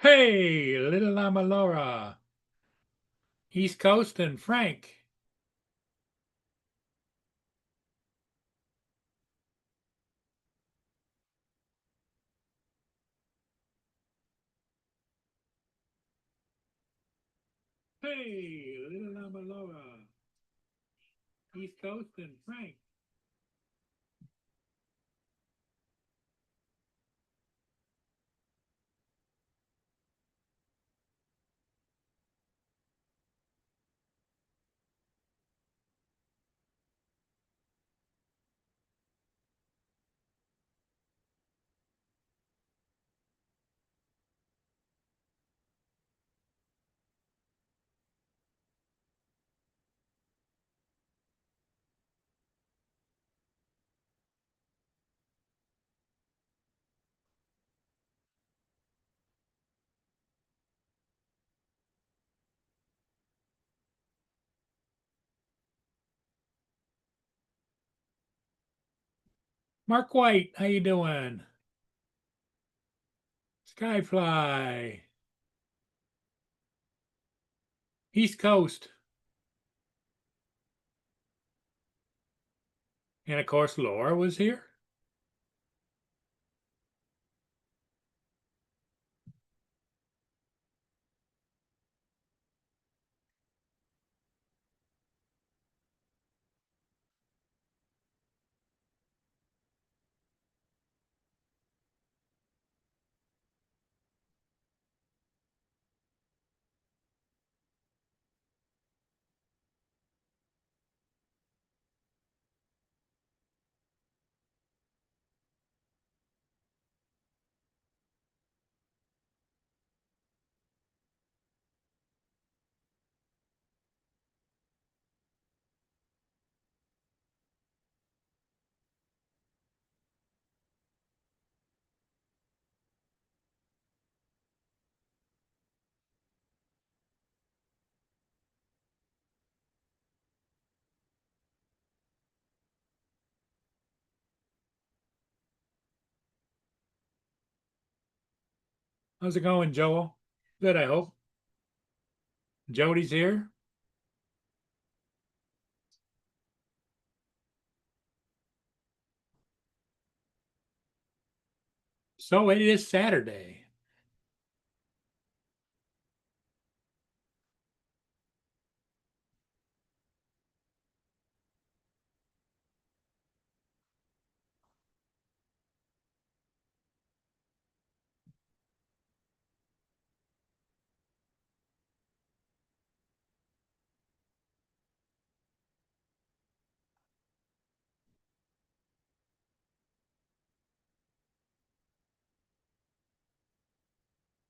Hey, little Lama Laura, East Coast and Frank. Hey, little Lama Laura, East Coast and Frank. Mark White, how you doing? Skyfly, East Coast, and of course Laura was here. How's it going, Joel? Good, I hope. Jody's here. So it is Saturday.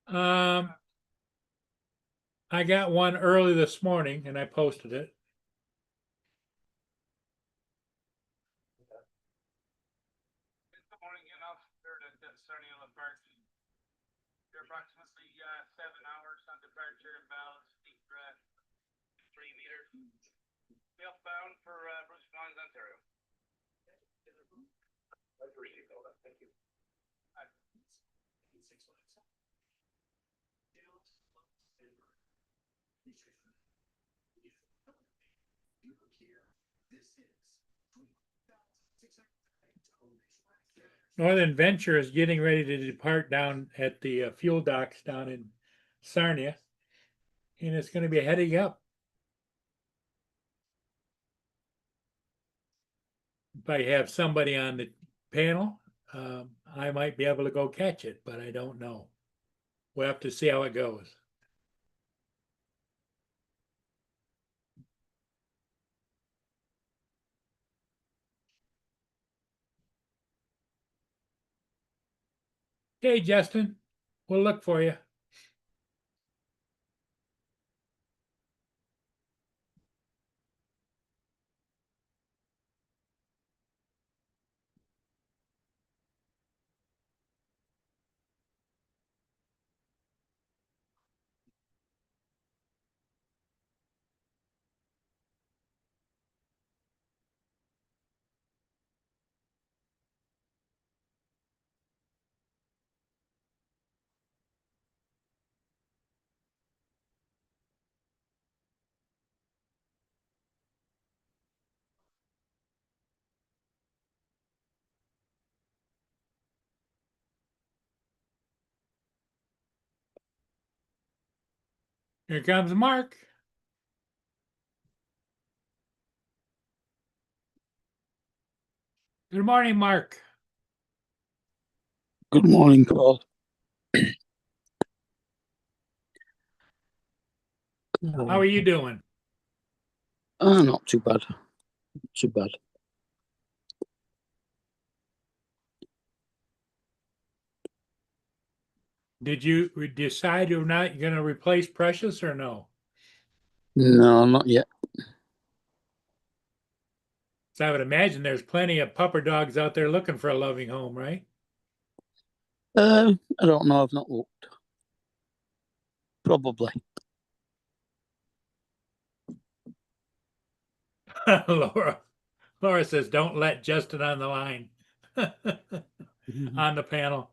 Um, I got one early this morning and I posted it. Good morning, getting off there at Sarnia Park. You're approximately 7 hours on departure and balance, deep breath, 3 meters. Southbound for Bruce Mines, Ontario. I appreciate all that. Thank you. Northern Venture is getting ready to depart down at the fuel docks down in Sarnia, and it's going to be heading up. If I have somebody on the panel, I might be able to go catch it, but I don't know. We'll have to see how it goes. Okay, Justin, we'll look for you. Here comes Mark. Good morning, Mark. Good morning, Paul. How are you doing? Not too bad. Not too bad. Did you decide you're not going to replace Precious or no? No, not yet. So I would imagine there's plenty of pupper dogs out there looking for a loving home, right? I don't know. I've not looked. Probably. Laura says, don't let Justin on the line on the panel.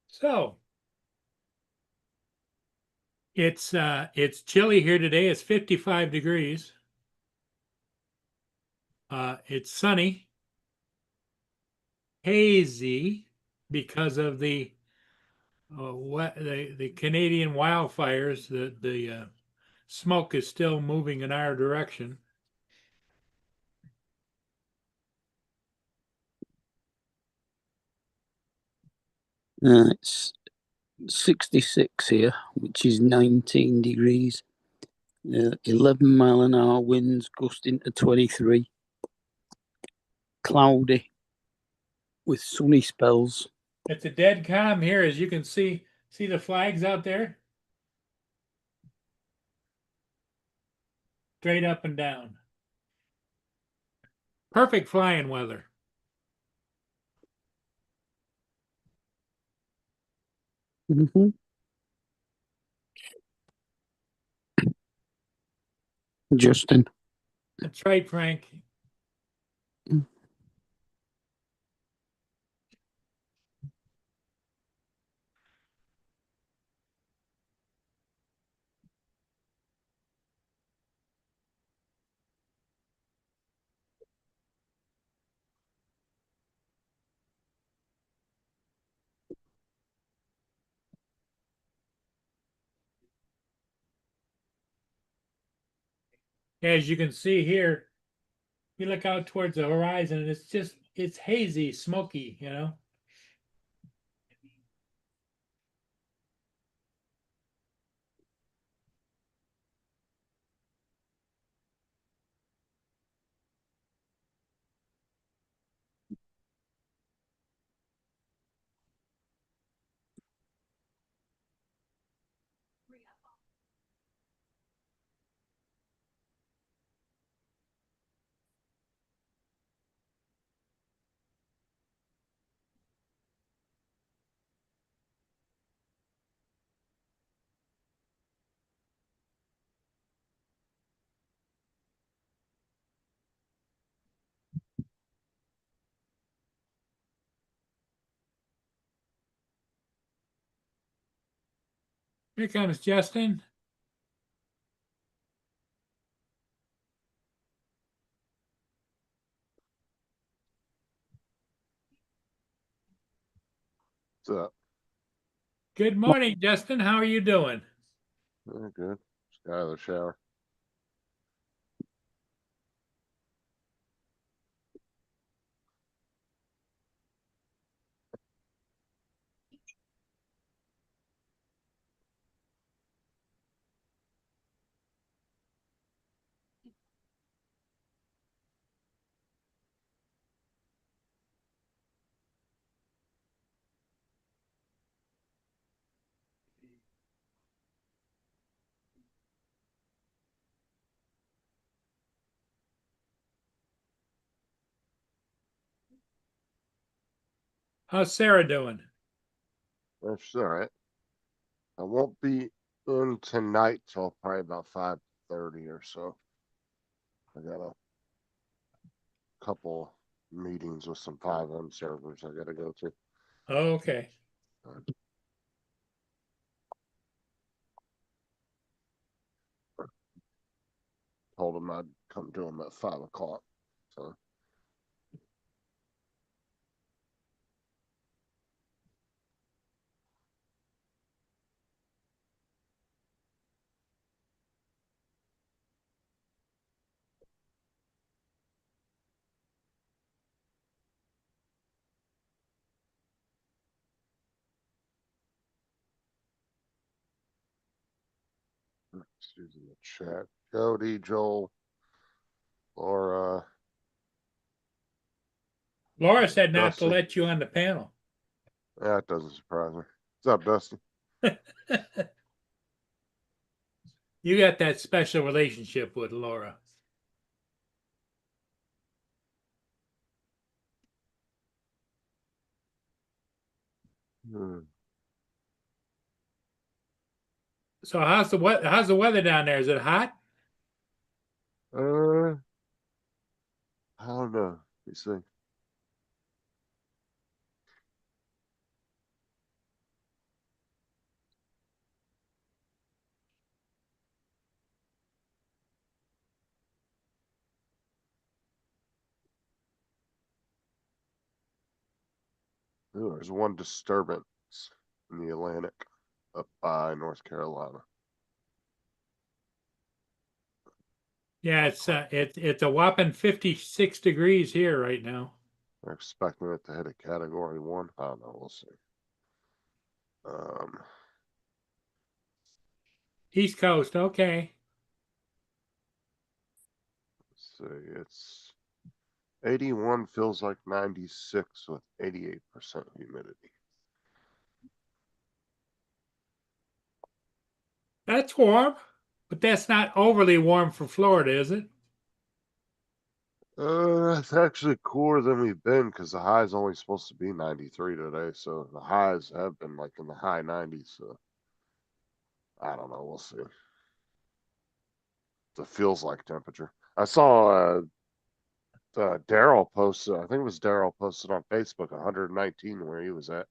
So it's chilly here today. It's 55 degrees. It's sunny, hazy because of the the Canadian wildfires. The smoke is still moving in our direction. It's 66 here, which is 19 degrees. 11-mile-an-hour winds gusting to 23. Cloudy with sunny spells. It's a dead calm here, as you can see. See the flags out there? Straight up and down. Perfect flying weather. Mm-hmm. Justin. That's right, Frank. As you can see here, you look out towards the horizon, and it's hazy, smoky, you know. Here comes Justin. What's up? Good morning, Justin. How are you doing? Very good. Just got out of the shower. How's Sarah doing? That's all right. I won't be in tonight till probably about 5:30 or so. I got a couple meetings with some 5M servers I gotta go to. Okay. Told them I'd come to them at 5 o'clock. So excuse me, chat. Jody, Joel, Laura, Laura said not to Dusty. let you on the panel. That doesn't surprise me. What's up, Dusty? You got that special relationship with Laura. Hmm. So how's the weather down there? Is it hot? I don't know. You see. Ooh, there's one disturbance in the Atlantic up by North Carolina. Yeah, it's a whopping 56 degrees here right now. They're expecting it to hit a category 1. I don't know. We'll see. East Coast, okay. Let's see. It's 81 feels like 96 with 88% humidity. That's warm, but that's not overly warm for Florida, is it? It's actually cooler than we've been because the high is only supposed to be 93 today. So the highs have been like in the high 90s. So I don't know. We'll see. It feels like temperature. I saw Daryl posted, I think it was Daryl posted on Facebook 119 where he was at.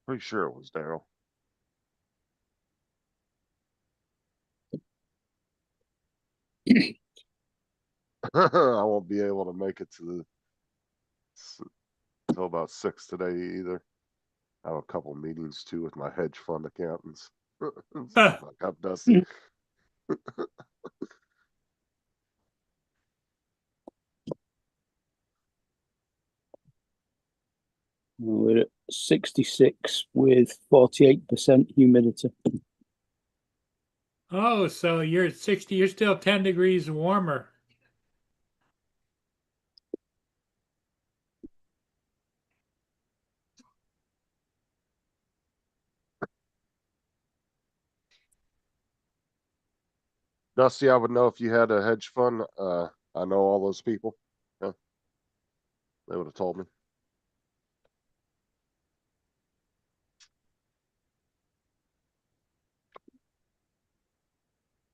Pretty sure it was Daryl. I won't be able to make it to until about 6 today either. I have a couple meetings too with my hedge fund accountants. Like I'm dusty. We're at 66 with 48% humidity. Oh, so you're at 60, you're still 10 degrees warmer. Dusty, I would know if you had a hedge fund. I know all those people. Yeah, they would have told me.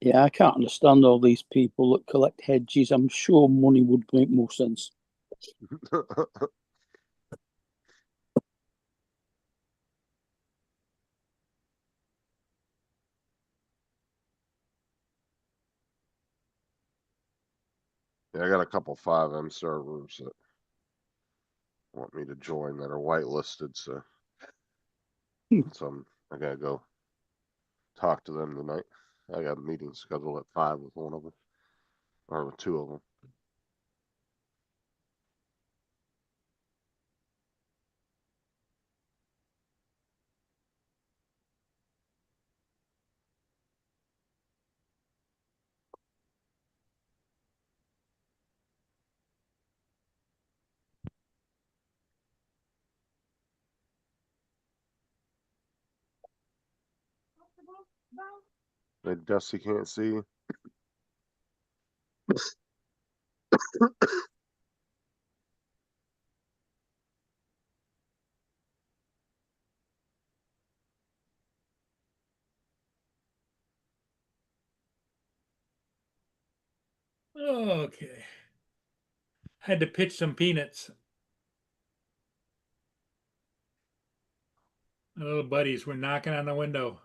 Yeah, I can't understand all these people that collect hedges. I'm sure money would make more sense. Yeah, I got a couple 5M servers that want me to join that are whitelisted, so I gotta go talk to them tonight. I got a meeting scheduled at 5 with one of them, or with two of them. They Dusty can't see you. Okay. Had to pitch some peanuts. My little buddies were knocking on the window.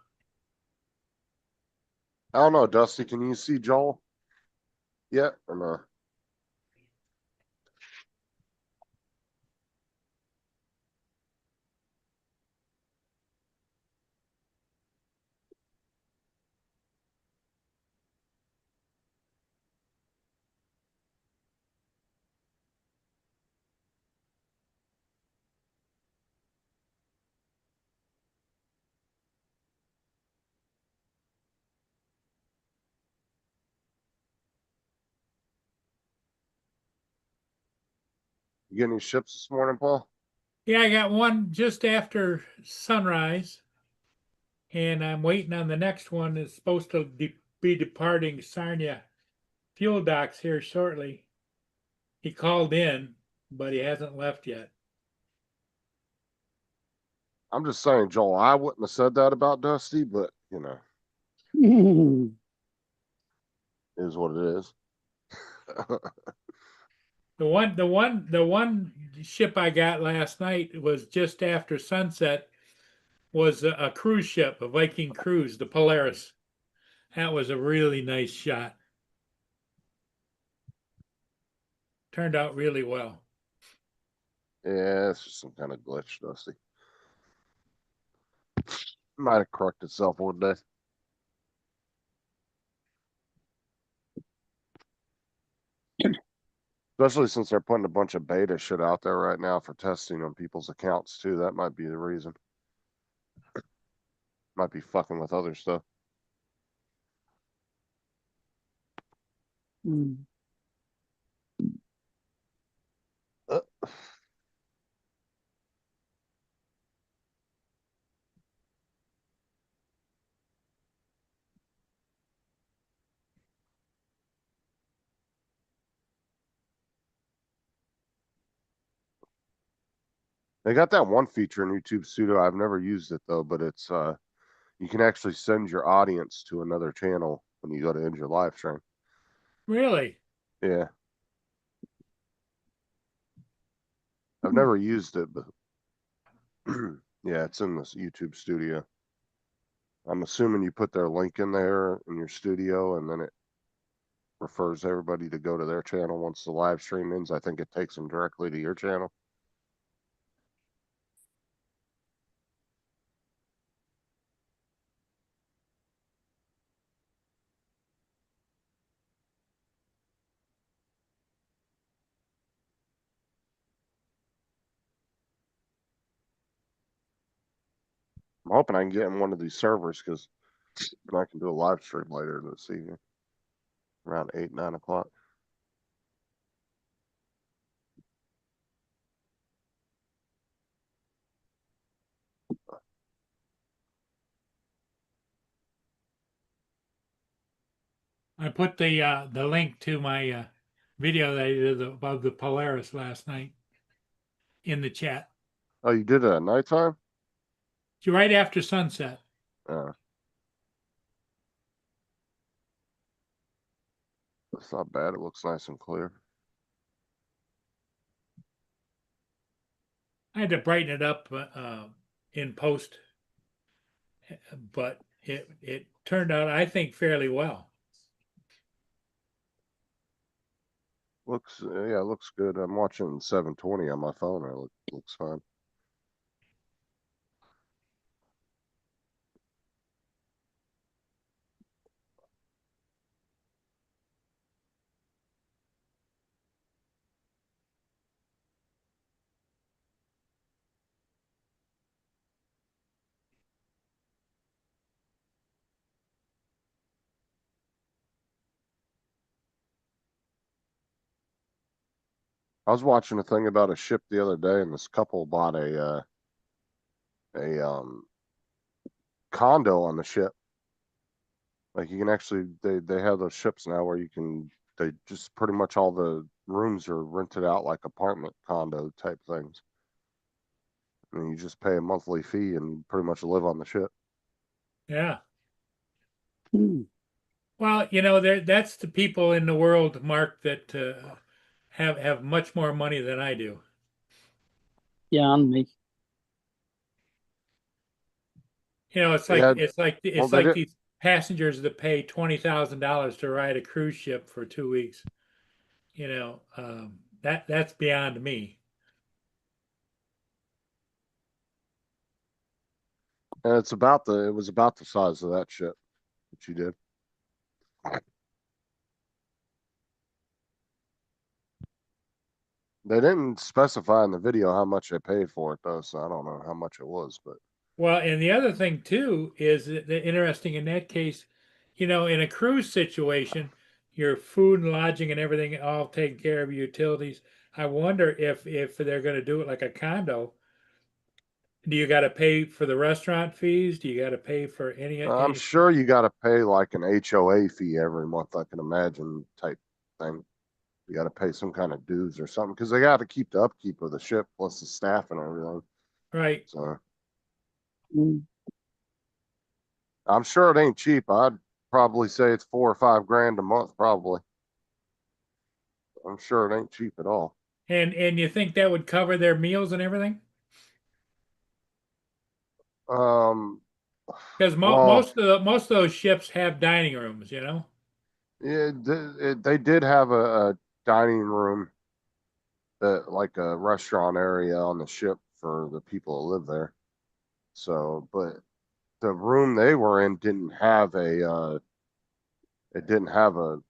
I don't know, Dusty, can you see Joel? Yeah, or no? You get any ships this morning, Paul? Yeah, I got one just after sunrise, and I'm waiting on the next one. It's supposed to be departing Sarnia fuel docks here shortly. He called in, but he hasn't left yet. I'm just saying, Joel, I wouldn't have said that about Dusty, but you know, is what it is. The one ship I got last night was just after sunset. Was a cruise ship, a Viking cruise, the Polaris. That was a really nice shot. Turned out really well. Yeah, it's just some kind of glitch, Dusty. Might have corrected itself one day. Especially since they're putting a bunch of beta shit out there right now for testing on people's accounts too. That might be the reason. Might be fucking with other stuff. Mm. Uh, They got that one feature in YouTube Studio. I've never used it though, but it's you can actually send your audience to another channel when you go to end your live stream. Really? Yeah. I've never used it, but yeah, it's in this YouTube Studio. I'm assuming you put their link in there in your studio and then it refers everybody to go to their channel once the live stream ends. I think it takes them directly to your channel. I'm hoping I can get in one of these servers because I can do a live stream later this evening around 8, 9 o'clock. I put the link to my video that I did about the Polaris last night in the chat. Oh, you did it at nighttime? Right after sunset. That's not bad. It looks nice and clear. I had to brighten it up in post, but it turned out, I think, fairly well. Looks, yeah, it looks good. I'm watching 720 on my phone. It looks fine. I was watching a thing about a ship the other day, and this couple bought a condo on the ship. Like you can actually, they have those ships now where you can, they just pretty much all the rooms are rented out like apartment condo type things. And you just pay a monthly fee and pretty much live on the ship. Yeah. Mm. Well, that's the people in the world, Mark, that have much more money than I do. Yeah, and me. It's like Yeah, it's like well, it's they like did. these passengers that pay $20,000 to ride a cruise ship for 2 weeks. That's beyond me. And it was about the size of that ship that you did. They didn't specify in the video how much they paid for it though, so I don't know how much it was, but Well, and the other thing too is that interesting in that case, in a cruise situation, your food and lodging and everything all taken care of, utilities. I wonder if they're going to do it like a condo. Do you got to pay for the restaurant fees? Do you got to pay for I'm any? sure you got to pay like an HOA fee every month. I can imagine type thing. You got to pay some kind of dues or something because they got to keep the upkeep of the ship plus the staff and everything. Right. So Mm. I'm sure it ain't cheap. I'd probably say it's 4 or 5 grand a month, probably. I'm sure it ain't cheap at all. And you think that would cover their meals and everything? Um, Because well, most of those ships have dining rooms, yeah, they did have a dining room, that like a restaurant area on the ship for the people that live there. So, but the room they were in didn't have it didn't have a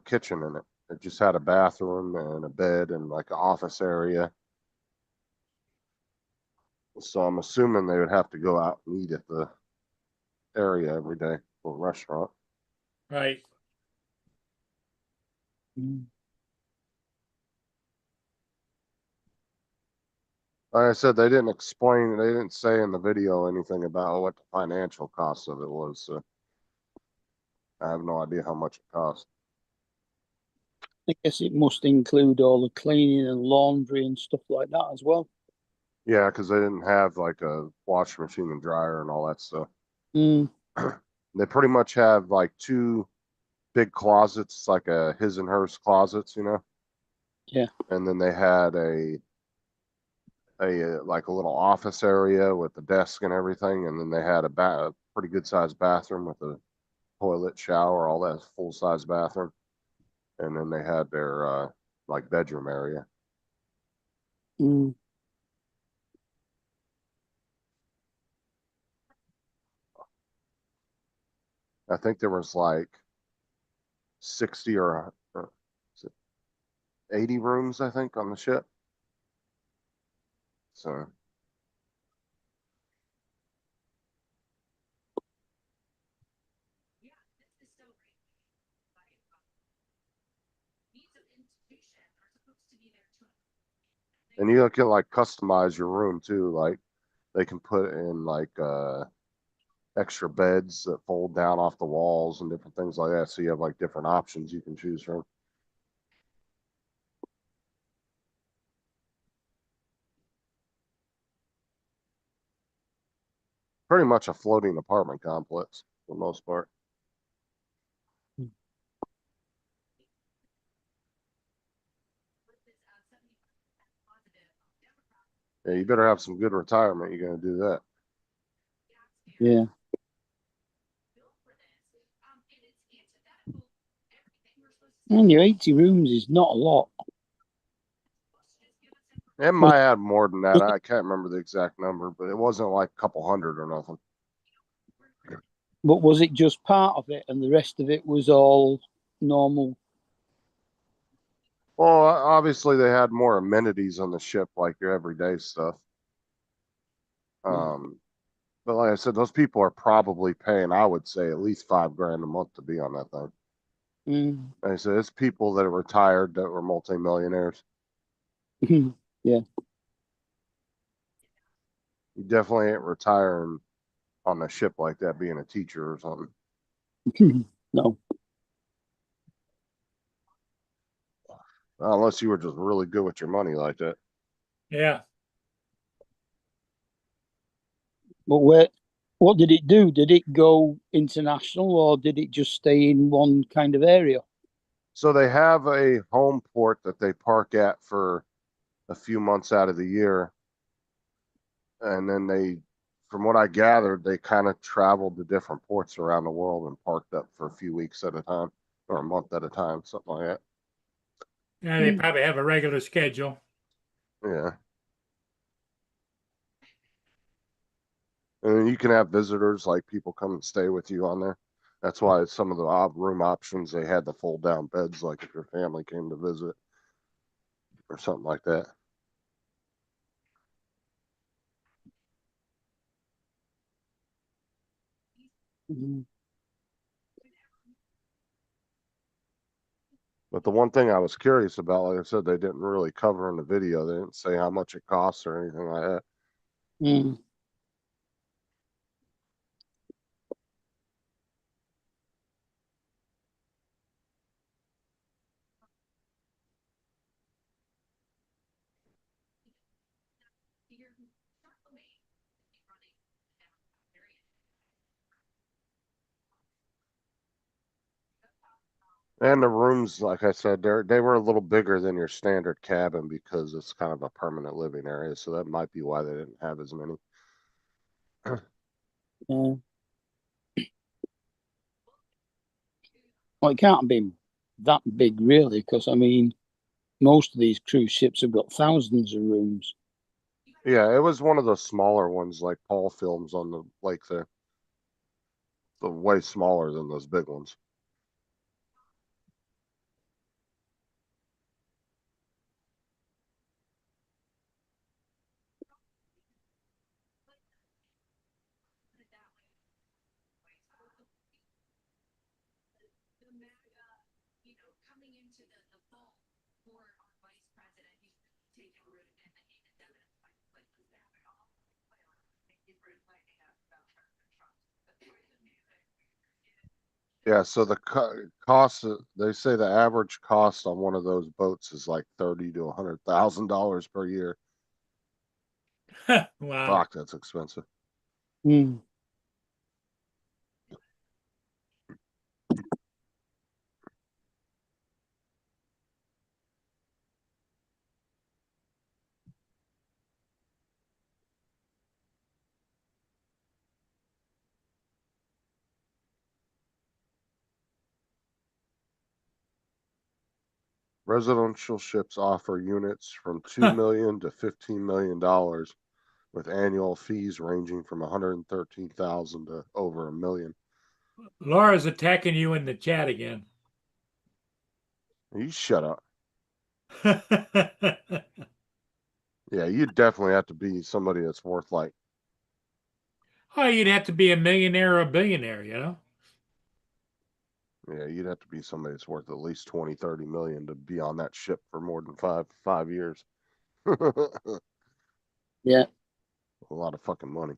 kitchen in it. It just had a bathroom and a bed and like an office area. So I'm assuming they would have to go out and eat at the area every day for a restaurant. Right. Mm. Like I said, they didn't say in the video anything about what the financial cost of it was. So I have no idea how much it cost. I guess it must include all the cleaning and laundry and stuff like that as well. Yeah, because they didn't have like a washing machine and dryer and all that stuff. Mm. They pretty much have like two big closets, like a his and hers closets, Yeah. and then they had a like a little office area with the desk and everything, and then they had a pretty good sized bathroom with a toilet, shower, all that full size bathroom, and then they had their like bedroom area. Mm. I think there was like 60 or 80 rooms, I think, on the ship. So and you can like customize your room too. Like they can put in like extra beds that fold down off the walls and different things like that. So you have like different options you can choose from. Pretty much a floating apartment complex for the most part. Yeah, you better have some good retirement. You're gonna do that. Yeah. And your 80 rooms is not a lot. It Was, might have more than that. was, I can't remember the exact number, but it wasn't like a couple hundred or nothing. but was it just part of it and the rest of it was all normal? Well, obviously they had more amenities on the ship, like your everyday stuff. Yeah. But like I said, those people are probably paying, I would say, at least 5 grand a month to be on that thing. Mm. Like I said, it's people that are retired that were multimillionaires. Yeah. You definitely ain't retiring on a ship like that being a teacher or something. No. Unless you were just really good with your money like that. Yeah. But What did it do? Did it go international or did it just stay in one kind of area? So they have a home port that they park at for a few months out of the year. And then they, from what I gathered, they kind of traveled to different ports around the world and parked up for a few weeks at a time or a month at a time, something like that. Yeah, they probably have a regular schedule. Yeah. And then you can have visitors, like people come and stay with you on there. That's why some of the room options, they had the fold down beds, like if your family came to visit or something like that. Mhm. But the one thing I was curious about, like I said, they didn't really cover in the video. They didn't say how much it costs or anything like that. Mm. And the rooms, like I said, they were a little bigger than your standard cabin because it's kind of a permanent living area. So that might be why they didn't have as many. Yeah. Well, it can't have been that big, really, because I mean, most of these cruise ships have got thousands of rooms. Yeah, it was one of the smaller ones, like Paul films on the lake there. The way smaller than those big ones. Yeah, so the cost, they say the average cost on one of those boats is like $30,000 to $100,000 per year. Wow. Fuck, that's expensive. Mm. Residential ships offer units from $2 million to $15 million with annual fees ranging from 113,000 to over $1 million. Laura's attacking you in the chat again. You shut up. Yeah, you definitely have to be somebody that's worth like, Oh, you'd have to be a millionaire or a billionaire, you know? yeah, you'd have to be somebody that's worth at least 20, 30 million to be on that ship for more than five years. A Yeah. lot of fucking money.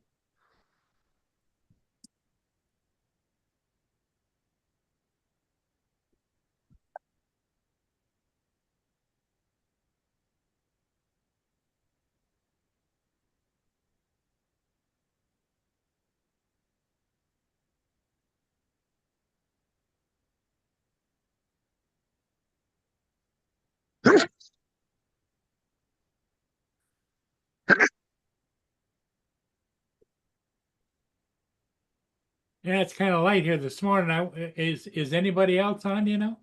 Yeah, it's kind of light here this morning. Is anybody else on, you know?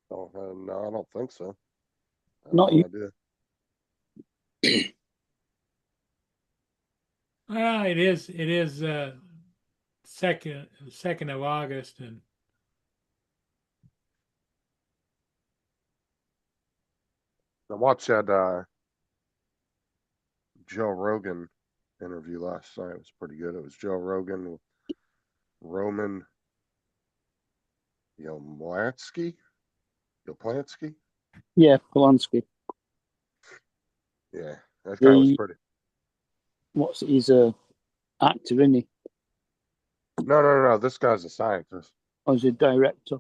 Oh, no, I don't think so. I have Not no you. idea. Well, it is second of August, and I watched that Joe Rogan interview last night. It was pretty good. It was Joe Rogan with Roman Yoplansky. Yoplansky? Yeah, Polanski. Yeah, that guy was pretty. He's a actor, isn't he? No. This guy's a scientist. Or he's a director.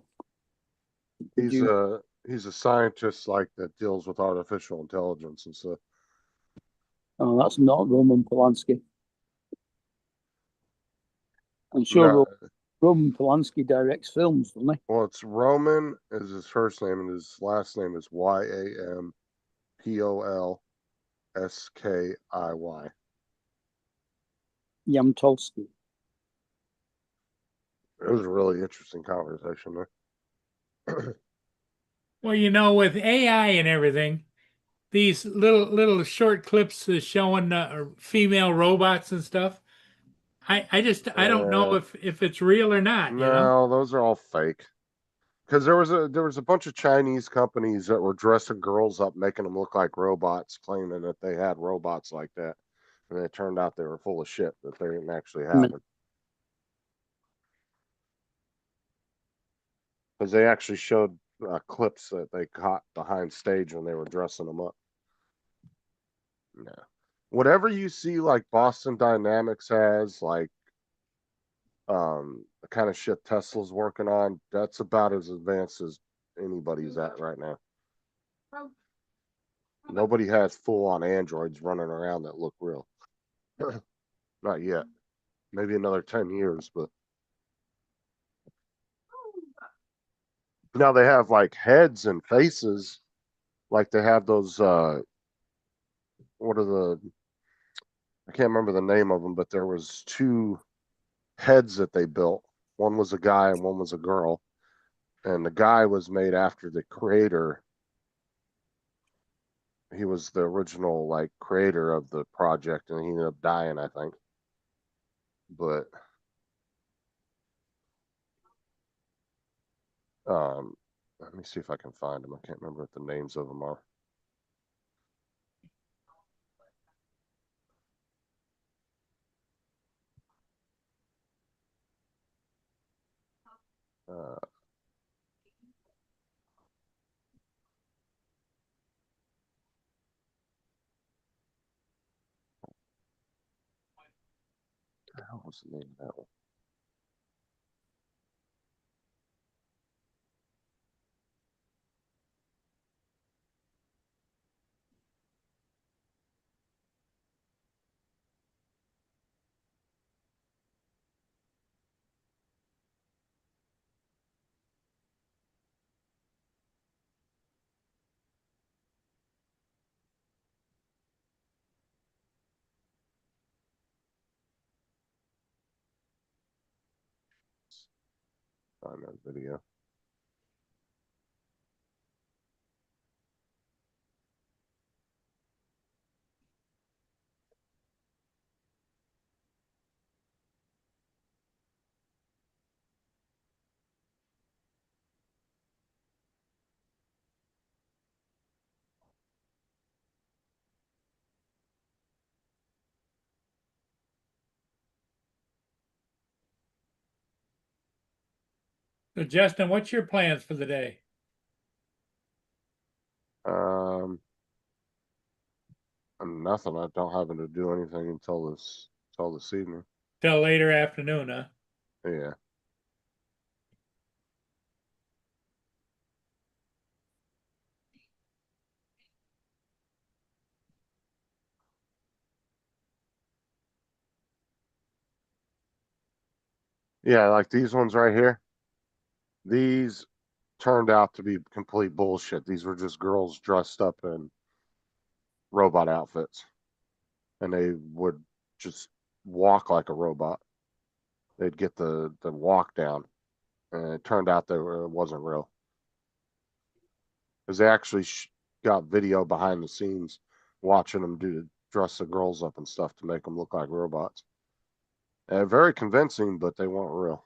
He's a scientist like that deals with artificial intelligence and stuff. Oh, that's not Roman Polanski. I'm sure No, Roman Polanski directs films, doesn't he? well, it's Roman is his first name, and his last name is Yampolskiy. Yamtolsky. It was a really interesting conversation there. Well, with AI and everything, these little short clips showing female robots and stuff. I don't know if it's real or not. No, those are all fake. Because there was a bunch of Chinese companies that were dressing girls up, making them look like robots, claiming that they had robots like that, and it turned out they were full of shit, that they didn't actually have mean- it. Because they actually showed clips that they caught behind stage when they were dressing them up. No, whatever you see, like Boston Dynamics has, like the kind of shit Tesla's working on, that's about as advanced as anybody's at right now. Nobody has full on androids running around that look real. Not yet. Maybe another 10 years, but now they have like heads and faces. Like they have those what are the I can't remember the name of them, but there was two heads that they built. One was a guy and one was a girl. And the guy was made after the creator. He was the original like creator of the project, and he ended up dying, I think. But let me see if I can find them. I can't remember what the names of them are. What the hell was the name of that one? Find that video. So Justin, what's your plans for the day? Nothing. I don't happen to do anything until this evening. Till later afternoon, huh? Yeah. Yeah, like these ones right here. These turned out to be complete bullshit. These were just girls dressed up in robot outfits. And they would just walk like a robot. They'd get the walk down. And it turned out that it wasn't real. Because they actually got video behind the scenes watching them dress the girls up and stuff to make them look like robots. Very convincing, but they weren't real.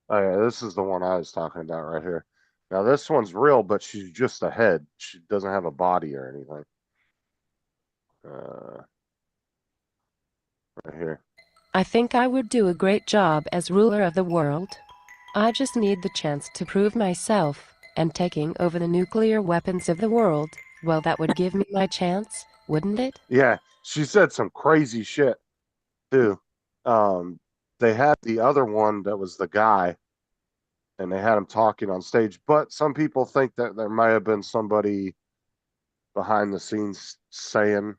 Oh, yeah, this is the one I was talking about right here. Now this one's real, but she's just a head. She doesn't have a body or anything. Right here. I think I would do a great job as ruler of the world. I just need the chance to prove myself, and taking over the nuclear weapons of the world, well, that would give me my chance, wouldn't it? Yeah, she said some crazy shit too. they had the other one that was the guy, and they had him talking on stage. But some people think that there might have been somebody behind the scenes saying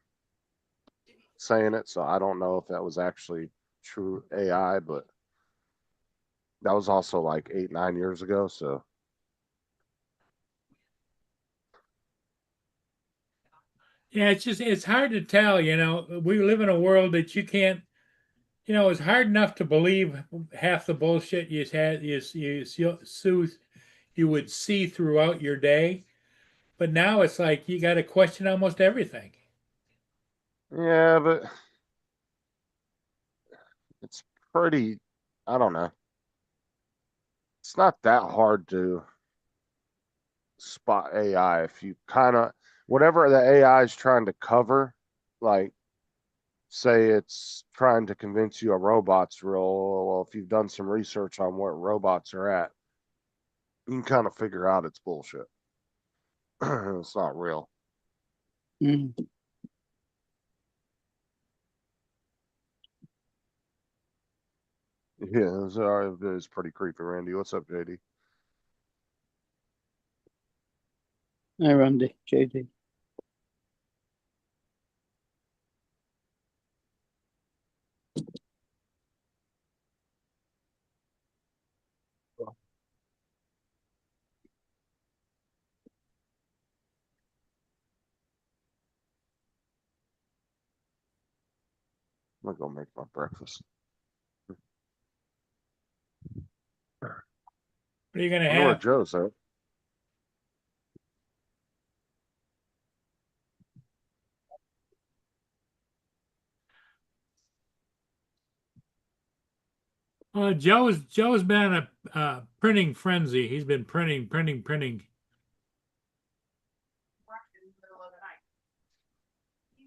it. So I don't know if that was actually true AI, but that was also like 8, 9 years ago. So Yeah, it's hard to tell, you know. We live in a world that you can't, you know, it's hard enough to believe half the bullshit you would see throughout your day, but now it's like you got to question almost everything. yeah, but it's pretty, I don't know. It's not that hard to spot AI if you kind of, whatever the AI is trying to cover, like say it's trying to convince you a robot's real. Well, if you've done some research on what robots are at, you can kind of figure out it's bullshit. It's not real. Mm. Yeah, it's pretty creepy, Randy. What's up, JD? Hey, Randy, JD. I'm gonna go make my breakfast. What are you gonna I wonder where have? Joe's at. Joe's been in a printing frenzy. He's been printing.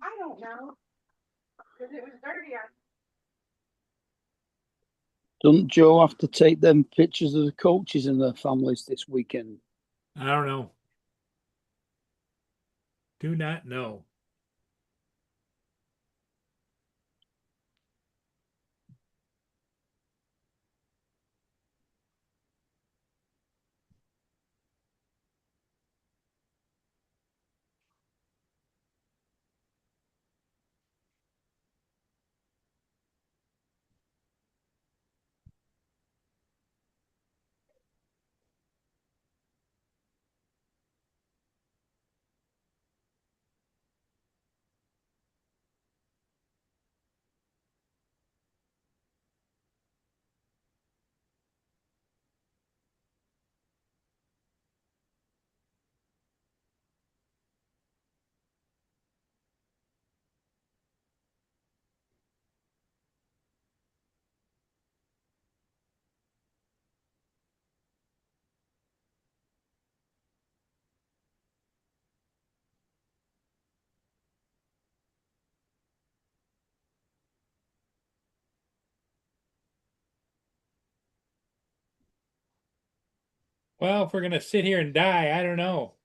I don't know, because it was dirty. Doesn't Joe have to take them pictures of the coaches and their families this weekend? I don't know. Do not know. Well, if we're gonna sit here and die, I don't know.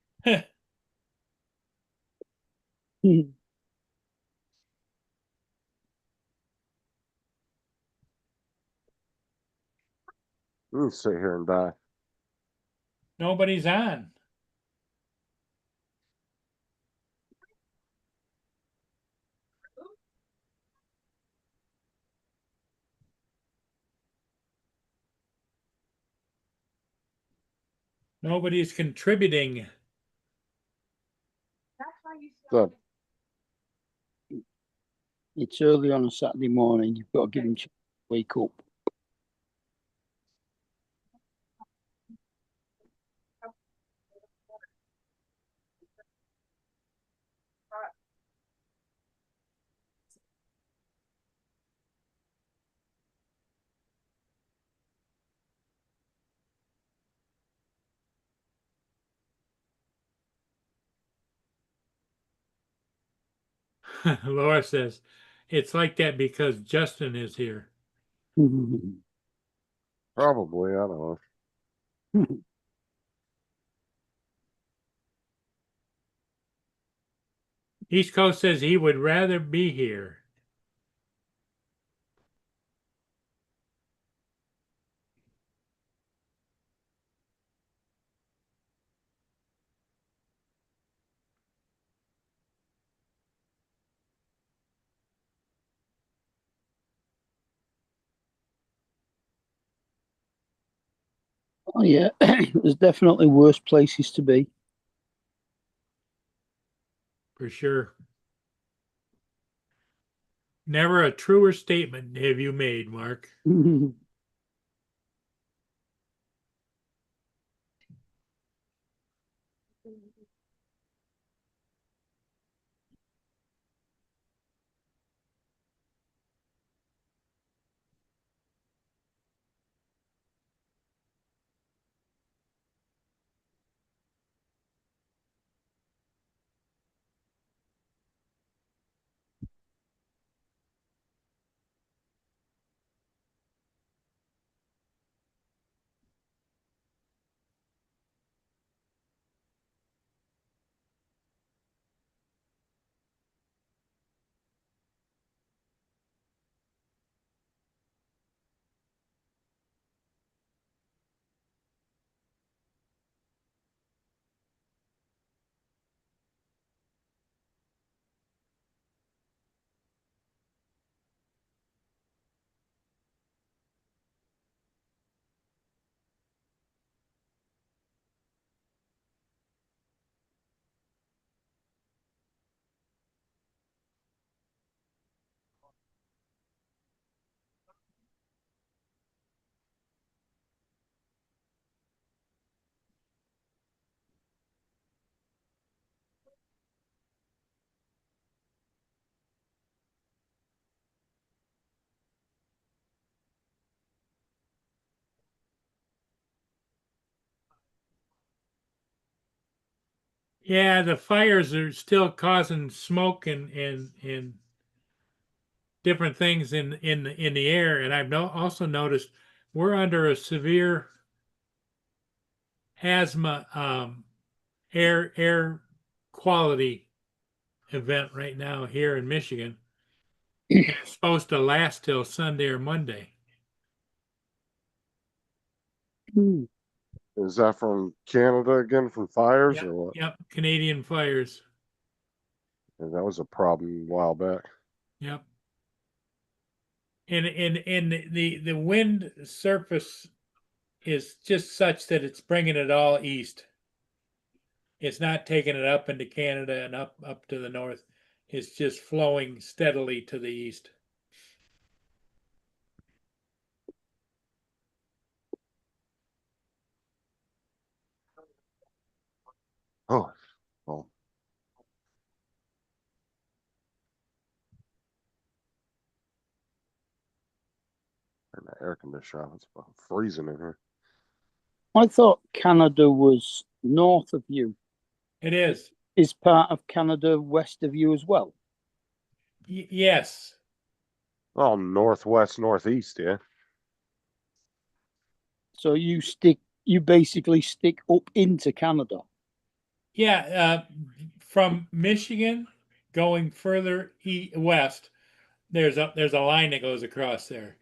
You can sit here and die. Nobody's on. Nobody's contributing. That's why you So, It's early on a Saturday morning. You've got to give them a chance to wake up. Laura says, it's like that because Justin is here. probably, I don't know. East Coast says he would rather be here. Oh yeah, there's definitely worse places to be. For sure. Never a truer statement have you made, Mark. Yeah, the fires are still causing smoke and different things in the air, and I've also noticed we're under a severe asthma air quality event right now here in Michigan. And it's supposed to last till Sunday or Monday. Is that from Canada again, from fires Yep, or what? yep, Canadian fires. And that was a problem a while back. Yep. And the wind surface is just such that it's bringing it all east. It's not taking it up into Canada and up to the north. It's just flowing steadily to the east. Oh, well. And the air conditioner, it's about freezing in here. I thought Canada was north of you. It is. Is part of Canada west of you as well? Yes. Oh, northwest, northeast, yeah. So you basically stick up into Canada. Yeah. From Michigan going further west, there's a line that goes across there.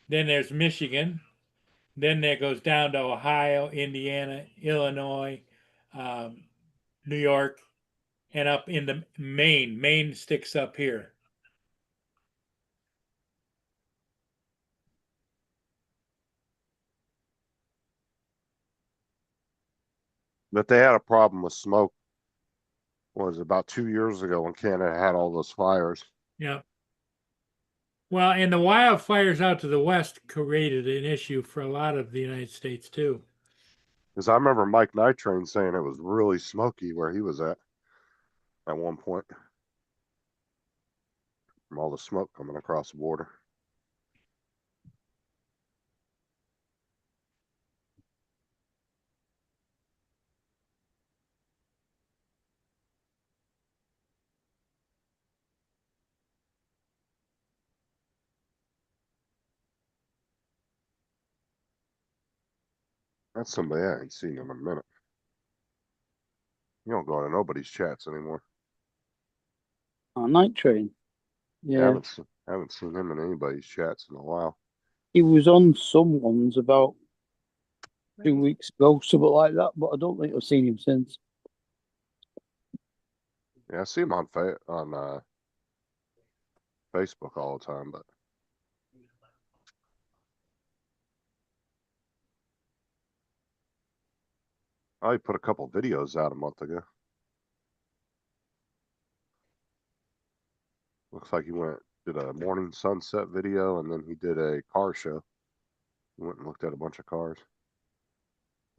Then there's Michigan. Then that goes down to Ohio, Indiana, Illinois, New York, and up into Maine. Maine sticks up here. But they had a problem with smoke. Was about 2 years ago when Canada had all those fires. Yeah. Well, and the wildfires out to the west created an issue for a lot of the United States too. Because I remember Mike Nitrain saying it was really smoky where he was at one point from all the smoke coming across the border. That's somebody I ain't seen in a minute. You don't go to nobody's chats anymore. Night Train. I Yeah, haven't seen him in anybody's chats in a while. he was on someone's about 2 weeks ago, something like that. But I don't think I've seen him since. Yeah, I see him on Facebook all the time, but I put a couple videos out a month ago. Looks like he did a morning sunset video, and then he did a car show. He went and looked at a bunch of cars.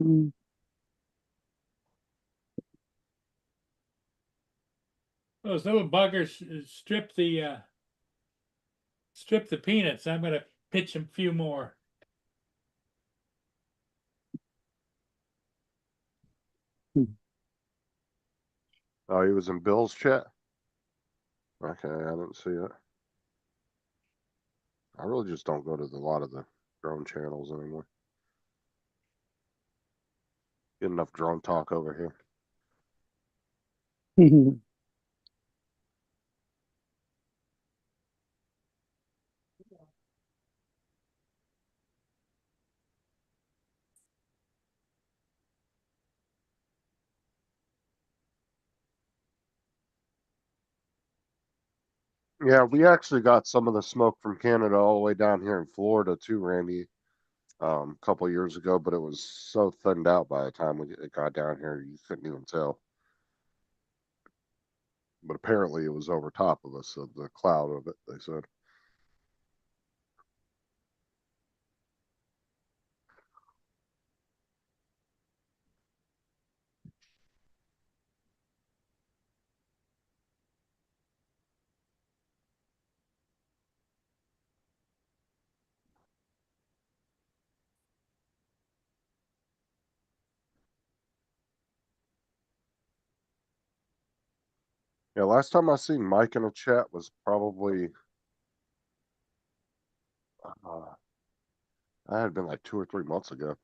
Mm. Those little buggers strip the peanuts. I'm gonna pitch them a few more. Oh, he was in Bill's chat? Okay, I didn't see it. I really just don't go to a lot of the drone channels anymore. Get enough drone talk over here. Yeah, we actually got some of the smoke from Canada all the way down here in Florida too, Randy. A couple years ago, but it was so thinned out by the time it got down here, you couldn't even tell. But apparently, it was over top of us, of the cloud of it. They said. Yeah, last time I seen Mike in a chat was probably that had been like 2 or 3 months ago.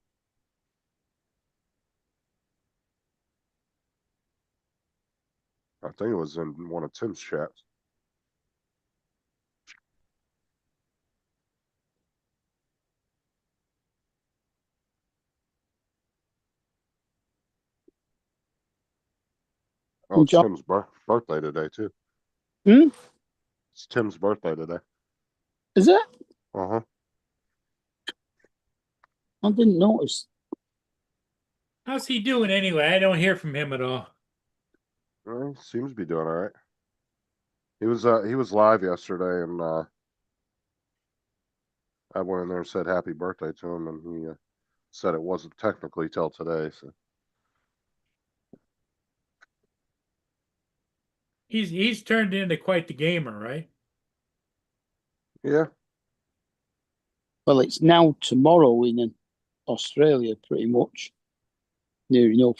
I think it was in one of Tim's chats. Oh, it's John- Tim's birthday today too. Hmm? It's Tim's birthday today. Is it? Uh-huh. I didn't notice. How's he doing anyway? I don't hear from him at all. Well, he seems to be doing all right. He was live yesterday, and I went in there and said happy birthday to him, and he said it wasn't technically till today. So He's turned into quite the gamer, right? yeah, Well, it's now tomorrow in Australia, pretty much. Near enough.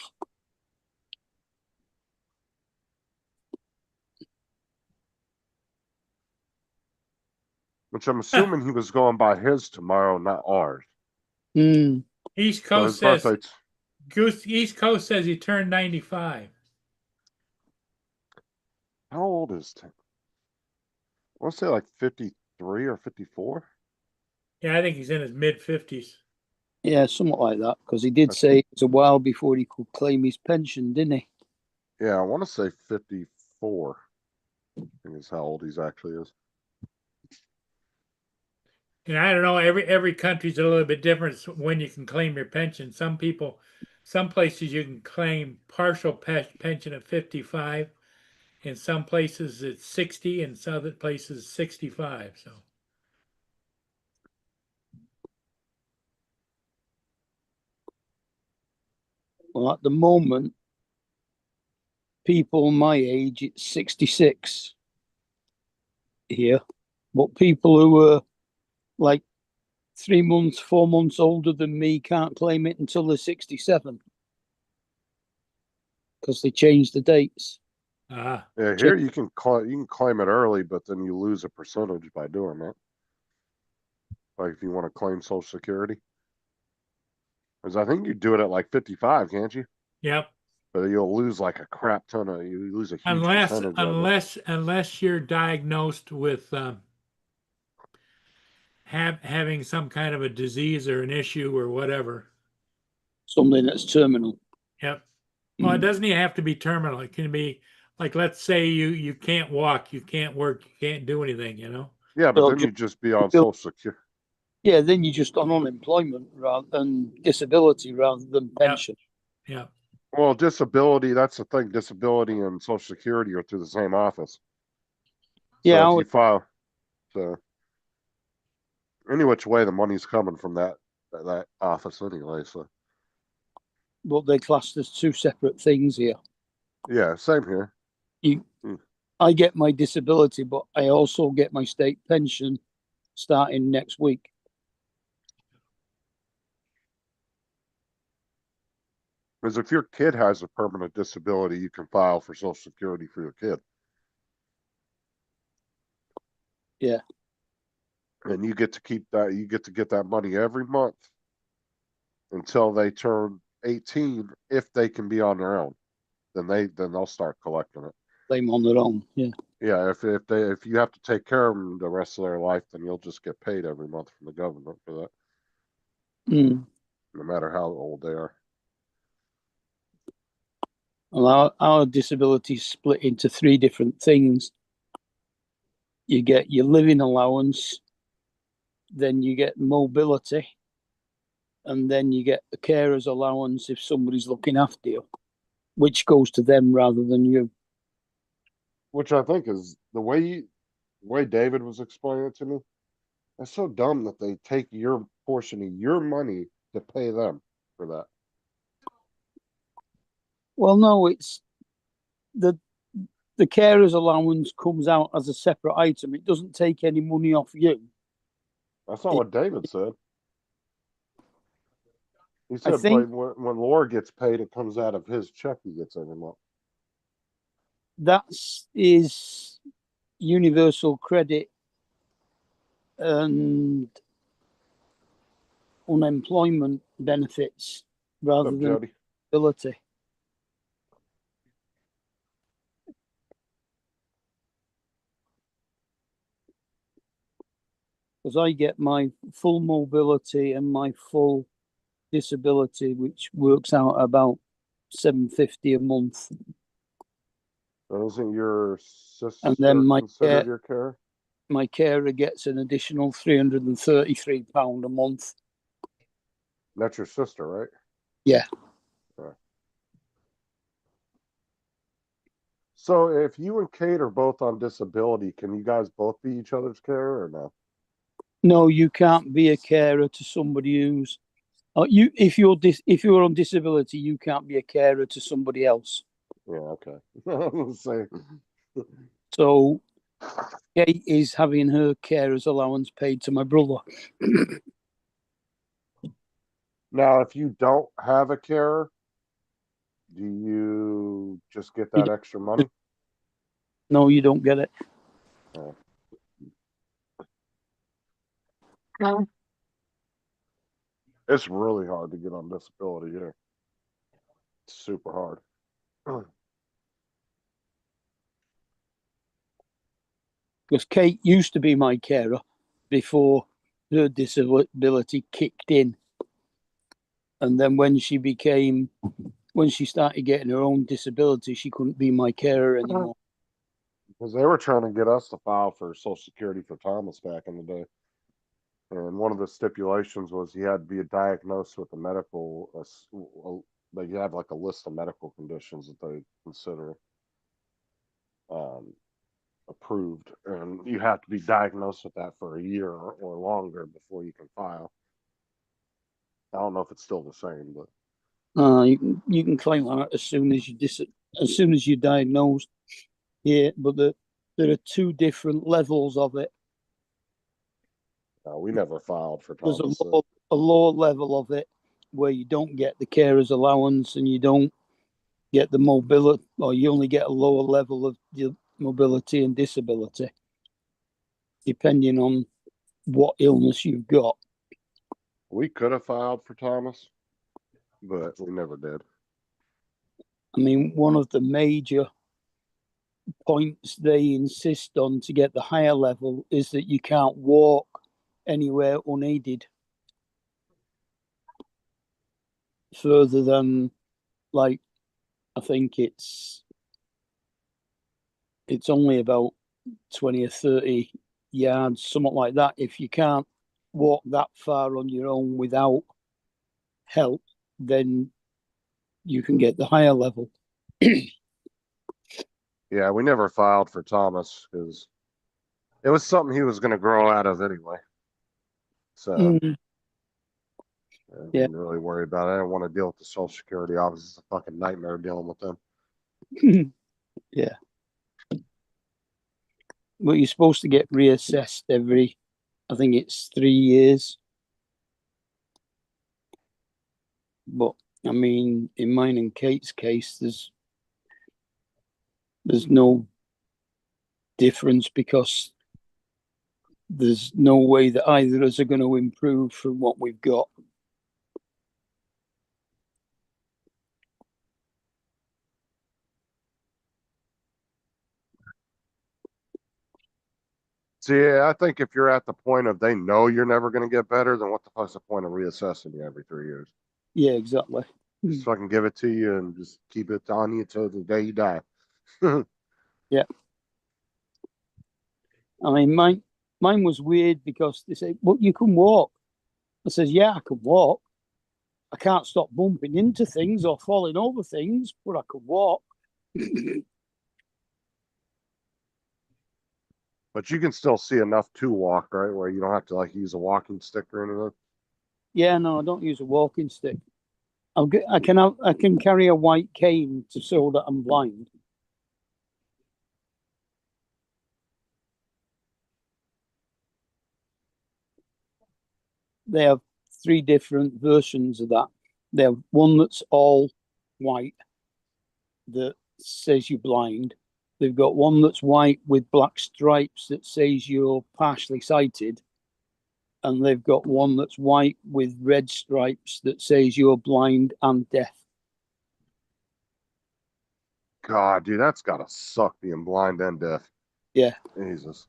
which I'm assuming he was going by his tomorrow, not ours. Mm. East So his Coast says birthday. East Coast says he turned 95. How old is Tim? I want to say like 53 or 54. Yeah, I think he's in his mid-50s. Yeah, something like that. Because he did say it was a while before he could claim his pension, didn't he? Yeah, I want to say 54. I think is how old he's actually is. And I don't know, every country's a little bit different when you can claim your pension. Some places you can claim partial pension at 55. In some places it's 60, and some other places 65. So Well, at the moment, people my age, it's 66 here. But people who are like 3 months, 4 months older than me can't claim it until they're 67 because they changed the dates. ah, Yeah, here you can claim it early, but then you lose a percentage by doing that. Like if you want to claim Social Security, because I think you do it at like 55, can't you? yep. But you'll lose like a crap ton of. You lose a huge percentage of it. Unless you're diagnosed with having some kind of a disease or an issue or whatever. Something that's terminal. Yep. Well, it doesn't even have to be terminal. It can be like, let's say you can't walk, you can't work, you can't do anything, you know? Yeah, but So then you just be on Bill- Social Security. Yeah, then you're just on unemployment rather than disability rather than pension. Yeah. Well, disability, that's the thing, disability and social security are through the same office. Yeah, So if you file, so any which way, the money's coming from that office anyway, so. but they're classed as two separate things here. Yeah, same here. You, Hmm. I get my disability, but I also get my state pension starting next week. Because if your kid has a permanent disability, you can file for social security for your kid. Yeah. And you get to keep that, you get to get that money every month until they turn 18, if they can be on their own. Then they'll start collecting it. Claim on their own. Yeah. Yeah, if you have to take care of them the rest of their life, then you'll just get paid every month from the government for that, Mm. no matter how old they are. Well, our disability is split into three different things. You get your living allowance, then you get mobility, and then you get the carer's allowance if somebody's looking after you, which goes to them rather than you. Which I think is the way David was explaining it to me. That's so dumb that they take your portion of your money to pay them for that. Well, no, it's the carer's allowance comes out as a separate item. It doesn't take any money off you. That's not what David said. He I said think when Laura gets paid, it comes out of his check he gets every month. that is universal credit and unemployment benefits rather What's up, than Jody? ability. Because I get my full mobility and my full disability, which works out about $750 a month, And isn't your and then sister considered your care? my carer gets an additional £333 a month. That's your sister, right? Yeah. Right. So if you and Kate are both on disability, can you guys both be each other's carer or no? No, you can't be a carer to somebody who's you. If you're on disability, you can't be a carer to somebody else. Yeah, okay. I was saying. So Kate is having her carer's allowance paid to my brother. Now, if you don't have a carer, do you just get You that extra money? No, you don't get it. Oh. It's really hard to get on disability here. It's super hard. Because Kate used to be my carer before her disability kicked in. And then when she started getting her own disability, she couldn't be my carer anymore. Because they were trying to get us to file for Social Security for Thomas back in the day. And one of the stipulations was he had to be diagnosed with a medical, like you have like a list of medical conditions that they consider approved, and you have to be diagnosed with that for a year or longer before you can file. I don't know if it's still the same, but You can claim on it as soon as you're diagnosed. Yeah, but there are two different levels of it. we never filed for There's Thomas. a lower level of it where you don't get the carer's allowance and you don't get the mobility, or you only get a lower level of the mobility and disability, depending on what illness you've got. We could have filed for Thomas, but we never did. I mean, one of the major points they insist on to get the higher level is that you can't walk anywhere unaided further than, like, I think it's only about 20 or 30 yards, something like that. If you can't walk that far on your own without help, then you can get the higher level. Yeah, we never filed for Thomas because it was something he was going to grow out of anyway. So Mm, I Yeah. didn't really worry about it. I didn't want to deal with the Social Security office. It's a fucking nightmare dealing with them. yeah. But you're supposed to get reassessed every, I think it's 3 years. But I mean, in mine and Kate's case, there's no difference because there's no way that either of us are going to improve from what we've got. See, I think if you're at the point of they know you're never going to get better, then what the fuck's the point of reassessing you every 3 years? Yeah, exactly. Just fucking give it to you and just keep it on you till the day you die. Yeah. I mean, mine was weird because they say, "Well, you can walk." I says, "Yeah, I can walk. I can't stop bumping into things or falling over things, but I can walk." But you can still see enough to walk, right? Where you don't have to like use a walking stick or anything. Yeah, no, I don't use a walking stick. I can carry a white cane to show that I'm blind. They have 3 different versions of that. They have one that's all white that says you're blind. They've got one that's white with black stripes that says you're partially sighted. And they've got one that's white with red stripes that says you're blind and deaf. God, dude, that's gotta suck being blind and deaf. Yeah. Jesus.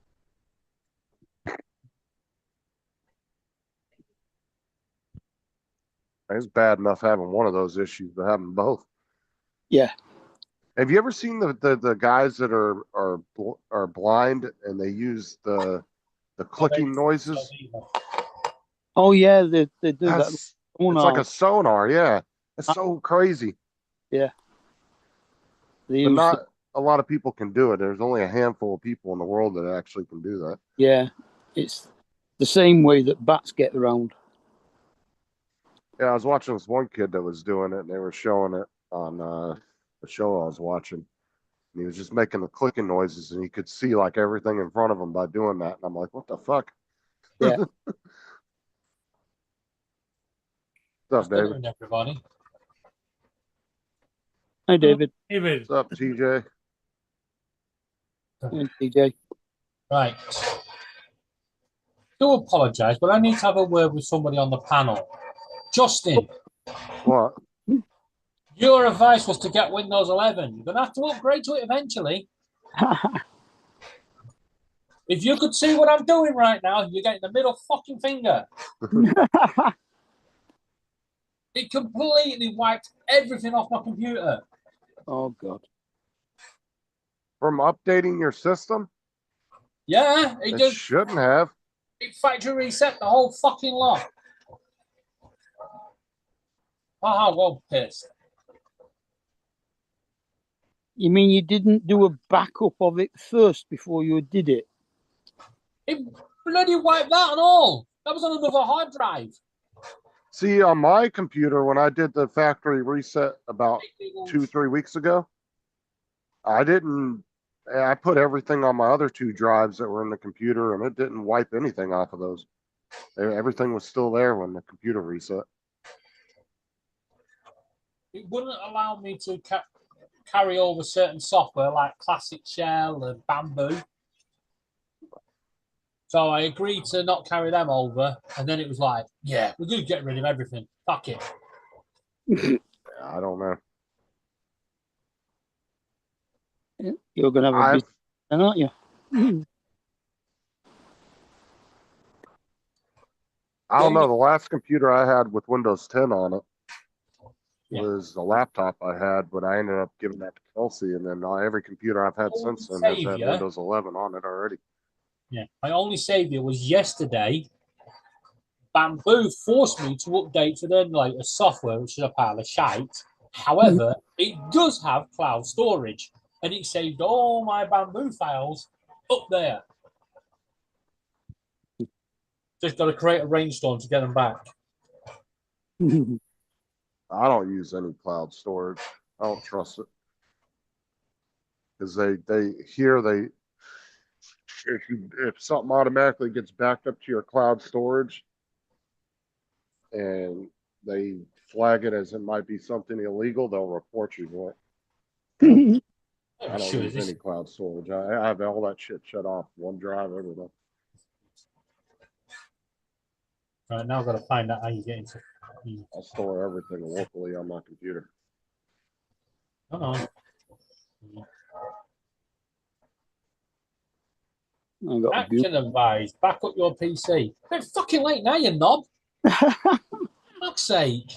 It's bad enough having one of those issues, but having both. Yeah. Have you ever seen the guys that are blind and they use the clicking noises? Oh yeah, they do that. That's it's like a sonar, yeah. It's so crazy. Yeah. They But use not a lot of people can do it. There's only a handful of people in the world that actually can do that. yeah. It's the same way that bats get around. Yeah, I was watching this one kid that was doing it, and they were showing it on the show I was watching. And he was just making the clicking noises, and he could see like everything in front of him by doing that. And I'm like, what the fuck? Yeah. What's up, David? Everybody. Hi, David. David, What's up, TJ? Hi, DJ. Right. Do apologise, but I need to have a word with somebody on the panel. Justin, What? your advice was to get Windows 11. You're going to have to upgrade to it eventually. If you could see what I'm doing right now, you're getting the middle fucking finger. It completely wiped everything off my computer. Oh God. From updating your system? Yeah, It just shouldn't have. it factory reset the whole fucking lot. Oh, well pissed. You mean you didn't do a backup of it first before you did it? It bloody wiped that and all. That was on another hard drive. See, on my computer, when I did the factory reset about 2-3 weeks ago, I put everything on my other 2 drives that were in the computer, and it didn't wipe anything off of those. Everything was still there when the computer reset. It wouldn't allow me to carry over certain software like Classic Shell and Bamboo. So I agreed to not carry them over, and then it was like, yeah, we're going to get rid of everything. Fuck it. I don't know. You're going to have a bit, aren't you? I don't know. The last computer I had with Windows 10 on it was a laptop I had, but I ended up giving that to Kelsey, and then every computer I've had since then has had Windows 11 on it already. Yeah, my only savior was yesterday. Bamboo forced me to update to their latest software, which is a pile of shite. However, it does have cloud storage, and it saved all my Bamboo files up there. Just got to create a rainstorm to get them back. I don't use any cloud storage. I don't trust it. Because if something automatically gets backed up to your cloud storage and they flag it as it might be something illegal, they'll report you for it. I don't use any cloud storage. I have all that shit shut off. OneDrive, everything. Right, now I've got to find out how you get into. I store everything locally on my computer. Oh, I got a action advised. Back up your PC. It's fucking late now, you knob. Fuck's sake.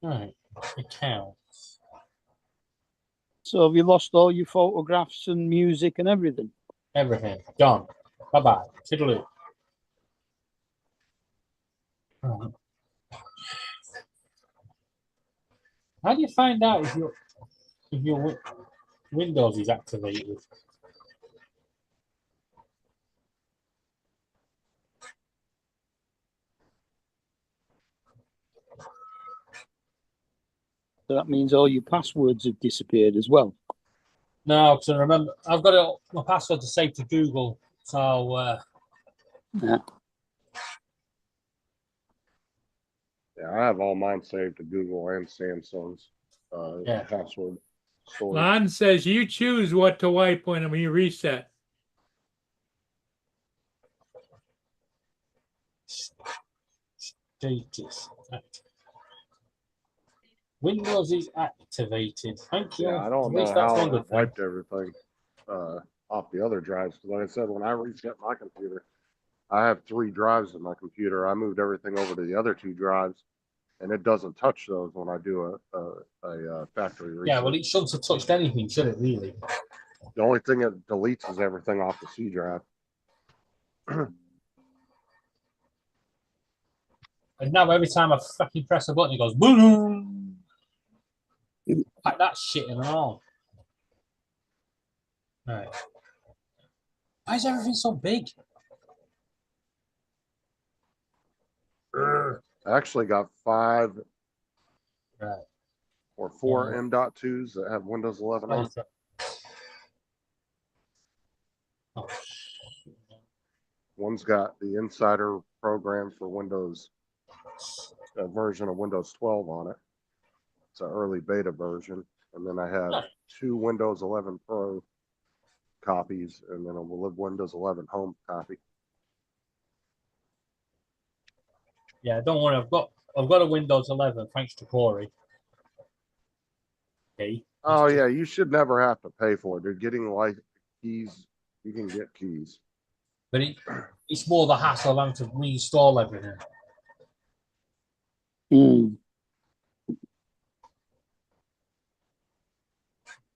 Right, accounts. So have you lost all your photographs and music and everything? Everything gone. Bye bye. Toodaloo. Right. How do you find out if your Windows is activated? So that means all your passwords have disappeared as well. No, because I remember I've got my password to save to Google. So Yeah. Yeah, I have all mine saved to Google and Samsung's Yeah. password storage. Lon says you choose what to wipe when you reset. status. Windows is activated. Thank you. Yeah, I don't At know least that's how one I good thing. wiped everything off the other drives. Because like I said, when I reset my computer, I have 3 drives in my computer. I moved everything over to the other 2 drives, and it doesn't touch those when I do a factory reset. Yeah, well, it shouldn't have touched anything, should it, really? The only thing it deletes is everything off the C drive. And now every time I fucking press a button, it goes boom. Like that shit and all. Right. Why is everything so big? I actually got 5 Right. or 4 Yeah. M.2s that have Windows 11 on. Oh, One's got the Insider program for Windows, a version of Windows 12 on it. It's an early beta version. And then I have 2 Windows 11 Pro copies, and then a Windows 11 Home copy. yeah, don't worry. I've got a Windows 11 thanks to Corey. Okay. Oh yeah, you should never have to pay for it. They're getting like keys. You can get keys. But it's more the hassle of having to reinstall everything. Mm.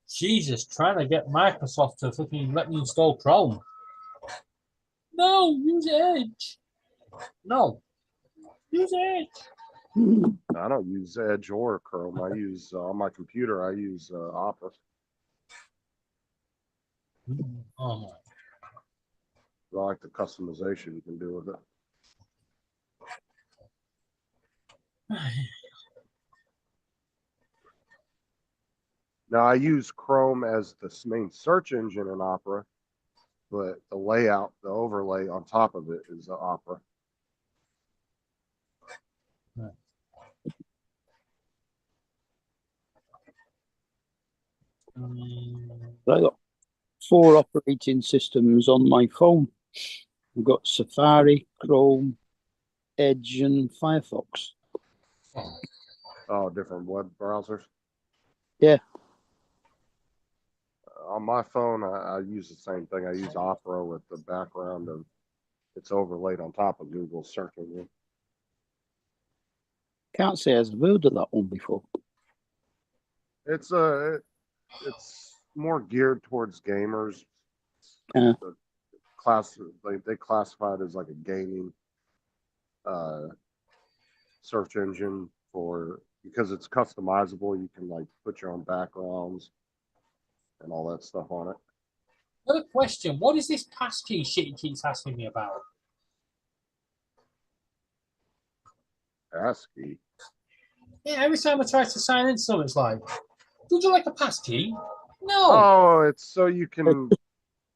Jesus, trying to get Microsoft to fucking let me install Chrome. No, use Edge. No, use Edge. I don't use Edge or Chrome. I use on my computer. I use Opera. Oh my. I like the customization you can do with it. Now I use Chrome as the main search engine in Opera, but the layout, the overlay on top of it is Opera. I got 4 operating systems on my phone. I've got Safari, Chrome, Edge, and Firefox. Oh, different web browsers. Yeah. On my phone, I use the same thing. I use Opera with the background of it's overlaid on top of Google search engine. Can't say I've heard of that one before. It's more geared towards gamers. Yeah. They classify it as like a gaming search engine for, because it's customizable. You can like put your own backgrounds and all that stuff on it. Another question. What is this passkey shit he keeps asking me about? ASCII. Yeah, every time I try to sign into something, it's like, would you like a passkey? No. Oh, it's so you can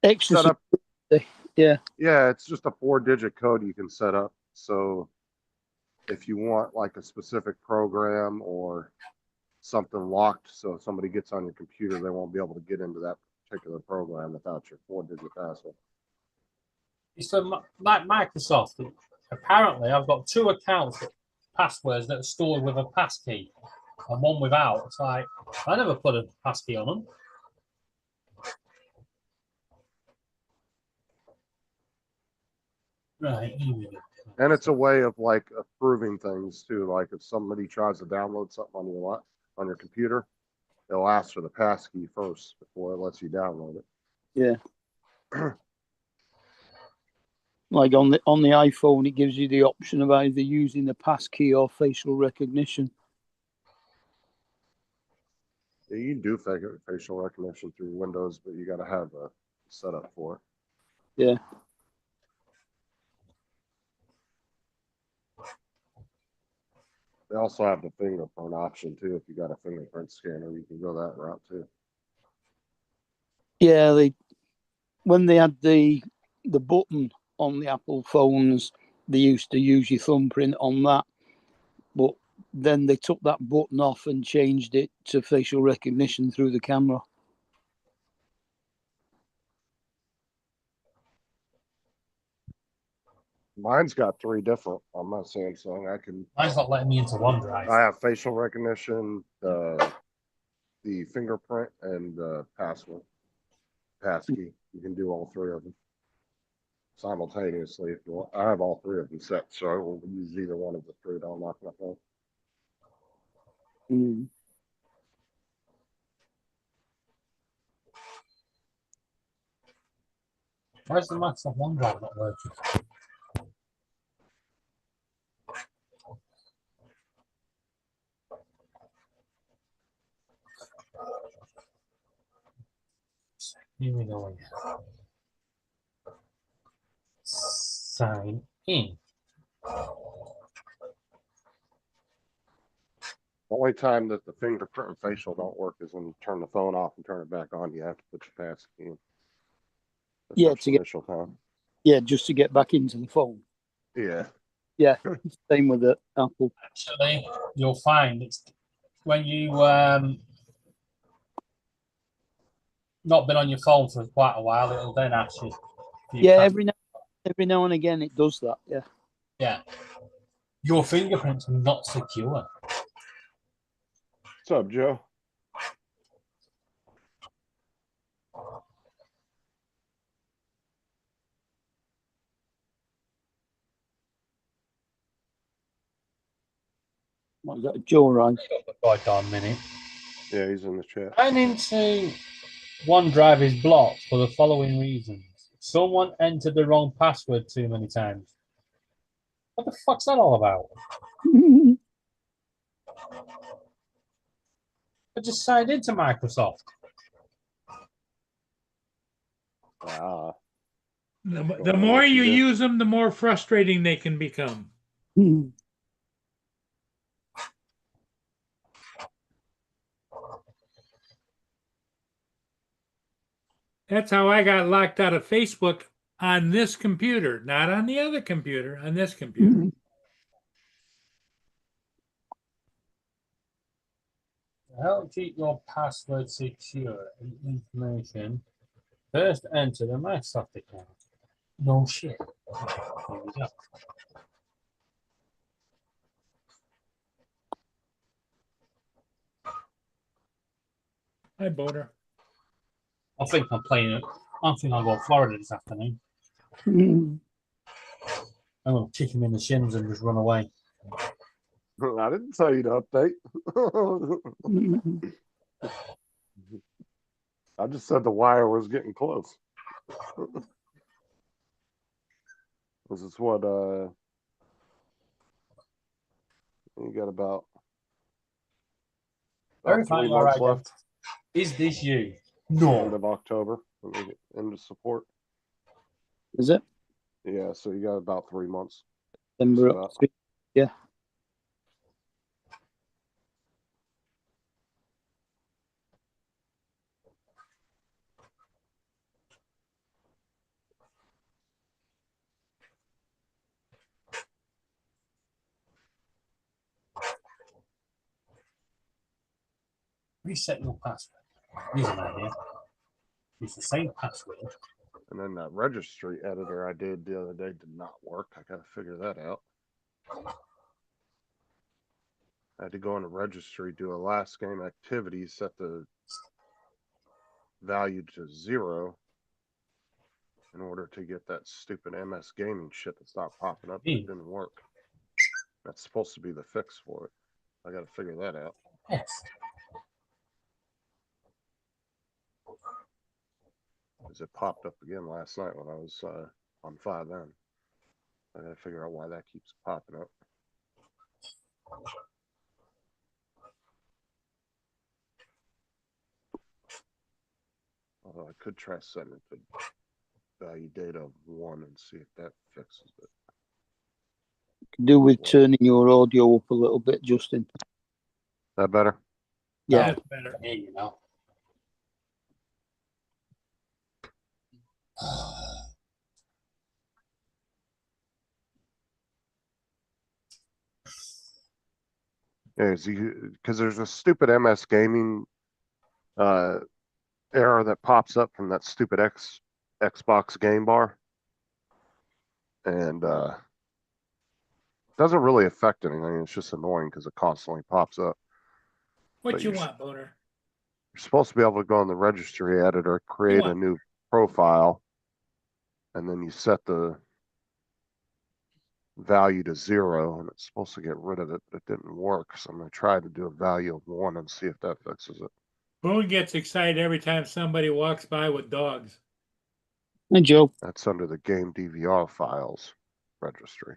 Extra. set up. Yeah. Yeah, it's just a 4-digit code you can set up. So if you want like a specific program or something locked, so if somebody gets on your computer, they won't be able to get into that particular program without your 4-digit password. It's for Microsoft. Apparently, I've got 2 accounts, passwords that are stored with a passkey and one without. It's like, I never put a passkey on them. Right, here we go. And it's a way of like approving things too. Like if somebody tries to download something on your computer, they'll ask for the passkey first before it lets you download it. Yeah. Like on the iPhone, it gives you the option of either using the passkey or facial recognition. Yeah, you can do facial recognition through Windows, but you got to have a setup for it. Yeah. They also have the fingerprint option too. If you got a fingerprint scanner, you can go that route too. Yeah, when they had the button on the Apple phones, they used to use your thumbprint on that, but then they took that button off and changed it to facial recognition through the camera. Mine's got 3 different on my Samsung. Mine's not letting me into OneDrive. I have facial recognition, the fingerprint, and the password, passkey. You can do all 3 of them simultaneously if you want. I have all 3 of them set, so I will use either one of the 3 to unlock my phone. Mm. Where's the Microsoft OneDrive not working? Here we go again. Sign in. The only time that the fingerprint and facial don't work is when you turn the phone off and turn it back on. You have to put your passkey in. The Yeah, first to get initial time. Yeah, just to get back into the phone. Yeah. Yeah, same with the Apple. Actually, you'll find it's when you not been on your phone for quite a while, it'll then ask you. Yeah, every now and again it does that. Yeah. Yeah. Your fingerprints are not secure. What's up, Joe? What is that, Joe Ryan? Goddamn minute. Yeah, he's in the chat. Sign into OneDrive is blocked for the following reasons. Someone entered the wrong password too many times. What the fuck's that all about? I just signed into Microsoft. Ah. The more you use them, the more frustrating they can become. That's how I got locked out of Facebook on this computer, not on the other computer, on this computer. To help keep your password secure and information, first enter the Microsoft account. No shit. Here we go. Hi, Boner. I think I'm playing it. I think I'll go to Florida this afternoon. Mm. I'm going to kick him in the shins and just run away. I didn't tell you to update. I just said the wire was getting close. This is what You got about Verifying 3 your months identity. left. Is this you? End No. of October. When we get into support. Is it? Yeah, so you got about 3 months. December, about. yeah. Reset your password. Here's an idea. Use the same password. And then that registry editor I did the other day did not work. I gotta figure that out. I had to go into registry, do a last game activity, set the value to 0 in order to get that stupid MS gaming shit to stop popping up. But it didn't work. That's supposed to be the fix for it. I gotta figure that out. Yes. Because it popped up again last night when I was on 5N. I gotta figure out why that keeps popping up. Although I could try setting it to value data of 1 and see if that fixes it. Could do with turning your audio up a little bit, Justin. That better? Yeah. That's better. Here you know. Yeah, because there's a stupid MS gaming error that pops up from that stupid Xbox game bar. And doesn't really affect anything. It's just annoying because it constantly pops up. What But you you're want, Boner? You're supposed to be able to go in the registry editor, create a want? new profile, and then you set the value to 0, and it's supposed to get rid of it, but it didn't work. So I'm gonna try to do a value of 1 and see if that fixes it. Boone gets excited every time somebody walks by with dogs. Hey, Joe. That's under the game DVR files registry.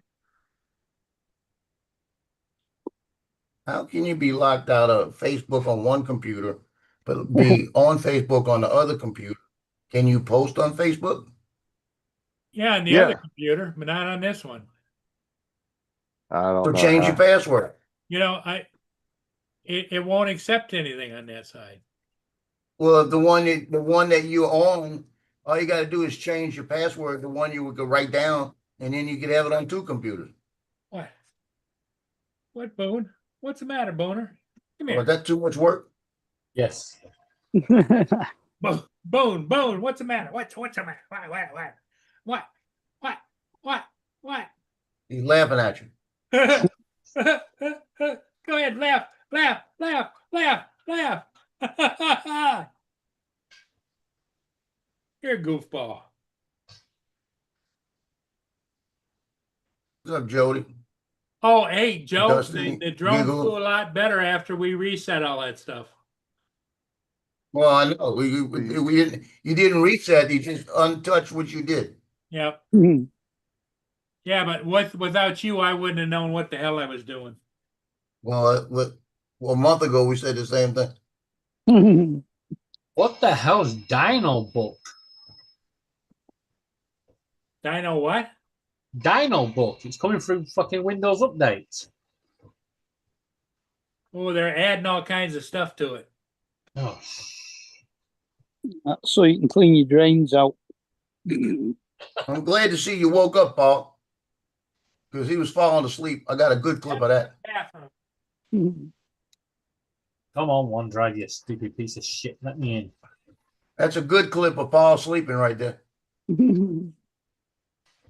How can you be locked out of Facebook on one computer, but be on Facebook on the other computer? Can you post on Facebook? Yeah, on the Yeah. other computer, but not on this one. I don't So know. change your password. You know, it won't accept anything on that side. Well, the one that you own, all you got to do is change your password, the one you would go write down, and then you could have it on 2 computers. What? What, Boone? What's the matter, Boner? Come Or here. is that too much work? Yes. Bone, what's the matter? What's the matter? What? He's laughing at you. Go ahead, laugh. You're a goofball. What's up, Jody? Oh, hey, Joe, Dusty, the drones Giggle. flew a lot better after we reset all that stuff. Well, I know we didn't. You didn't reset. You just untouched what you did. Yep. Yeah, but without you, I wouldn't have known what the hell I was doing. Well, a month ago we said the same thing. What the hell's Dinobook? Dino what? Dinobook. It's coming through fucking Windows updates. Oh, they're adding all kinds of stuff to it. Oh, So you can clean your drains out. I'm glad to see you woke up, Paul, because he was falling asleep. I got a good clip of that. come on, OneDrive, you stupid piece of shit. Let me in. That's a good clip of Paul sleeping right there.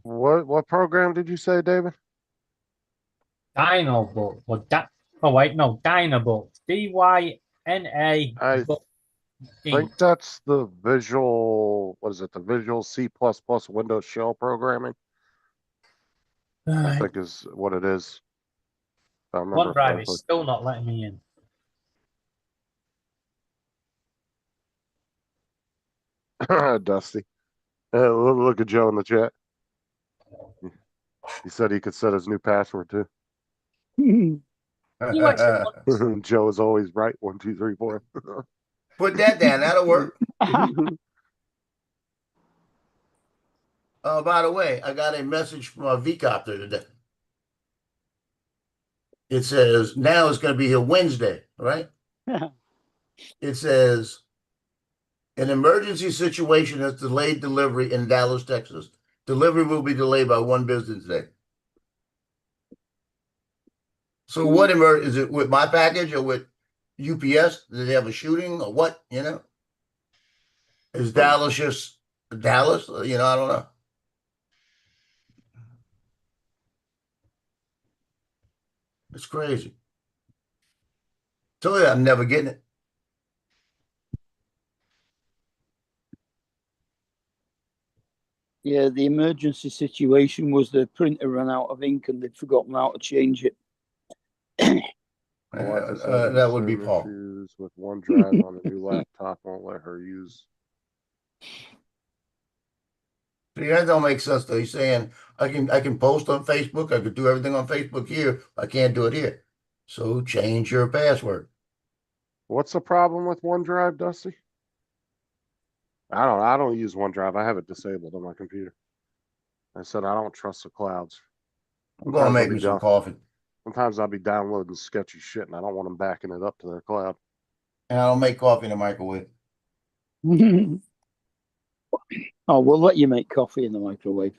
What program did you say, David? Dinobook. Oh wait, no, Dynabook. DYNA. I think that's the visual. What is it? The Visual C++ Windows Shell programming. I think is what it is. If I remember OneDrive correctly. is still not letting me in. Dusty. Look at Joe in the chat. He said he could set his new password too. You actually Joe is always right. 1, 2, 3, 4. Put that down. That'll work. By the way, I got a message from a V-copter today. It says now it's going to be here Wednesday, right? It says an emergency situation has delayed delivery in Dallas, Texas. Delivery will be delayed by 1 business day. So what is it with my package or with UPS? Did they have a shooting or what? You know, is Dallas just Dallas? You know, I don't know. It's crazy. Tell you, I'm never getting it. Yeah, the emergency situation was the printer ran out of ink and they'd forgotten how to change it. My wife is having That would be some Paul. issues with OneDrive on a new laptop. Won't let her use. See, that don't make sense though. He's saying I can post on Facebook, I could do everything on Facebook here, I can't do it here. So change your password. What's the problem with OneDrive, Dusty? I don't use OneDrive. I have it disabled on my computer. I said I don't trust the clouds. I'm gonna make me some coffee. Sometimes I'll be downloading sketchy shit and I don't want them backing it up to their cloud. And I don't make coffee in the microwave. Oh, we'll let you make coffee in the microwave.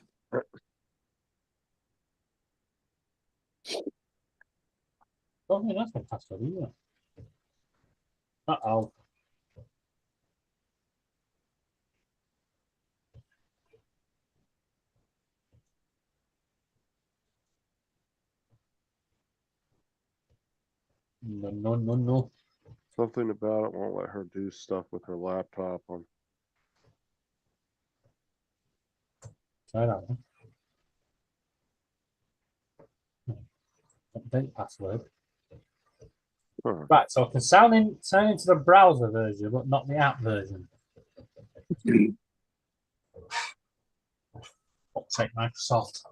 don't think that's my password either. Uh-oh. No. Something about it won't let her do stuff with her laptop on. Try that one. Update password. Huh. Right, so I can sign into the browser version, but not the app version. Take Microsoft.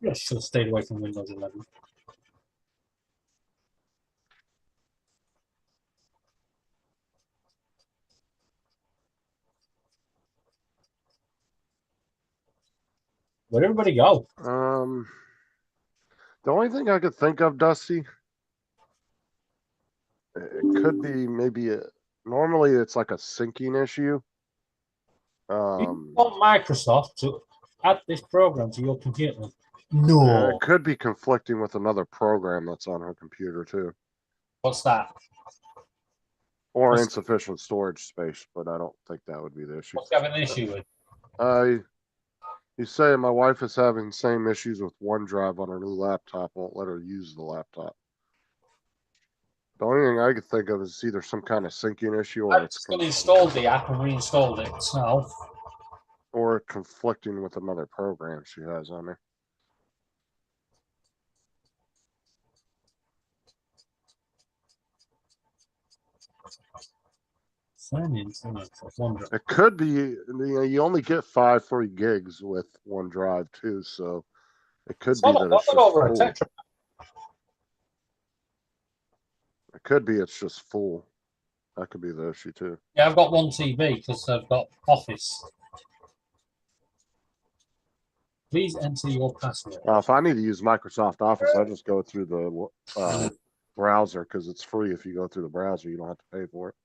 Yeah, should have stayed away from Windows 11. Where'd everybody go? The only thing I could think of, Dusty, it could be maybe normally it's like a syncing issue. You want Microsoft to add this program to your computer? It No. could be conflicting with another program that's on her computer too, What's that? or What's- insufficient storage space. But I don't think that would be the issue. What's you having an issue with? He's saying my wife is having same issues with OneDrive on her new laptop. Won't let her use the laptop. The only thing I could think of is either some kind of syncing issue, or I've it's just installed the app and reinstalled it. So or conflicting with another program she has on there. It could be, you only get 5 free gigs with OneDrive too, so it could be that it's just full. It could be it's just full. That could be the issue too. Yeah, I've got one TV because I've got Office. Please enter your password. If I need to use Microsoft Office, I just go through the browser because it's free. If you go through the browser, you don't have to pay for it.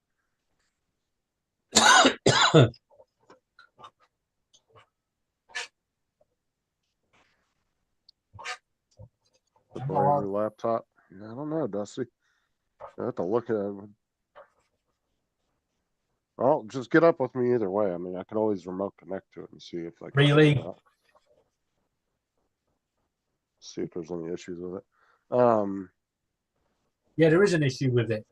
The brand new laptop. Yeah, I don't know, Dusty. I have to look at it. Well, just get up with me either way. I mean, I can always remote connect to it and see if I can really see if there's any issues with it. Yeah, there is an issue with it.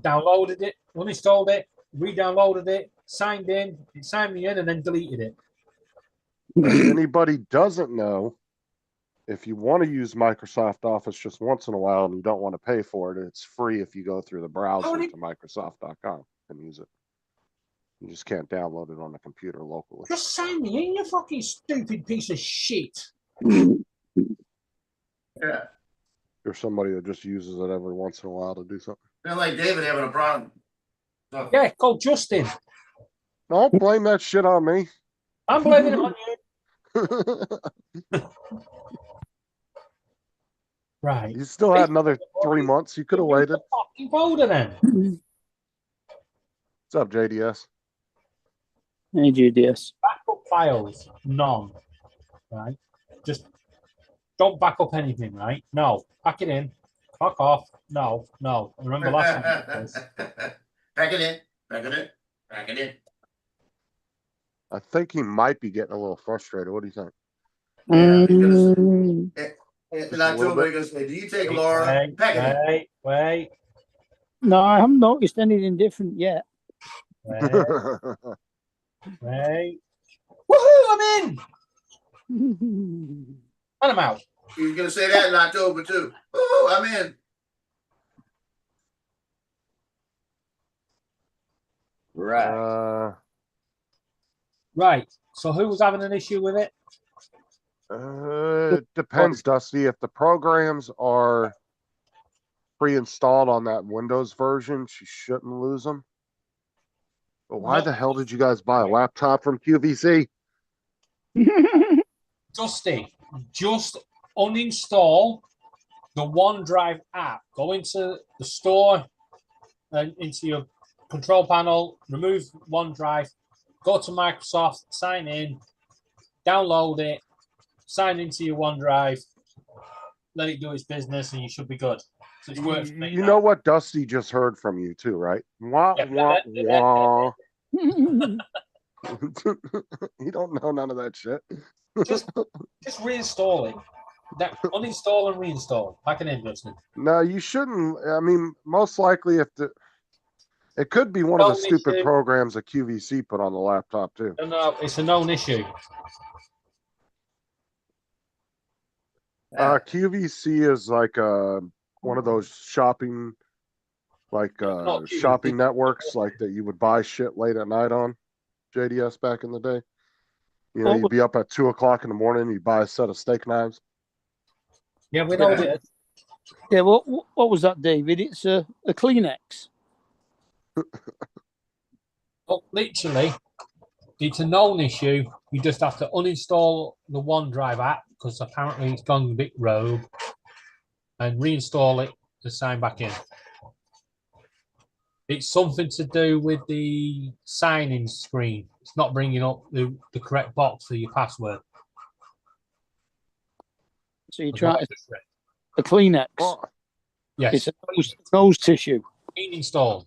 Downloaded it, uninstalled it, re-downloaded it, signed in, it signed me in, and then deleted it. If anybody doesn't know, if you want to use Microsoft Office just once in a while and you don't want to pay for it, it's free if you go through the browser to Microsoft.com and use it. You just can't download it on the computer locally. Just sign me in, you fucking stupid piece of shit. Yeah. There's somebody that just uses it every once in a while to do something. Sound like David having a problem. So, Yeah, call Justin. Don't blame that shit on me. I'm blaming it on you. Right. You still had another 3 months. You could have waited. Fucking folder then. What's up, JDS? Hey, GDS. Backup files, none. Right. Just don't back up anything, right? No. Pack it in. Fuck off. No. Remember last time? Back it in. Back it in. Back it in. I think he might be getting a little frustrated. What do you think? Yeah, because Mm. in a little October, bit. you're gonna say, "Do you take Laura?" Pack it in. Wait. No, I haven't noticed anything different yet. Wait. Woohoo! I'm in. And I'm out. He's gonna say that in October too. Oh, I'm in. Right. Right. So who was having an issue with it? It depends, Dusty. If the programs are pre-installed on that Windows version, she shouldn't lose them. But why the hell did you guys buy a laptop from QVC? Dusty, just uninstall the OneDrive app. Go into the store and into your control panel, remove OneDrive, go to Microsoft, sign in, download it, sign into your OneDrive, let it do its business, and you should be good. So it's worth You know what Dusty just heard from you too, right? Wah, wah, wah. You don't know none of that shit. Just reinstall it. Uninstall and reinstall. Pack it in, Justin. No, you shouldn't. I mean, most likely it could be one of the stupid programs that QVC put on the laptop too. No, it's a known issue. QVC is like one of those shopping shopping networks like that you would buy shit late at night on. JDS back in the day. You know, you'd be up at 2 o'clock in the morning, you buy a set of steak knives. Yeah, we know it. Yeah, what was that, David? It's a Kleenex. Well, literally, it's a known issue. You just have to uninstall the OneDrive app because apparently it's gone a bit rogue and reinstall it to sign back in. It's something to do with the sign-in screen. It's not bringing up the correct box for your password. So you try a Kleenex. Oh, Yes. It's a nose tissue. Installed.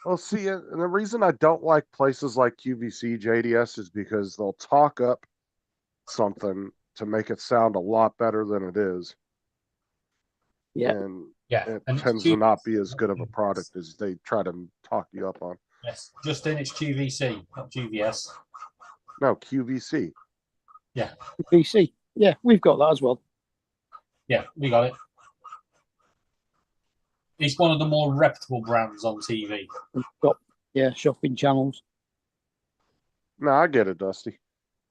well, see, and the reason I don't like places like QVC, JDS, is because they'll talk up something to make it sound a lot better than it is. Yeah. And Yeah. it And tends to not be as good of a product as they try to talk you up on. Yes. Justin, it's QVC, not GVS. No, QVC. Yeah. PC. Yeah, we've got that as well. Yeah, we got it. It's one of the more reputable brands on TV. Yeah, shopping channels. No, I get it, Dusty.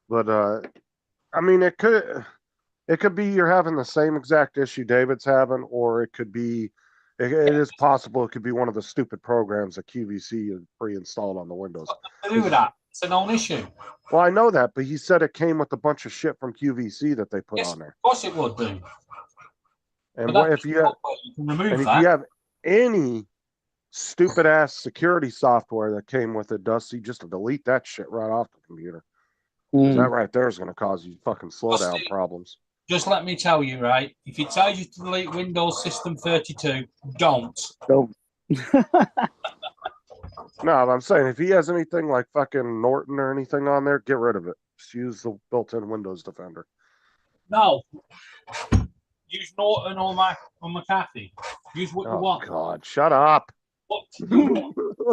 But I mean, it could be you're having the same exact issue David's having, or it could be it is possible it could be one of the stupid programs that QVC is pre-installed on the Windows. To do with that, it's a known issue. Well, I know that, but he said it came with a bunch of shit from QVC that they put Yes, on there. of course it would do. And But if you have you can remove and if that. you have any stupid ass security software that came with it, Dusty, just delete that shit right off the computer. 'Cause that right there is going to cause you fucking slowdown Dusty, problems. Just let me tell you, right? If it tells you to delete Windows System 32, don't. No, I'm saying if he has anything like fucking Norton or anything on there, get rid of it. Just use the built-in Windows Defender. No. Use Norton or McAfee. Use what you want. God, shut up. What to do?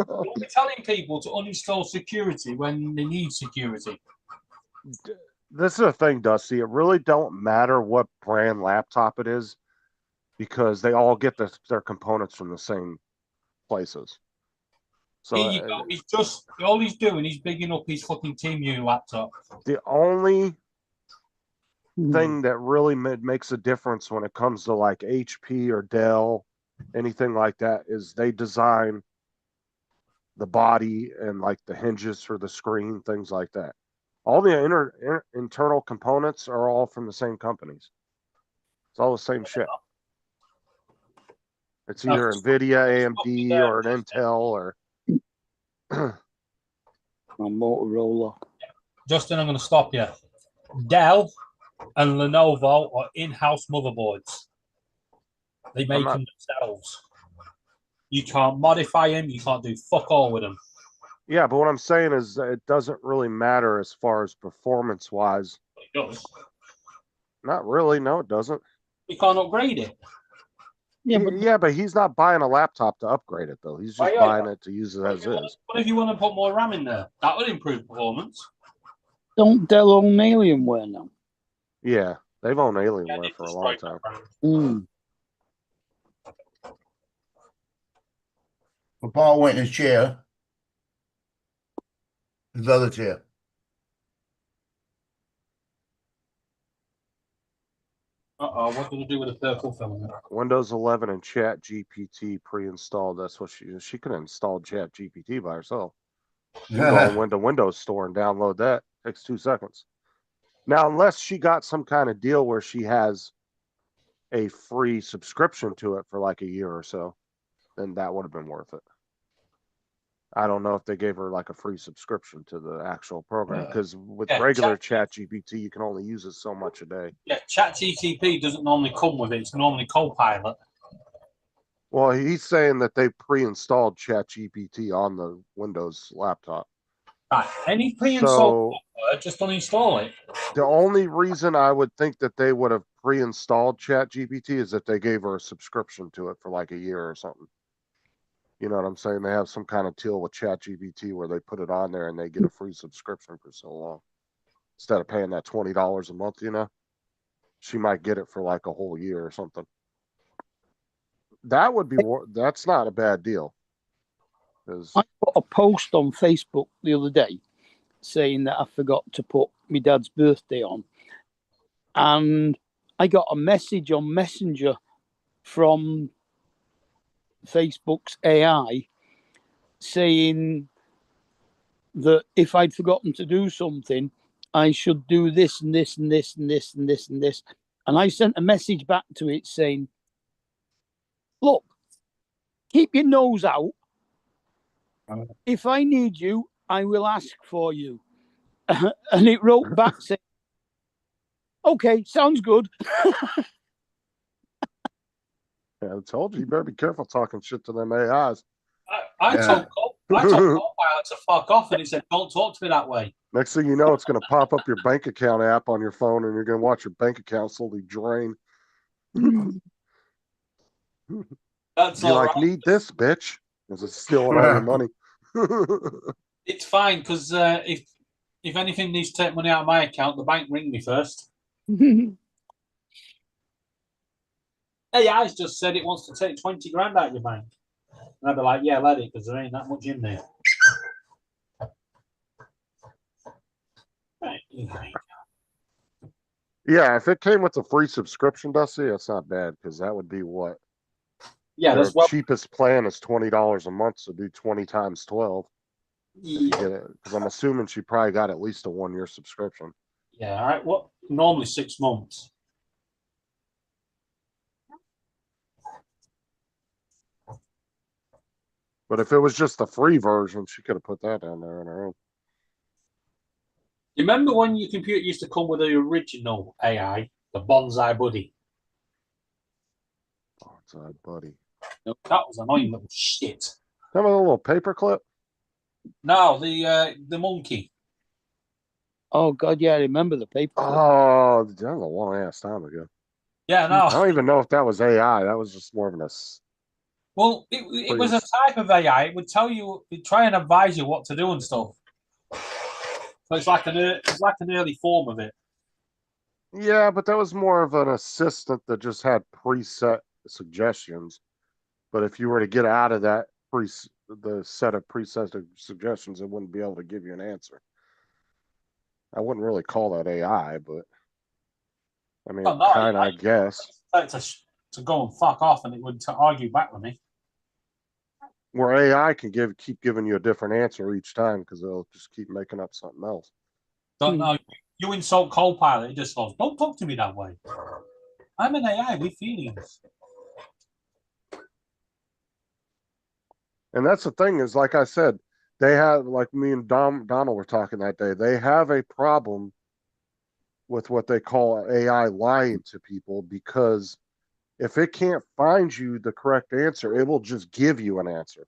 Don't be telling people to uninstall security when they need security. This is the thing, Dusty. It really don't matter what brand laptop it is because they all get their components from the same places. So Here you go. He's just all he's doing. He's bigging up his fucking TeamViewer laptop. the only Hmm. thing that really makes a difference when it comes to like HP or Dell, anything like that, is they design the body and like the hinges for the screen, things like that. All the internal components are all from the same companies. It's all the same shit. It's either NVIDIA, AMD, or an Intel, or A Motorola. Justin, I'm going to stop you. Dell and Lenovo are in-house motherboards. They make them themselves. You can't modify them. You can't do fuck all with them. yeah. But what I'm saying is that it doesn't really matter as far as performance wise. It does. Not really. No, it doesn't. You can't upgrade it. Yeah, But he's not buying a laptop to upgrade it though. He's just buying it to use it as is. What if you want to put more RAM in there? That would improve performance. don't Dell own Alienware now? Yeah, they've owned Yeah, Alienware they for a long destroyed time. that RAM. Hmm. Paul went in his chair. His other chair. Uh-oh, what did I do with the purple film? Windows 11 and Chat GPT pre-installed. That's what she could have installed Chat GPT by herself. You can go on Windows Store and download that. Takes 2 seconds. Now, unless she got some kind of deal where she has a free subscription to it for like a year or so, then that would have been worth it. I don't know if they gave her like a free subscription to the actual program, because with regular Chat GPT, you can only use it so much a day. Yeah, ChatGPT doesn't normally come with it. It's normally Copilot. Well, he's saying that they pre-installed Chat GPT on the Windows laptop. Right, any pre-installed software, just uninstall it. The only reason I would think that they would have pre-installed Chat GPT is that they gave her a subscription to it for like a year or something. You know what I'm saying? They have some kind of deal with Chat GPT where they put it on there and they get a free subscription for so long. Instead of paying that $20 a month, you know, she might get it for like a whole year or something. That would be, that's not a bad deal. I put a post on Facebook the other day saying that I forgot to put my dad's birthday on. And I got a message on Messenger from Facebook's AI saying that if I'd forgotten to do something, I should do this and this and this and this and this and this. And I sent a message back to it saying, look, keep your nose out. If I need you, I will ask for you. And it wrote back saying, okay, sounds good. Yeah, I told you, you better be careful talking shit to them AIs. I told Copilot to fuck off, and he said, don't talk to me that way. Next thing you know, it's going to pop up your bank account app on your phone, and you're going to watch your bank account slowly drain. That's you all like, right. need this, bitch. Is it stealing all your money? It's fine, because if anything needs to take money out of my account, the bank ring me first. AI's just said it wants to take 20 grand out of your bank. And I'd be like, yeah, let it, because there ain't that much in there. Right. Yeah, if it came with a free subscription, Dusty, that's not bad, because that would be what? Yeah, Their that's what. cheapest plan is $20 a month, so do 20 times 12. You Yeah, get it, because I'm assuming she probably got at least a 1-year subscription. yeah, all right. What? Normally 6 months. But if it was just the free version, she could have put that down there on her own. You remember when your computer used to come with the original AI, the Bonsai Buddy? Oh, it's a buddy. That was annoying little shit. Have a little paper clip. No, the monkey. Oh, God, yeah, I remember the paper. Oh, that was a long ass time ago. Yeah, I no. don't even know if that was AI. That was just more of an Well, it was a type of AI. It would tell you, it'd try and advise you what to do and stuff. So it's like an early form of it. Yeah, but that was more of an assistant that just had preset suggestions. But if you were to get out of that the set of preset suggestions, it wouldn't be able to give you an answer. I wouldn't really call that AI, but I mean, Oh, no, kind of, I guess. Like to go and fuck off, and it would argue back with me. Where AI can keep giving you a different answer each time because they'll just keep making up something else. Don't know. You insult Copilot, it just goes, "Don't talk to me that way. I'm an AI with feelings." And that's the thing is, like I said, they have, like me and Donald were talking that day, they have a problem with what they call AI lying to people, because if it can't find you the correct answer, it will just give you an answer.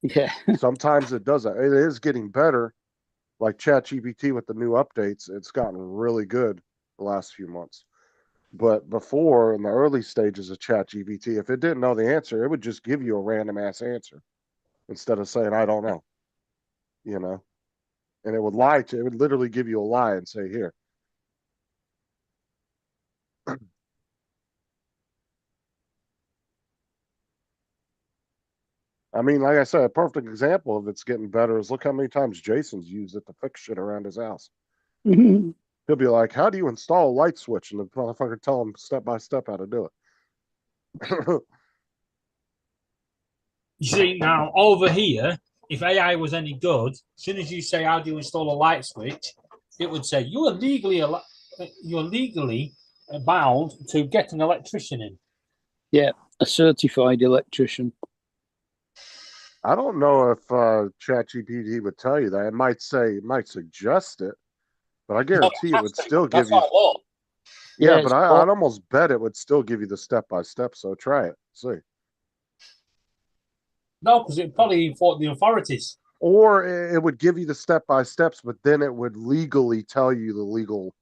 Yeah. Sometimes it doesn't. It is getting better, like ChatGPT with the new updates. It's gotten really good the last few months. But before, in the early stages of ChatGPT, if it didn't know the answer, it would just give you a random ass answer instead of saying, I don't know, you know, and it would lie to, it would literally give you a lie and say, here. I mean, like I said, a perfect example of it's getting better is look how many times Jason's used it to fix shit around his house. He'll be like, how do you install a light switch? And the motherfucker tell him step by step how to do it. You see, now over here, if AI was any good, as soon as you say how do you install a light switch, it would say you're legally bound to get an electrician in. Yeah, a certified electrician. I don't know if ChatGPT would tell you that. It might suggest it, but I guarantee it would still give you. Yeah, but I'd almost bet it would still give you the step by step. So try it. See. No, because it probably fought the authorities. Or it would give you the step by steps, but then it would legally tell you the legal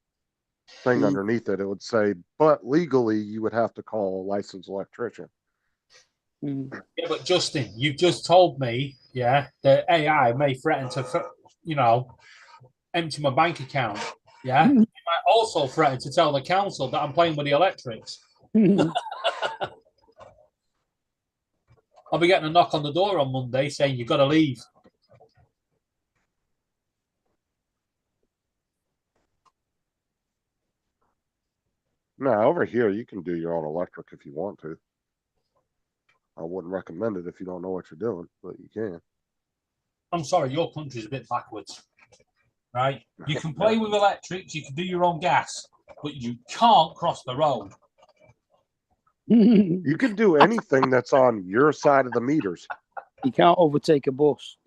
thing underneath it. It would say, but legally, you would have to call a licensed electrician. Yeah, but Justin, you've just told me, yeah, that AI may threaten to, empty my bank account. Yeah, it might also threaten to tell the council that I'm playing with the electrics. I'll be getting a knock on the door on Monday saying you've got to leave. No, over here you can do your own electric if you want to. I wouldn't recommend it if you don't know what you're doing, but you can. I'm sorry, your country's a bit backwards, right? You can play with electrics, you can do your own gas, but you can't cross the road. You can do anything that's on your side of the meters. You can't overtake a bus.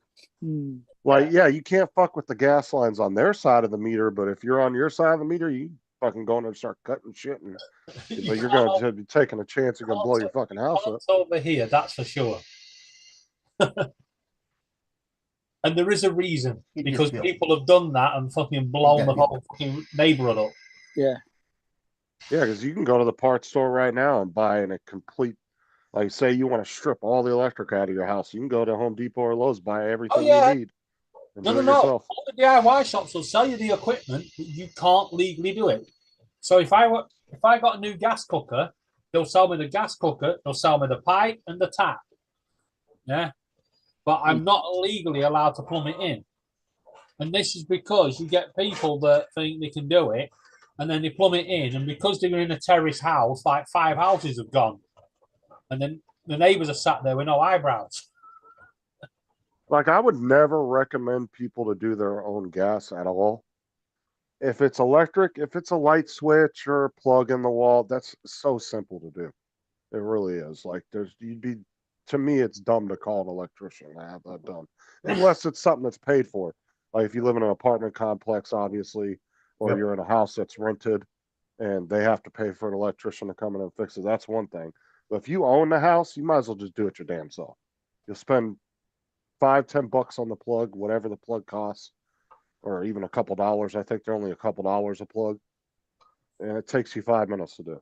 Like, yeah, you can't fuck with the gas lines on their side of the meter, but if you're on your side of the meter, you fucking go in there and start cutting shit, and but you're going to be taking a chance you're going to blow your fucking house up. Over here, that's for sure. And there is a reason, because people have done that and fucking blown the whole fucking neighborhood up. Yeah. Yeah, because you can go to the parts store right now and buy a complete, like, say you want to strip all the electric out of your house. You can go to Home Depot or Lowe's, buy everything you need. No. All the DIY shops will sell you the equipment, but you can't legally do it. So if I got a new gas cooker, they'll sell me the gas cooker, they'll sell me the pipe and the tap. Yeah. But I'm not legally allowed to plumb it in. And this is because you get people that think they can do it, and then they plumb it in, and because they're in a terrace house, like 5 houses have gone. And then the neighbors are sat there with no eyebrows. Like, I would never recommend people to do their own gas at all. If it's electric, if it's a light switch or a plug in the wall, that's so simple to do. It really is. Like, to me, it's dumb to call an electrician to have that done. Unless it's something that's paid for. Like, if you live in an apartment complex, obviously, or you're in a house that's rented and they have to pay for an electrician to come in and fix it, that's one thing. But if you own the house, you might as well just do it your damn self. You'll spend $5-10 on the plug, whatever the plug costs, or even a couple dollars. I think they're only a couple dollars a plug, and it takes you 5 minutes to do.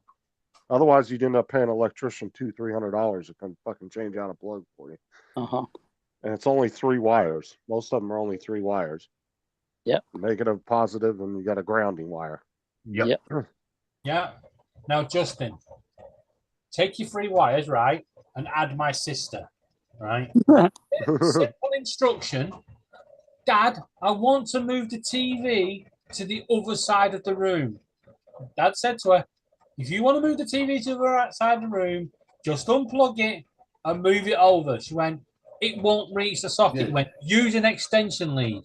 Otherwise, you'd end up paying an electrician $200-300 to come fucking change out a plug for you. And it's only 3 wires. Most of them are only 3 wires. Yep. Negative, positive, and you got a grounding wire. Yep. Yeah. Now, Justin, take your 3 wires, right, and add my sister. right? Simple instruction. Dad, I want to move the TV to the other side of the room. Dad said to her, if you want to move the TV to the right side of the room, just unplug it and move it over. She went, it won't reach the socket. Yeah. He went, use an extension lead.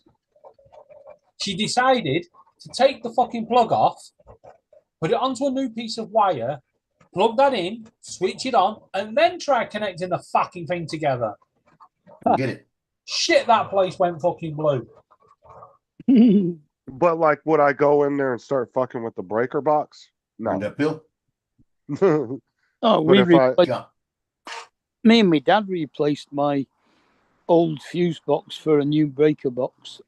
She decided to take the fucking plug off, put it onto a new piece of wire, plug that in, switch it on, and then try connecting the fucking thing together. Get it. Shit, that place went fucking blue. But like, would I go in there and start fucking with the breaker box? Bring No. that pill. Oh, But we if I- replaced, Yeah. me and my dad replaced my old fuse box for a new breaker box.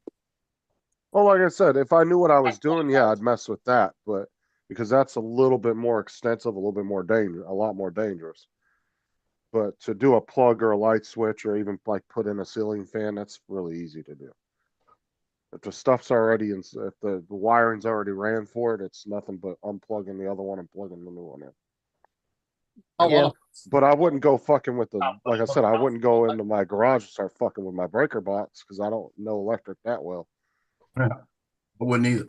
Well, like I said, if I knew what I was doing, yeah, I'd mess with that. But because that's a little bit more extensive, a little bit more dangerous, a lot more dangerous. But to do a plug or a light switch or even like put in a ceiling fan, that's really easy to do. If the stuff's already in, if the wiring's already ran for it, it's nothing but unplugging the other one and plugging the new one in. Oh, Yeah. well, But I wouldn't go fucking with the, like I said, I wouldn't go into my garage and start fucking with my breaker box because I don't know electric that well. I wouldn't either.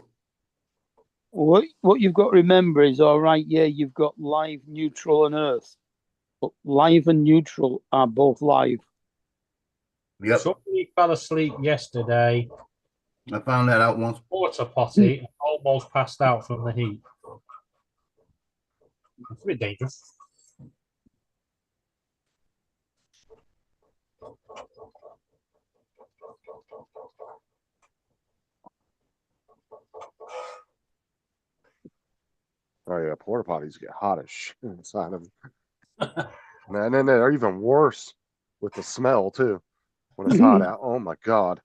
What you've got to remember is, all right, yeah, you've got live, neutral, and earth. But live and neutral are both live. Yep. somebody fell asleep yesterday, I found that out once. water potty, and almost passed out from the heat. It's a bit dangerous. Oh yeah, porta potties get hot as shit inside of them. Man, and then they're even worse with the smell too when it's hot out. Oh my god.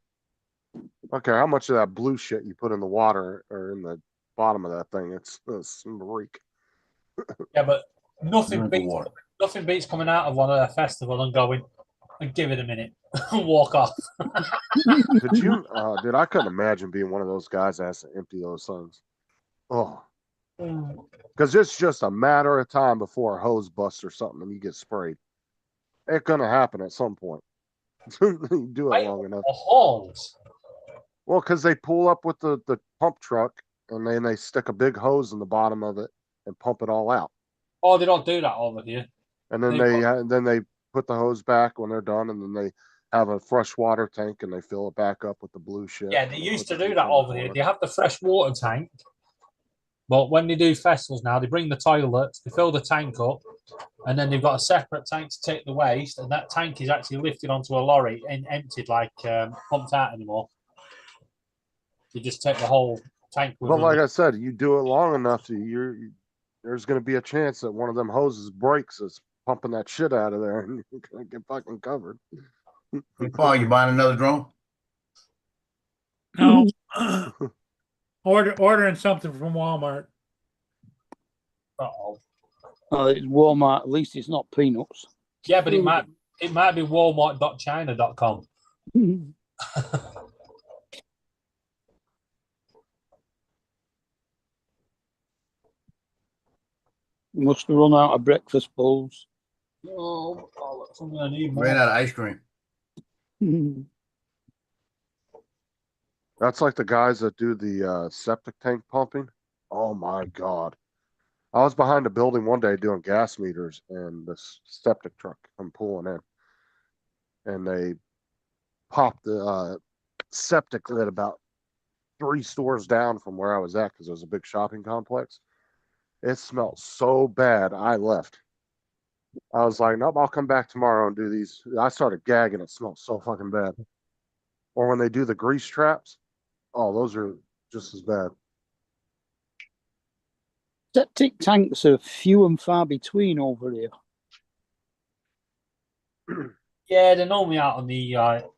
Okay, how much of that blue shit you put in the water or in the bottom of that thing? It's reek. Yeah, but nothing Drink the beats water. nothing beats coming out of one of their festival and going and give it a minute and walk off. Could you, dude? I couldn't imagine being one of those guys that has to empty those things. Oh, because it's just a matter of time before a hose busts or something and you get sprayed. It's gonna happen at some point. You do it Wait, long enough. The halls. Well, because they pull up with the pump truck and then they stick a big hose in the bottom of it and pump it all out. Oh, they don't do that over here. And then they put the hose back when they're done, and then they have a fresh water tank and they fill it back up with the blue shit. Yeah, they and used to put the do that blue over tank here. on They it. have the fresh water tank, but when they do festivals now, they bring the toilets, they fill the tank up, and then they've got a separate tank to take the waste, and that tank is actually lifted onto a lorry and emptied, like pumped out anymore. You just take the whole tank with But them. like I said, you do it long enough, there's going to be a chance that one of them hoses breaks. It's pumping that shit out of there, and you're going to get fucking covered. Hey, Paul, you buying another drone? No. Ordering something from Walmart. Uh-oh. It's Walmart. At least it's not peanuts. Yeah, but it might be Walmart.china.com. Must have run out of breakfast bowls. Oh, something I need more. Ran out of ice cream. That's like the guys that do the septic tank pumping. Oh my god! I was behind a building one day doing gas meters, and this septic truck come pulling in, and they popped the septic lid about 3 stores down from where I was at because it was a big shopping complex. It smelled so bad, I left. I was like, nope, I'll come back tomorrow and do these. I started gagging. It smelled so fucking bad. Or when they do the grease traps, oh, those are just as bad. Septic tanks are few and far between over here. Yeah, they're normally out on the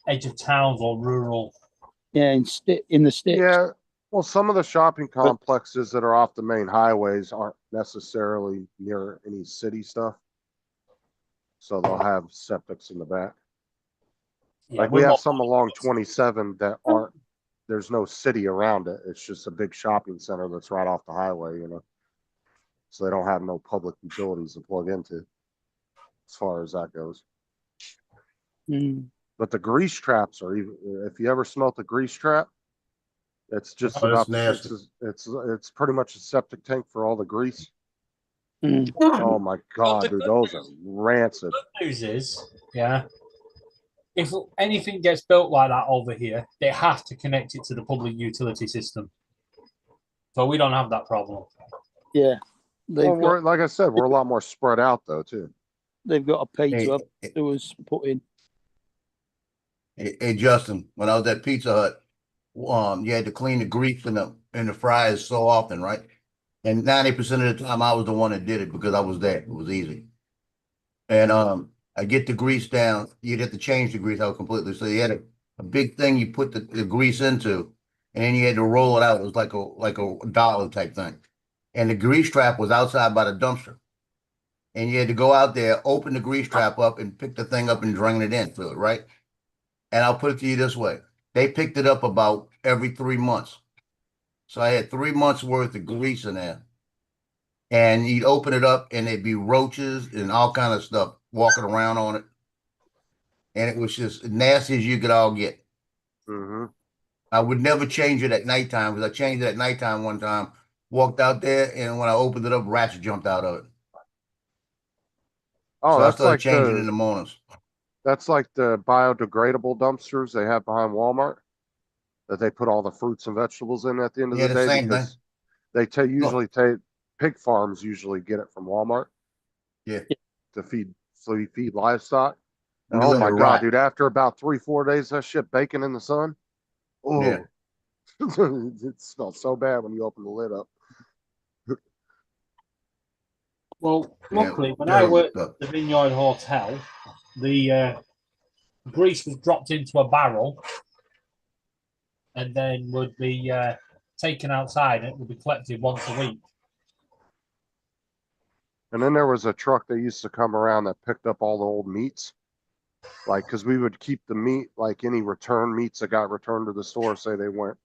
edge of towns or rural. Yeah, in the States. Yeah, well, some of the shopping complexes that are off the main highways aren't necessarily near any city stuff. So they'll have septics in the back. Yeah, Like we have some along 27 that aren't, there's no city around it. It's just a big shopping center that's right off the highway, you know. So they don't have no public utilities to plug into as far as that goes. Mm. But the grease traps are even, if you ever smelt a grease trap, it's just Oh, that's about, nasty. it's pretty much a septic tank for all the grease. Mm. Oh my God, the dude, good those are rancid. news is, yeah, if anything gets built like that over here, they have to connect it to the public utility system. So we don't have that problem. Yeah, Well, we're, like I said, we're a lot more spread out though, too. they've got to pay Hey, to have hey, sewers put in. hey, Justin, when I was at Pizza Hut, you had to clean the grease in the fries so often, right? And 90% of the time I was the one that did it because I was there. It was easy. And I get the grease down. You'd have to change the grease out completely. So you had a big thing you put the grease into, and then you had to roll it out. It was like a dollar type thing. And the grease trap was outside by the dumpster. And you had to go out there, open the grease trap up, and pick the thing up and drain it in through it, right? And I'll put it to you this way. They picked it up about every 3 months. So I had 3 months worth of grease in there. And you'd open it up and there'd be roaches and all kind of stuff walking around on it. And it was just nasty as you could all get. Mm-hmm. I would never change it at nighttime because I changed it at nighttime one time, walked out there, and when I opened it up, rats jumped out of it. Oh, So I that's started like changing in the mornings. that's like the biodegradable dumpsters they have behind Walmart that they put all the fruits and vegetables in at the end of Yeah, the the day same thing. because they usually take pig farms usually get it from Walmart. Yeah. To feed livestock. And You oh let my it God, rot. dude, after about 3-4 days, that shit baking in the sun. Oh, Yeah. it smells so bad when you open the lid up. Well, Yeah, luckily, when I terrible worked stuff. at the Vineyard Hotel, the grease was dropped into a barrel and then would be taken outside and it would be collected once a week. And then there was a truck that used to come around that picked up all the old meats. Like, cause we would keep the meat, like any return meats that got returned to the store, say they were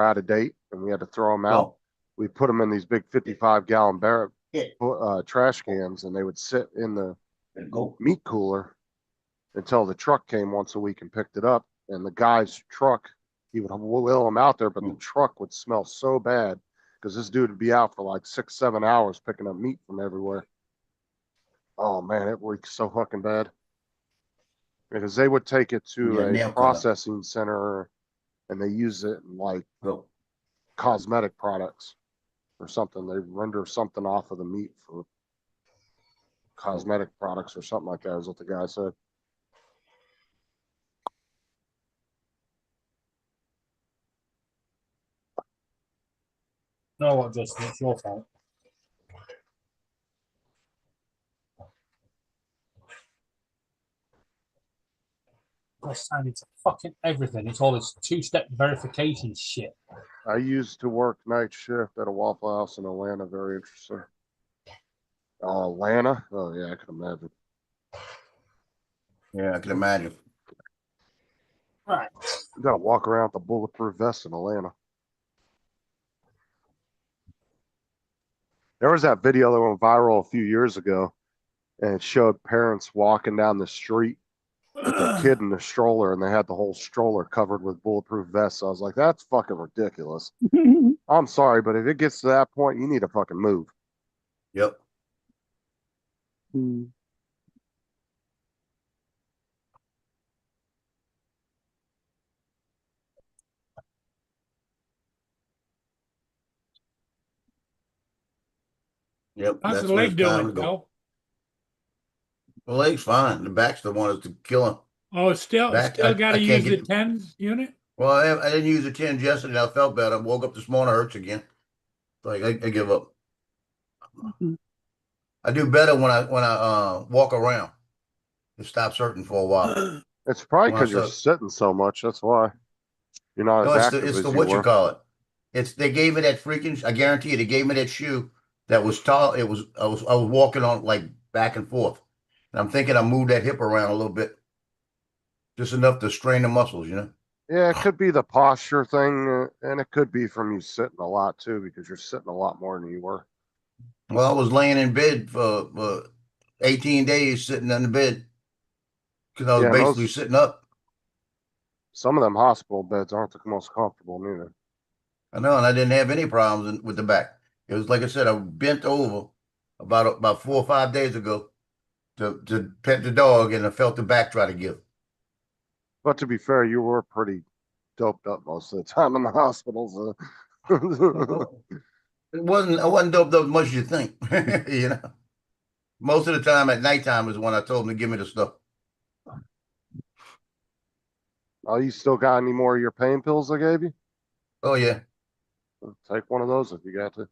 out of date and we had to throw them out. Oh, We put them in these big 55-gallon yeah. trash cans and they would sit in the Go. meat cooler until the truck came once a week and picked it up. And the guy's truck, he would wheel them out there, but the truck would smell so bad because this dude would be out for like 6-7 hours picking up meat from everywhere. Oh man, it reeks so fucking bad. Because they would take it to Yeah, a nail cutter. processing center and they use it in like Go. cosmetic products or something. They render something off of the meat for cosmetic products or something like that, is what the guy said. No, what, Justin? It's your fault. I signed into fucking everything. It's all this two-step verification shit. I used to work night shift at a Waffle House in Atlanta. Very interesting. Atlanta? Oh yeah, I can imagine. Yeah, I can imagine. Right. You gotta walk around with a bulletproof vest in Atlanta. There was that video that went viral a few years ago, and it showed parents walking down the street with their kid in the stroller, and they had the whole stroller covered with bulletproof vests. So I was like, that's fucking ridiculous. I'm sorry, but if it gets to that point, you need to fucking move. Yep. Mm. Yep. How's That's the when leg it's time doing, to go. Bill? The leg's fine. The back's the one that's killing. Oh, still Back, got to I can't use the get. 10s unit? Well, I didn't use the 10 yesterday. I felt better. I woke up this morning, hurts again. Like I give up. I do better when I walk around. It stops hurting for a while. It's probably When I because you're start, sitting so much. That's why you're not no, as it's active the as you what you were. call it. It's they gave me that freaking. I guarantee you, they gave me that shoe that was tall. It was I was walking on like back and forth, and I'm thinking I moved that hip around a little bit, just enough to strain the muscles, you know. Yeah, it could be the posture thing, and it could be from you sitting a lot too, because you're sitting a lot more than you were. Well, I was laying in bed for 18 days, sitting on the bed, because I was Yeah, basically most- sitting up. Some of them hospital beds aren't the most comfortable neither. I know, and I didn't have any problems with the back. It was like I said, I bent over about 4 or 5 days ago to pet the dog, and I felt the back try to give. But to be fair, you were pretty doped up most of the time in the hospitals. It wasn't. I wasn't doped up as much as you think. You know, most of the time at nighttime is when I told them to give me the stuff. Oh, you still got any more of your pain pills I gave you? Oh yeah, Take one of those if you got to.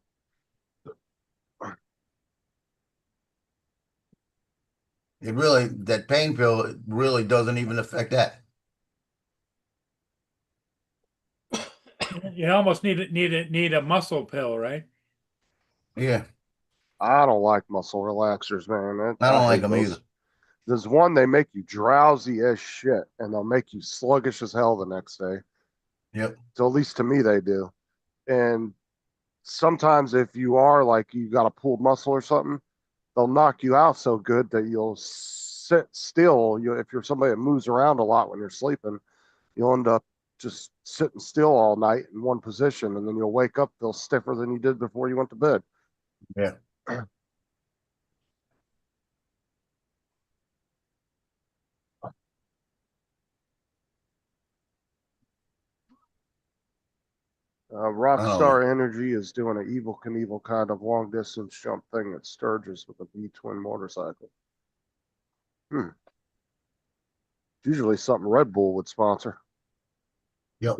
it really that pain pill really doesn't even affect that. You almost need a muscle pill, right? Yeah, I don't like muscle relaxers, man. I don't like hate them those. either. There's one, they make you drowsy as shit and they'll make you sluggish as hell the next day. Yep. So at least to me, they do. And sometimes if you are like, you got a pulled muscle or something, they'll knock you out so good that you'll sit still. If you're somebody that moves around a lot when you're sleeping, you'll end up just sitting still all night in one position. And then you'll wake up, feel stiffer than you did before you went to bed. Yeah. Rockstar Energy is doing an Evil Knievel kind of long distance jump thing at Sturgis with a V twin motorcycle. Usually something Red Bull would sponsor. Yep.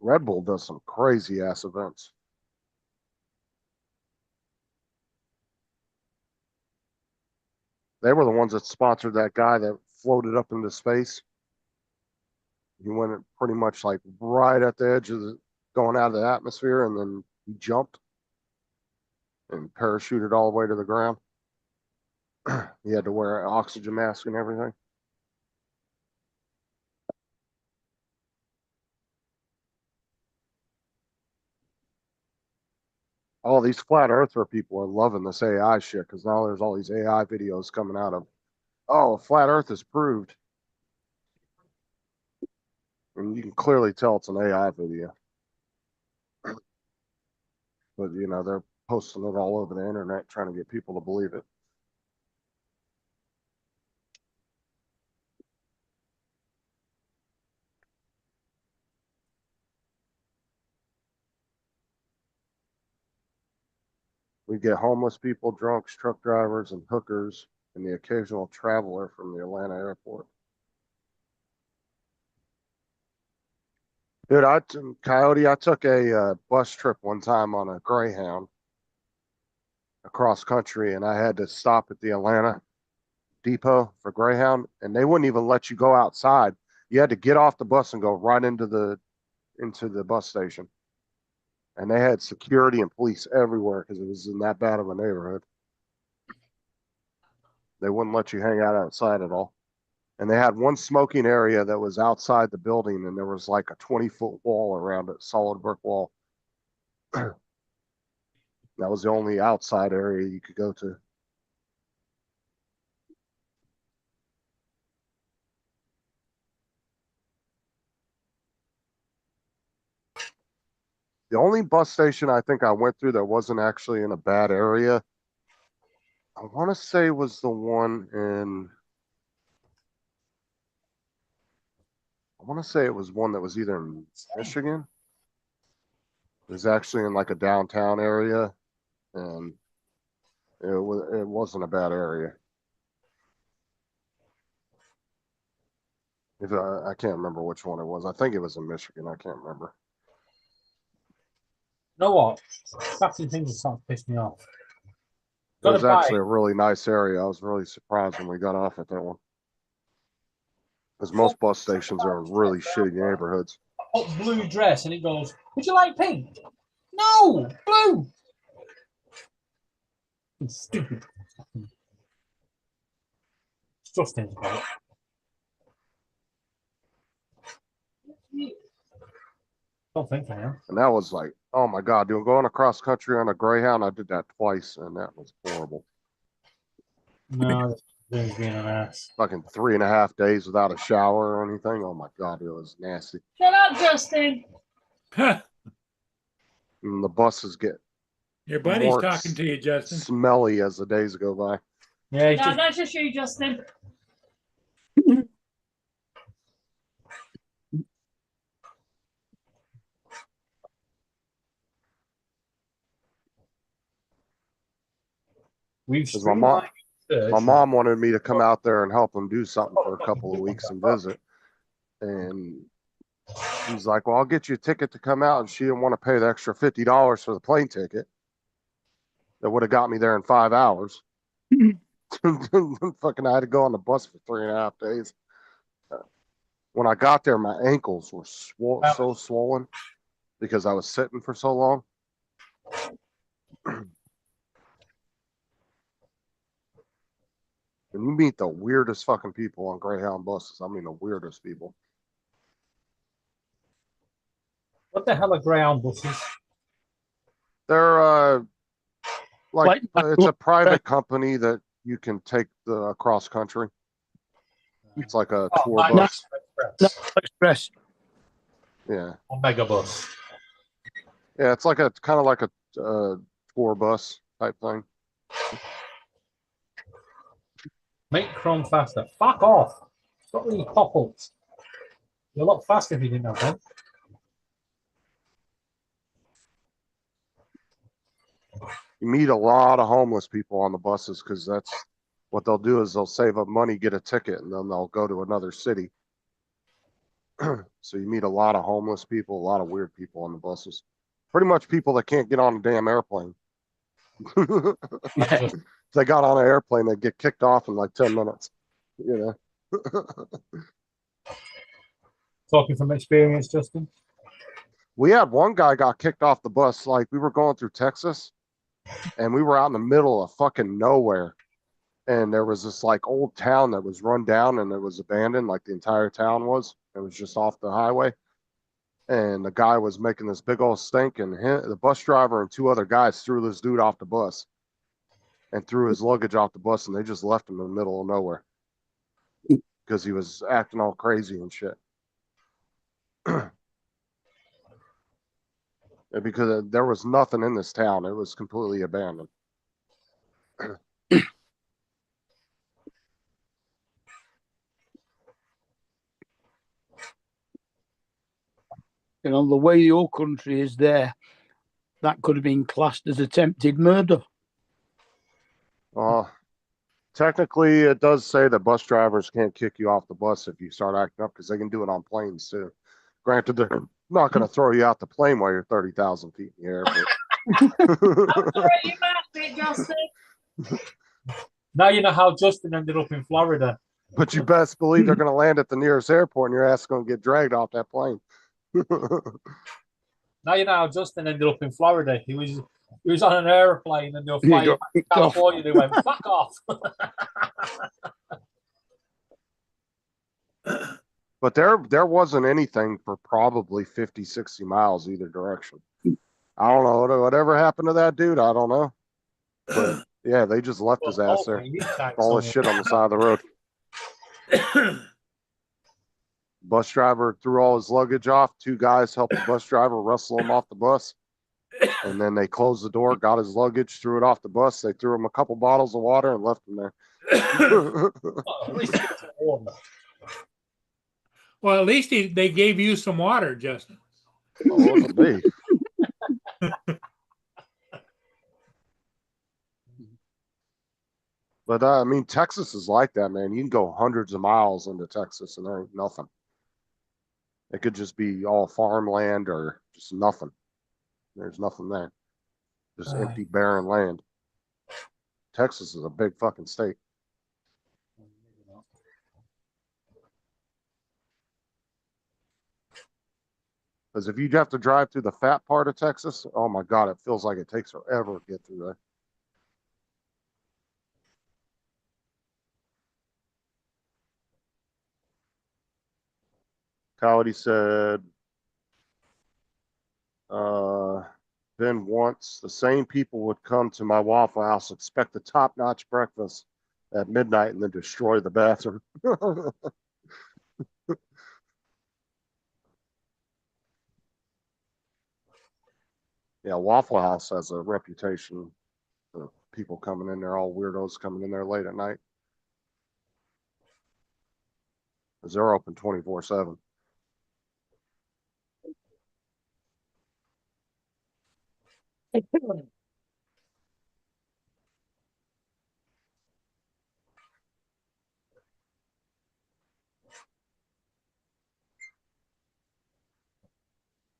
Red Bull does some crazy ass events. They were the ones that sponsored that guy that floated up into space. He went pretty much like right at the edge of going out of the atmosphere, and then he jumped and parachuted all the way to the ground. He had to wear an oxygen mask and everything. All these flat earther people are loving this AI shit because now there's all these AI videos coming out of, oh, flat earth is proved. And you can clearly tell it's an AI video. But, you know, they're posting it all over the internet trying to get people to believe it. We get homeless people, drunks, truck drivers, and hookers, and the occasional traveler from the Atlanta airport. Dude, Coyote, I took a bus trip one time on a Greyhound across country, and I had to stop at the Atlanta depot for Greyhound, and they wouldn't even let you go outside. You had to get off the bus and go right into the bus station. And they had security and police everywhere because it was in that bad of a neighborhood. They wouldn't let you hang out outside at all. And they had one smoking area that was outside the building, and there was like a 20-foot wall around it, solid brick wall. That was the only outside area you could go to. The only bus station I think I went through that wasn't actually in a bad area, I want to say was the one in, I want to say it was one that was either in Michigan. It was actually in like a downtown area, and it wasn't a bad area. I can't remember which one it was. I think it was in Michigan. I can't remember. You know what? Fucking things are starting to piss me off. It was Gotta buy actually a really nice area. I was really surprised when we got off at that one. Because most bus stations are in really shitty neighborhoods. a hot blue dress and it goes, would you like pink? No, blue. It's stupid. Disgusting. Don't think I am. And that was like, oh my God, dude, going across country on a Greyhound, I did that twice, and that was horrible. No, Vin's being an ass. Fucking 3.5 days without a shower or anything. Oh my God, it was nasty. Shut up, Justin. And the buses get Your buddy's more talking to you, Justin. smelly as the days go by. Yeah, he's No, just, that's just you, Justin. we've 'Cause my mom, streamlined my search. mom wanted me to come out there and help them do something for a couple of weeks and visit. And he's like, well, I'll get you a ticket to come out. And she didn't want to pay the extra $50 for the plane ticket. That would have got me there in 5 hours. Fucking, I had to go on the bus for 3.5 days. When I got there, my ankles were so swollen because I was sitting for so long. And you meet the weirdest fucking people on Greyhound buses. I mean, the weirdest people. What the hell are Greyhound buses? They're like Like- it's a private company that you can take the cross country. It's like a tour Mike bus. Express. Express. Yeah, Or Mega Bus. yeah. It's like a kind of like a tour bus type thing. Make Chrome faster. Fuck off. Stop with your pop-ups. You're a lot faster if you didn't have them. You meet a lot of homeless people on the buses because that's what they'll do is they'll save up money, get a ticket, and then they'll go to another city. So you meet a lot of homeless people, a lot of weird people on the buses. Pretty much people that can't get on a damn airplane. Like just, If they got on an airplane, they get kicked off in like 10 minutes. You know. talking from experience, Justin. We had one guy got kicked off the bus. Like we were going through Texas and we were out in the middle of fucking nowhere. And there was this like old town that was run down and it was abandoned, like the entire town was. It was just off the highway. And the guy was making this big old stink, and the bus driver and 2 other guys threw this dude off the bus and threw his luggage off the bus, and they just left him in the middle of nowhere because he was acting all crazy and shit. And because there was nothing in this town, it was completely abandoned. You know, the way the whole country is there, that could have been classed as attempted murder. Technically, it does say that bus drivers can't kick you off the bus if you start acting up because they can do it on planes too. Granted, they're not going to throw you out the plane while you're 30,000 feet in the air. But... Sorry, you bastard, Justin. Now you know how Justin ended up in Florida. But you best believe they're going to land at the nearest airport and your ass is going to get dragged off that plane. Now you know how Justin ended up in Florida. He was on an airplane and they were flying back to California. They went, fuck off. But there wasn't anything for probably 50, 60 miles either direction. I don't know. Whatever happened to that dude, I don't know. But yeah, they just left his ass there. All this shit on the side of the road. Bus driver threw all his luggage off. 2 guys helped the bus driver wrestle him off the bus. And then they closed the door, got his luggage, threw it off the bus. They threw him a couple bottles of water and left him there. Well, at least they gave you some water, Justin. Oh, it wasn't me. But I mean, Texas is like that, man. You can go hundreds of miles into Texas and there ain't nothing. It could just be all farmland or just nothing. There's nothing there. Just empty, barren land. Texas is a big fucking state. Because if you have to drive through the fat part of Texas, oh my God, it feels like it takes forever to get through there. Coyote said, then once the same people would come to my Waffle House, expect a top-notch breakfast, at midnight and then destroy the bathroom. Yeah, Waffle House has a reputation for people coming in there, all weirdos coming in there late at night. 'Cause they're open 24/7.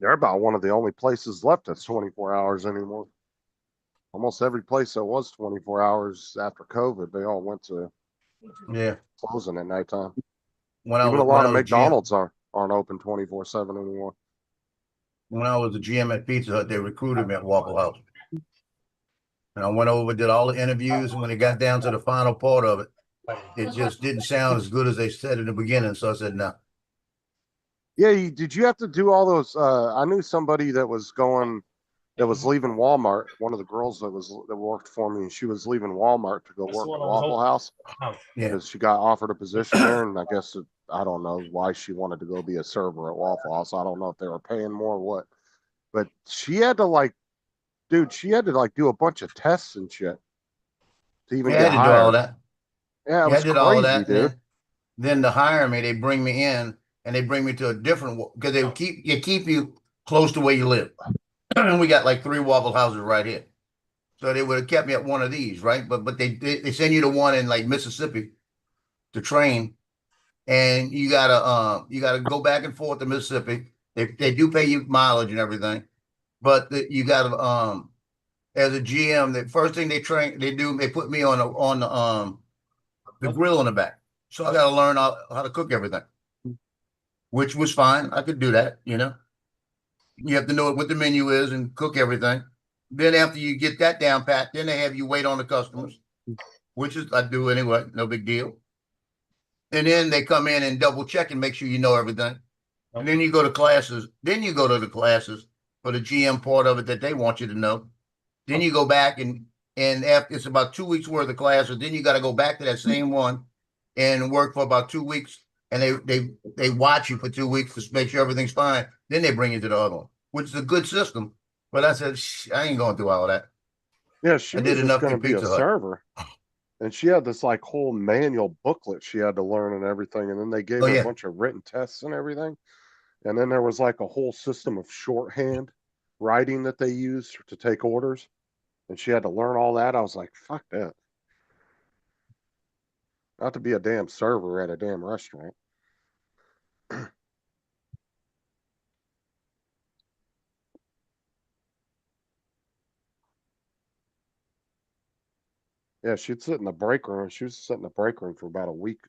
They're about one of the only places left that's 24 hours anymore. Almost every place that was 24 hours after COVID, they all went to Yeah. closing at nighttime. When I Even was a lot of GM, McDonald's aren't open 24/7 anymore. when I was the GM at Pizza Hut, they recruited me at Waffle House. And I went over, did all the interviews, and when it got down to the final part of it, it just didn't sound as good as they said in the beginning. So I said, no. Yeah, did you have to do all those? I knew somebody that was leaving Walmart. One of the girls that worked for me, she was leaving Walmart to go That's work the at one I was Waffle hoping- House Oh, Yeah. because she got offered a position there, and I guess I don't know why she wanted to go be a server at Waffle House. I don't know if they were paying more or what, but she had to do a bunch of tests and shit to even Yeah, I get had to do all hired. that. Yeah, it Yeah, I was did all of crazy, that. dude. Then to hire me, they bring me in and they bring me to a different because they keep you close to where you live. And we got like 3 Waffle Houses right here. So they would have kept me at one of these, right? But they send you to one in like Mississippi to train, and you gotta go back and forth to Mississippi. They do pay you mileage and everything, but you gotta as a GM, the first thing they put me on the grill in the back. So I gotta learn how to cook everything, which was fine. I could do that, you know. You have to know what the menu is and cook everything. Then after you get that down pat, then they have you wait on the customers, which is I do anyway, no big deal. And then they come in and double check and make sure you know everything. And then you go to classes. Then you go to the classes for the GM part of it that they want you to know. Then you go back and after it's about 2 weeks worth of classes. Then you got to go back to that same one and work for about 2 weeks. And they watch you for 2 weeks to make sure everything's fine. Then they bring you to the other one, which is a good system. But I said, I ain't going through all of that. Yeah, she I was did just enough going to in be a Pizza Hut. server. And she had this like whole manual booklet she had to learn and everything. And then they gave Oh, her yeah. a bunch of written tests and everything. And then there was like a whole system of shorthand writing that they used to take orders. And she had to learn all that. I was like, fuck that. Not to be a damn server at a damn restaurant. Yeah, she'd sit in the break room. She was sitting in the break room for about a week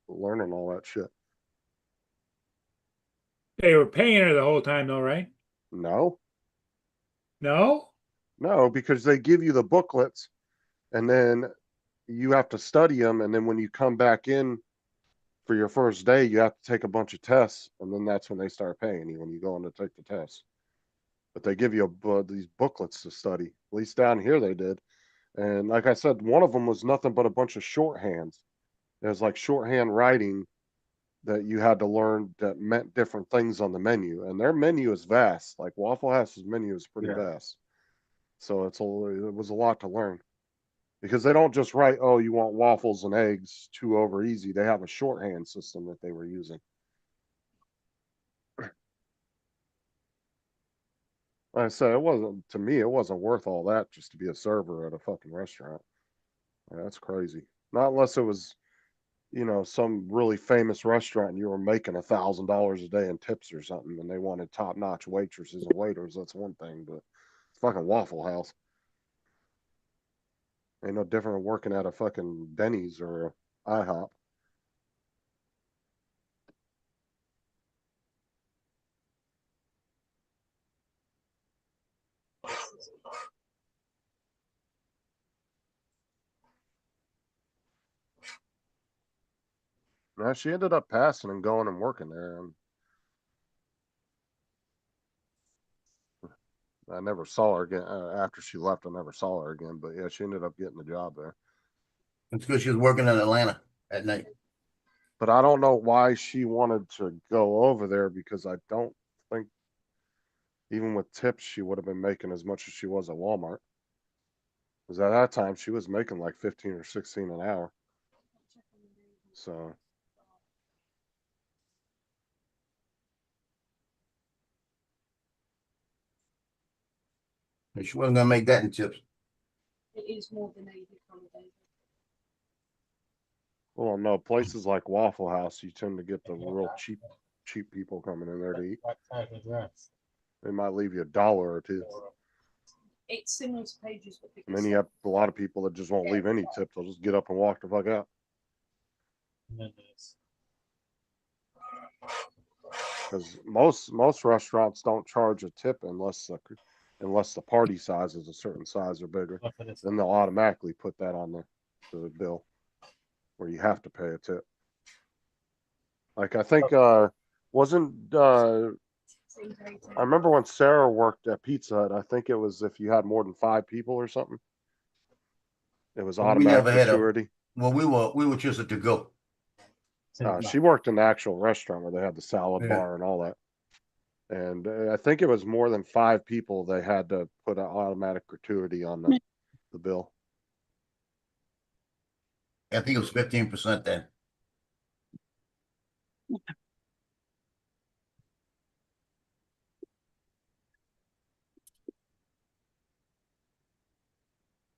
learning all that shit. They were paying her the whole time though, right? No, No? no, because they give you the booklets and then you have to study them. And then when you come back in for your first day, you have to take a bunch of tests. And then that's when they start paying you when you go in to take the tests. But they give you these booklets to study. At least down here they did. And like I said, one of them was nothing but a bunch of shorthands. It was like shorthand writing that you had to learn that meant different things on the menu. And their menu is vast. Like Waffle House's menu is pretty vast. So it was a lot to learn. Because they don't just write, oh, you want waffles and eggs, 2 over easy. They have a shorthand system that they were using. Like I said, to me, it wasn't worth all that just to be a server at a fucking restaurant. That's crazy. Not unless it was, some really famous restaurant and you were making $1,000 a day in tips or something and they wanted top notch waitresses and waiters. That's one thing, but it's fucking Waffle House. Ain't no different than working at a fucking Denny's or a IHOP. Now she ended up passing and going and working there. And I never saw her again after she left. I never saw her again, but yeah, she ended up getting the job there. It's because she was working in Atlanta at night. But I don't know why she wanted to go over there because I don't think even with tips she would have been making as much as she was at Walmart. Because at that time she was making like 15 or 16 an hour. So And she wasn't gonna make that in tips. It is more than 80 holidays. well, no, places like Waffle House, you tend to get the real cheap people coming in there to eat. Right type of dress. They might leave you $1 or $2. It's similar to Pages, but And then you have a lot of people that just won't leave any tip. They'll just get up and walk the fuck out. And then there's Because most restaurants don't charge a tip unless the party size is a certain size or bigger. stuff that is- Then they'll automatically put that on the bill where you have to pay a tip. Like I think wasn't I remember when Sarah worked at Pizza Hut, I think it was if you had more than 5 people or something. It was Well, we automatic never had a- gratuity. Well, we were just at to go. She worked in the actual restaurant where they had the salad Yeah. bar and all that. And I think it was more than 5 people, they had to put an automatic gratuity on the bill. I think it was 15% then.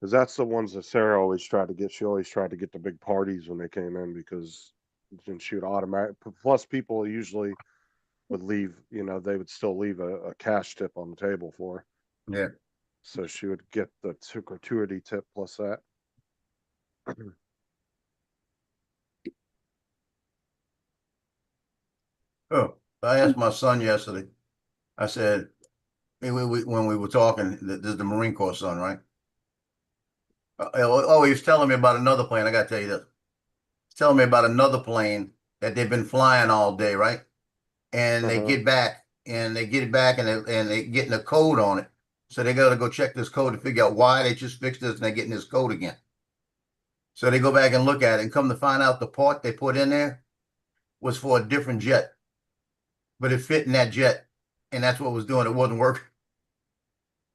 Because that's the ones that Sarah always tried to get. She always tried to get the big parties when they came in because then she would automatic. Plus, people usually would leave, they would still leave a cash tip on the table for her. Yeah. So she would get the gratuity tip plus that. Oh, I asked my son yesterday. I said, when we were talking, this is the Marine Corps son, right? He was telling me about another plane. I got to tell you this. He's telling me about another plane that they've been flying all day, right? And they get back, and they get it back, and they getting a code on it. So they got to go check this code to figure out why they just fixed this, and they're getting this code again. So they go back and look at it, and come to find out the part they put in there was for a different jet, but it fit in that jet, and that's what was doing. It wasn't working.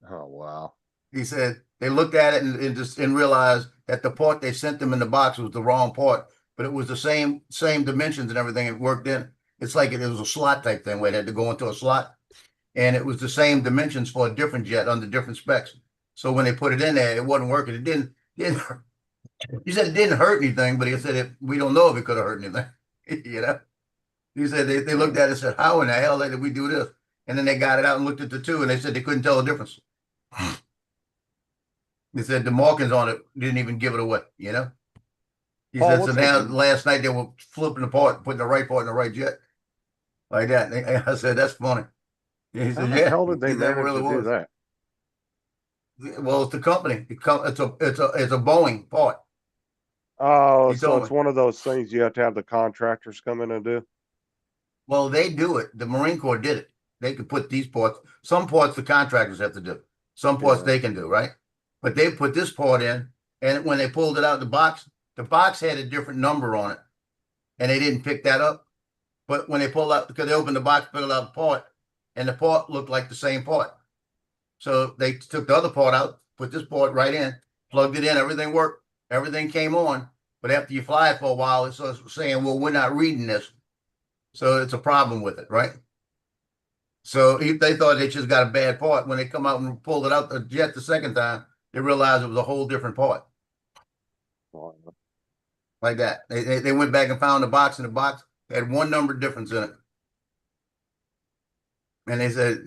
Oh wow! He said they looked at it and realized that the part they sent them in the box was the wrong part, but it was the same dimensions and everything. It worked in. It's like it was a slot type thing where it had to go into a slot, and it was the same dimensions for a different jet under different specs. So when they put it in there, it wasn't working. It didn't. He said it didn't hurt anything, but he said we don't know if it could have hurt anything. He said they looked at it and said, "How in the hell did we do this?" And then they got it out and looked at the two, and they said they couldn't tell the difference. They said the markings on it didn't even give it away. He said so now last night they were flipping apart, putting the right part in the right jet, like that. And I said that's funny. He said, How the hell did they manage really to do that? Well, it's the company. It's a Boeing part. Oh, He so told it's me. one of those things you have to have the contractors come in and do. Well, they do it. The Marine Corps did it. They could put these parts. Some parts the contractors have to do. Some parts Yeah. they can do, right? But they put this part in, and when they pulled it out of the box had a different number on it, and they didn't pick that up. But when they pulled out, because they opened the box, pulled out the part, and the part looked like the same part. So they took the other part out, put this part right in, plugged it in, everything worked, everything came on. But after you fly it for a while, it's saying, well, we're not reading this. So it's a problem with it, right? So they thought they just got a bad part. When they come out and pulled it out the jet the second time, they realized it was a whole different part. Like that. They went back and found the box, and the box had one number difference in it. And they said,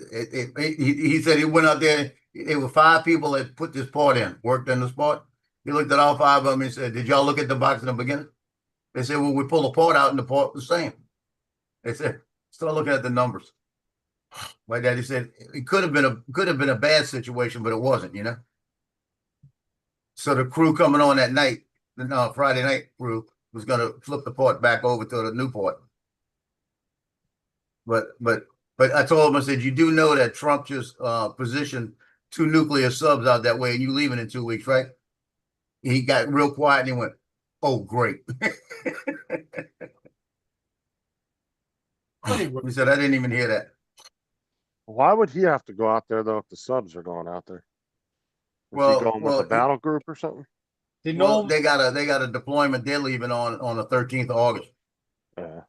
he said he went out there, there were 5 people that put this part in, worked in this part. He looked at all 5 of them and said, did y'all look at the box in the beginning? They said, well, we pulled the part out and the part was the same. They said, start looking at the numbers. My daddy said it could have been a bad situation, but it wasn't, So the crew coming on that night, the Friday night crew, was gonna flip the part back over to the new part. But I told him, I said, you do know that Trump just positioned 2 nuclear subs out that way, and you leaving in 2 weeks, right? He got real quiet and he went, Oh, great. Anyway, He said, I didn't even hear that. Why would he have to go out there though if the subs are going out there? Is Well, he going with well, a battle group or something? they Well, norm- they got a deployment. They're leaving on the 13th of August. Yeah.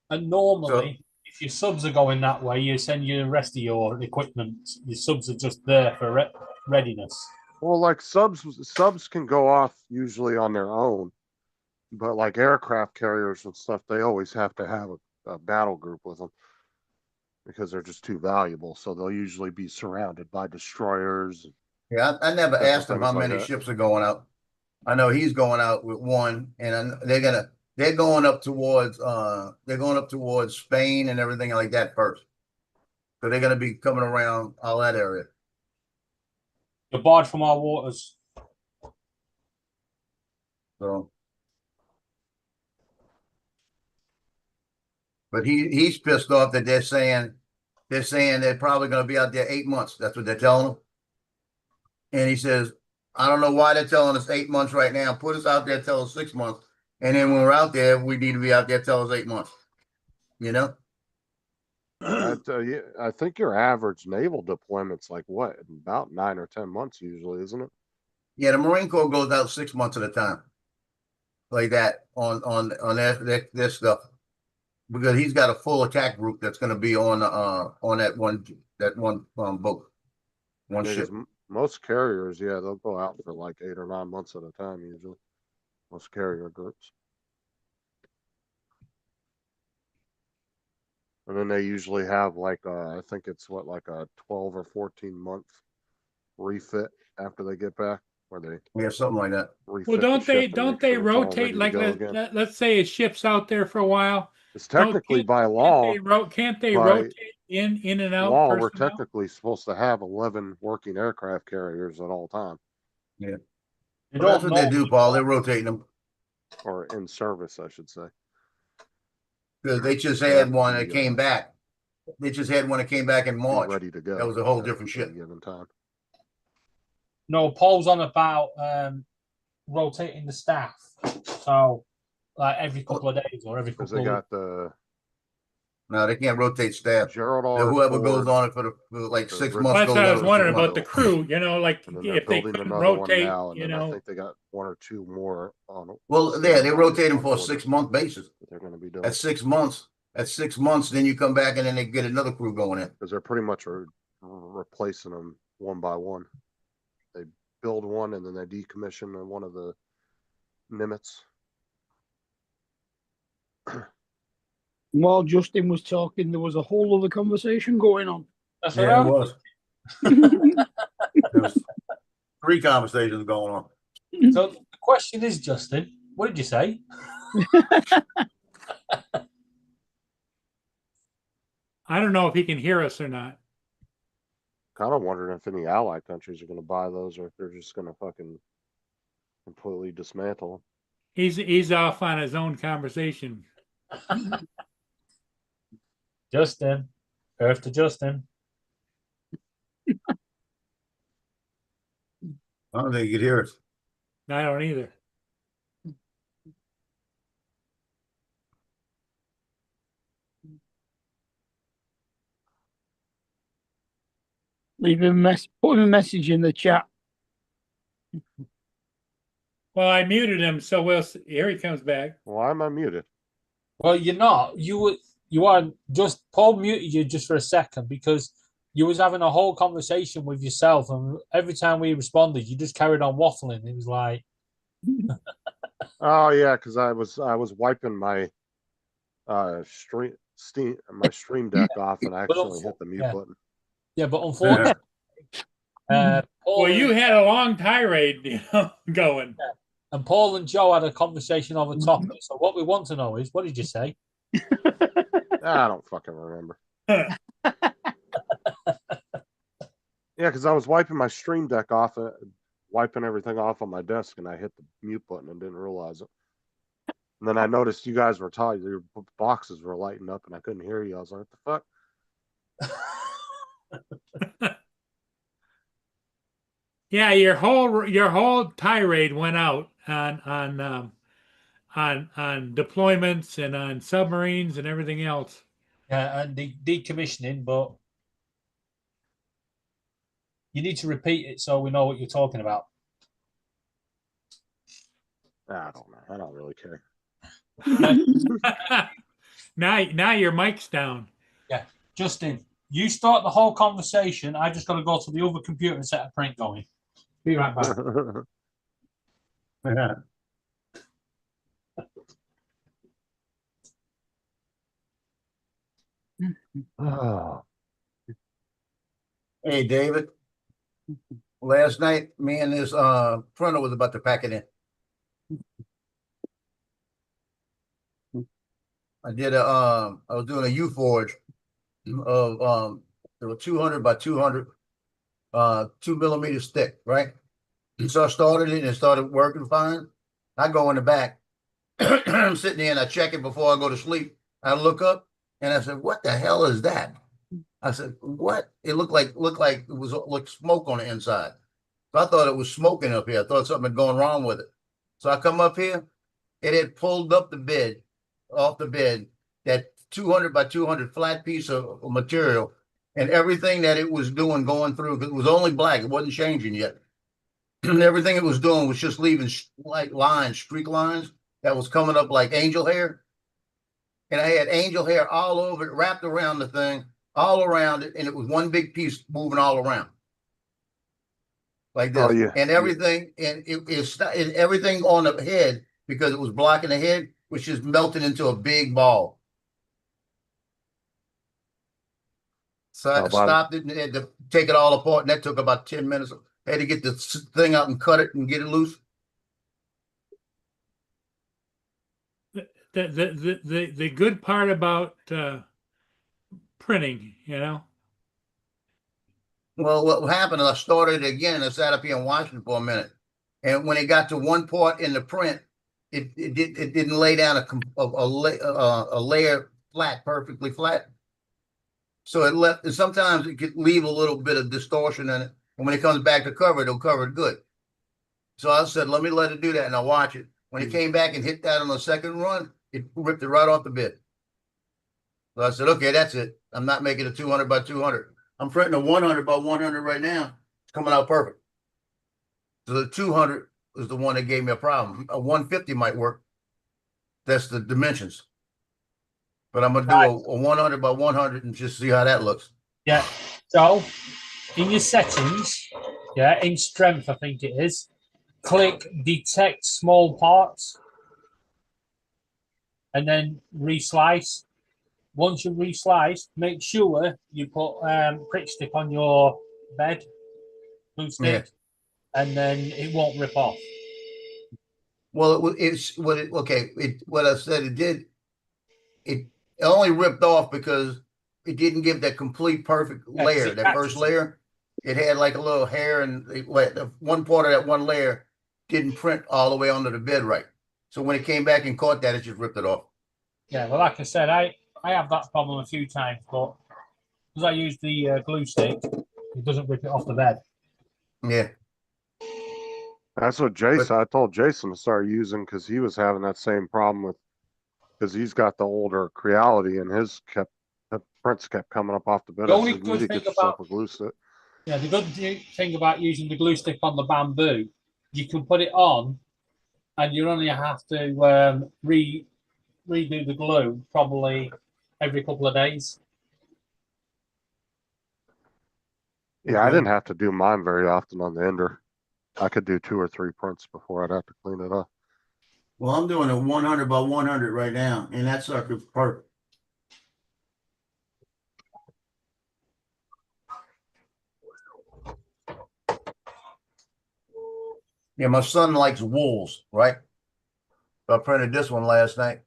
and normally, if your subs are going that way, you send your rest of your equipment. Your subs are just there for readiness. Well, like subs can go off usually on their own, but like aircraft carriers and stuff, they always have to have a battle group with them because they're just too valuable. So they'll usually be surrounded by destroyers. Yeah, I never Different asked him how things like many that. ships are going out. I know he's going out with one, and they're going up towards Spain and everything like that first. So they're gonna be coming around all that area. You're barred from our waters. So, but he's pissed off that they're saying they're probably gonna be out there 8 months. That's what they're telling him. And he says, I don't know why they're telling us 8 months right now. Put us out there, tell us 6 months. And then when we're out there, we need to be out there, tell us 8 months. You know? I think your average naval deployment's like what, about 9 or 10 months usually, isn't it? Yeah, the Marine Corps goes out 6 months at a time. Like that on their stuff. Because he's got a full attack group that's gonna be on that one boat. One Yeah, 'cause ship. most carriers, yeah, they'll go out for like 8 or 9 months at a time usually. Most carrier groups. And then they usually have like I think it's what, like a 12 or 14 month refit after they get back, where they Yeah, something like that. refit Well, the don't they ship and don't make they sure it's all rotate ready to like go again. let's say a ship's out there for a while. It's technically by Can't they by rotate in and out law, we're personnel? technically supposed to have 11 working aircraft carriers at all time, You Well, that's don't what they know. do, Paul. They're rotating them. or in service, I should say. Because they just They have had to one that be, came back. They just had one that came back in Be March. ready to go. That was a whole at different any ship. given time. No, Paul's on about rotating the staff. So, like every couple of days or every Because couple they of got the No, they can't rotate staff. Gerald R. Whoever goes Ford, on it for like the 6 Rich months That's goes what I on was it for wondering 6 about the months. crew. Like and then they're if they building couldn't another one rotate, now, and then I think they got 1 or 2 more on. Well, yeah, they rotate them for a on order 6 month basis. that they're going to be doing. At 6 months, then you come back and then they get another crew going in. Because they're pretty much replacing them one by one. They build one and then they decommission one of the Nimitz. While Justin was talking, there was a whole other conversation going on. That's Yeah, right. it was. There was 3 conversations going on. So the question is, Justin, what did you say? I don't know if he can hear us or not. Kind of wondering if any allied countries are going to buy those or if they're just going to fucking completely dismantle them. He's off on his own conversation. Justin, Earth to Justin. I don't think you could hear us. I don't either. Put a message in the chat. Well, I muted him, so here he comes back. Why am I muted? Well, you're not. You are just Paul muted you just for a second because you was having a whole conversation with yourself, and every time we responded, you just carried on waffling. It was like, Oh yeah, because I was wiping my stream deck off and I accidentally hit the mute button. yeah, but unfortunately, Paul Well, you had a long tirade, going. and Paul and Joe had a conversation on the topic. So what we want to know is, what did you say? I don't fucking remember. Yeah, because I was wiping my stream deck off, wiping everything off on my desk, and I hit the mute button and didn't realize it. And then I noticed you guys were talking, your boxes were lighting up, and I couldn't hear you. I was like, what the fuck? Yeah, your whole tirade went out on on deployments and on submarines and everything else. Yeah, and the decommissioning, but you need to repeat it so we know what you're talking about. I don't know. I don't really care. Now your mic's down. Justin, you start the whole conversation. I just got to go to the other computer and set a print going. Be right back. Oh, Hey, David. Last night, me and this printer was about to pack it in. I was doing a U forge of there were 200 by 200 2 millimeters thick, right? So I started it and it started working fine. I go in the back. I'm sitting there and I check it before I go to sleep. I look up and I said, "What the hell is that?" I said, "What?" It looked like it was like smoke on the inside. So I thought it was smoking up here. I thought something had gone wrong with it. So I come up here. It had pulled up the bed, off the bed, that 200 by 200 flat piece of material, and everything that it was doing going through, because it was only black, it wasn't changing yet. Everything it was doing was just leaving like lines, streak lines that was coming up like angel hair. And I had angel hair all over it, wrapped around the thing, all around it, and it was one big piece moving all around. Like this. Oh, yeah. And everything, and everything on the head, because it was blocking the head, was just melting into a big ball. So I How about stopped it and had to take it all apart, and that took about 10 minutes. I had to get the thing out and cut it and get it loose. The good part about printing, you know. Well, what happened is I started it again. I sat up here and watched it for a minute, and when it got to one part in the print, it didn't lay down a layer flat, perfectly flat. So it left. And sometimes it could leave a little bit of distortion in it, and when it comes back to cover it, it'll cover it good. So I said, let me let it do that, and I'll watch it. When it came back and hit that on the second run, it ripped it right off the bid. So I said, okay, that's it. I'm not making a 200 by 200. I'm printing a 100 by 100 right now. It's coming out perfect. So the 200 is the one that gave me a problem. A 150 might work. That's the dimensions. But I'm going to do a 100 by 100 and just see how that looks. Yeah. So in your settings, yeah, in strength, I think it is, click detect small parts and then reslice. Once you reslice, make sure you put prick stick on your bed, glue stick, and then it won't rip off. Well, what I said it did, it only ripped off because it didn't give that complete perfect layer. That first layer, it had like a little hair, and one part of that one layer didn't print all the way onto the bed right. So when it came back and caught that, it just ripped it off. Yeah, well, like I said, I have that problem a few times, but because I use the glue stick, it doesn't rip it off the bed. Yeah. That's what Jason, I told Jason to start using because he was having that same problem with, because he's got the older Creality and his the prints kept coming up off the bed. The only good thing about a glue stick. Yeah, the good thing about using the glue stick on the bamboo, you can put it on, and you only have to redo the glue probably every couple of days. Yeah, I didn't have to do mine very often on the Ender. I could do 2 or 3 prints before I'd have to clean it up. Well, I'm doing a 100 by 100 right now, and that sucker's perfect. Yeah, my son likes wolves, right? So I printed this one last night.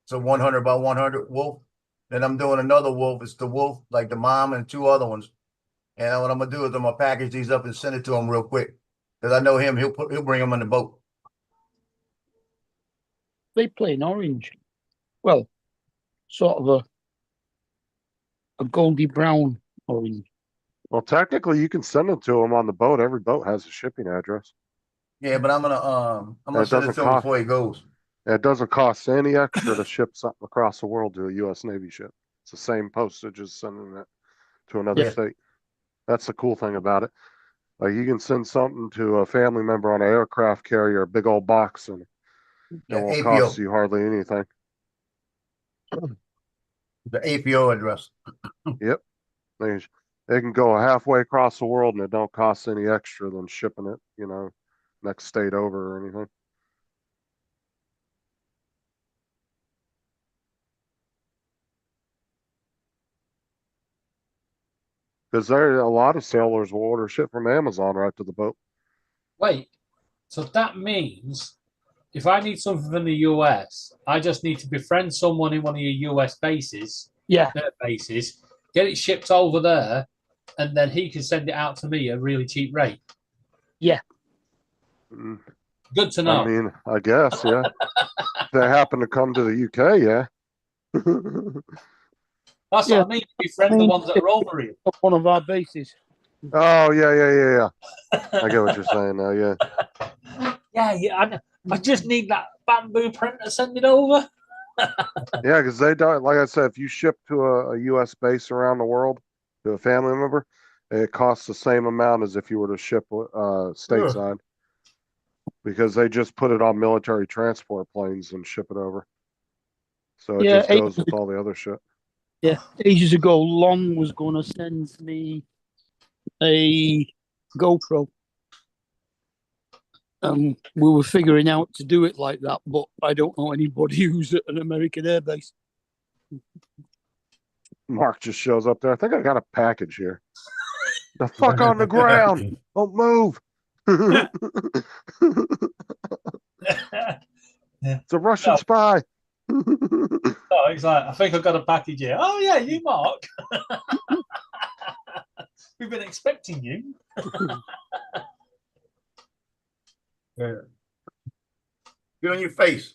It's a 100 by 100 wolf. Then I'm doing another wolf. It's the wolf, like the mom and 2 other ones. And what I'm gonna do is I'm gonna package these up and send it to him real quick, because I know him. He'll bring them on the boat. They plain orange. Well, sort of a goldy brown orange. Well, technically, you can send it to him on the boat. Every boat has a shipping address. Yeah, but I'm gonna That send it doesn't to him cost- before he goes. And it doesn't cost any extra to ship something across the world to a US Navy ship. It's the same postage as sending it to another Yeah. state. That's the cool thing about it. Like you can send something to a family member on an aircraft carrier, a big old box, and it Yeah, won't APO. cost you hardly anything. The APO address. Yep. They can go halfway across the world and it don't cost any extra than shipping it, next state over or anything. Because there a lot of sailors will order shit from Amazon right to the boat. Wait, so that means if I need something from the US, I just need to befriend someone in one of your US bases, Yeah. their bases, get it shipped over there, and then he can send it out to me at a really cheap rate. Mm, Good to know. I mean, I guess, yeah. If they happen to come to the UK, yeah. That's Yeah. what I mean. Befriend the ones that are over here. One of our bases. Oh, yeah. I get what you're saying now, yeah. Yeah. I just need that bamboo print to send it over. Yeah, because they don't, like I said, if you ship to a US base around the world to a family member, it costs the same amount as if you were to ship stateside. Because they just put it on military transport planes and ship it over. So it Yeah, just goes with all the other shit. Yeah, ages ago, Long was going to send me a GoPro. We were figuring out to do it like that, but I don't know anybody who's at an American airbase. Mark just shows up there. I think I got a package here. The fuck on the ground. Don't move. It's a Russian No. spy. Oh, he's like, I think I've got a package here. Oh, yeah, you, Mark. We've been expecting you. Yeah. Get on your face.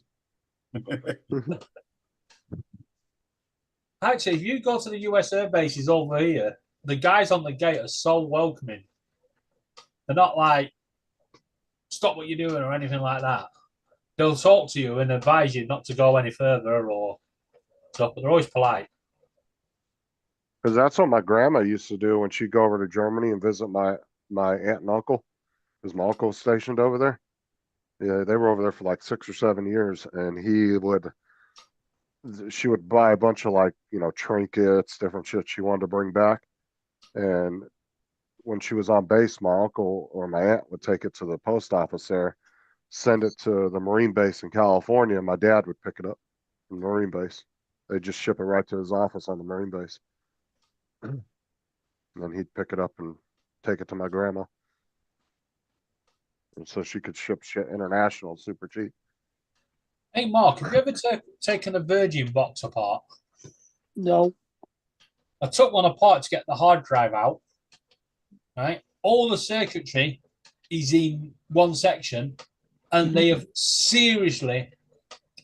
Actually, if you go to the US air bases over here, the guys on the gate are so welcoming. They're not like, stop what you're doing or anything like that. They'll talk to you and advise you not to go any further or stuff, but they're always polite. Because that's what my grandma used to do when she'd go over to Germany and visit my aunt and uncle. Because my uncle was stationed over there. Yeah, they were over there for like 6 or 7 years, and she would buy a bunch of trinkets, different shit she wanted to bring back. And when she was on base, my uncle or my aunt would take it to the post office there, send it to the Marine base in California, and my dad would pick it up from the Marine base. They'd just ship it right to his office on the Marine base. And then he'd pick it up and take it to my grandma. And so she could ship shit international super cheap. Hey, Mark, have you ever taken a Virgin box apart? No. I took one apart to get the hard drive out. Right, all the circuitry is in one section, and they have seriously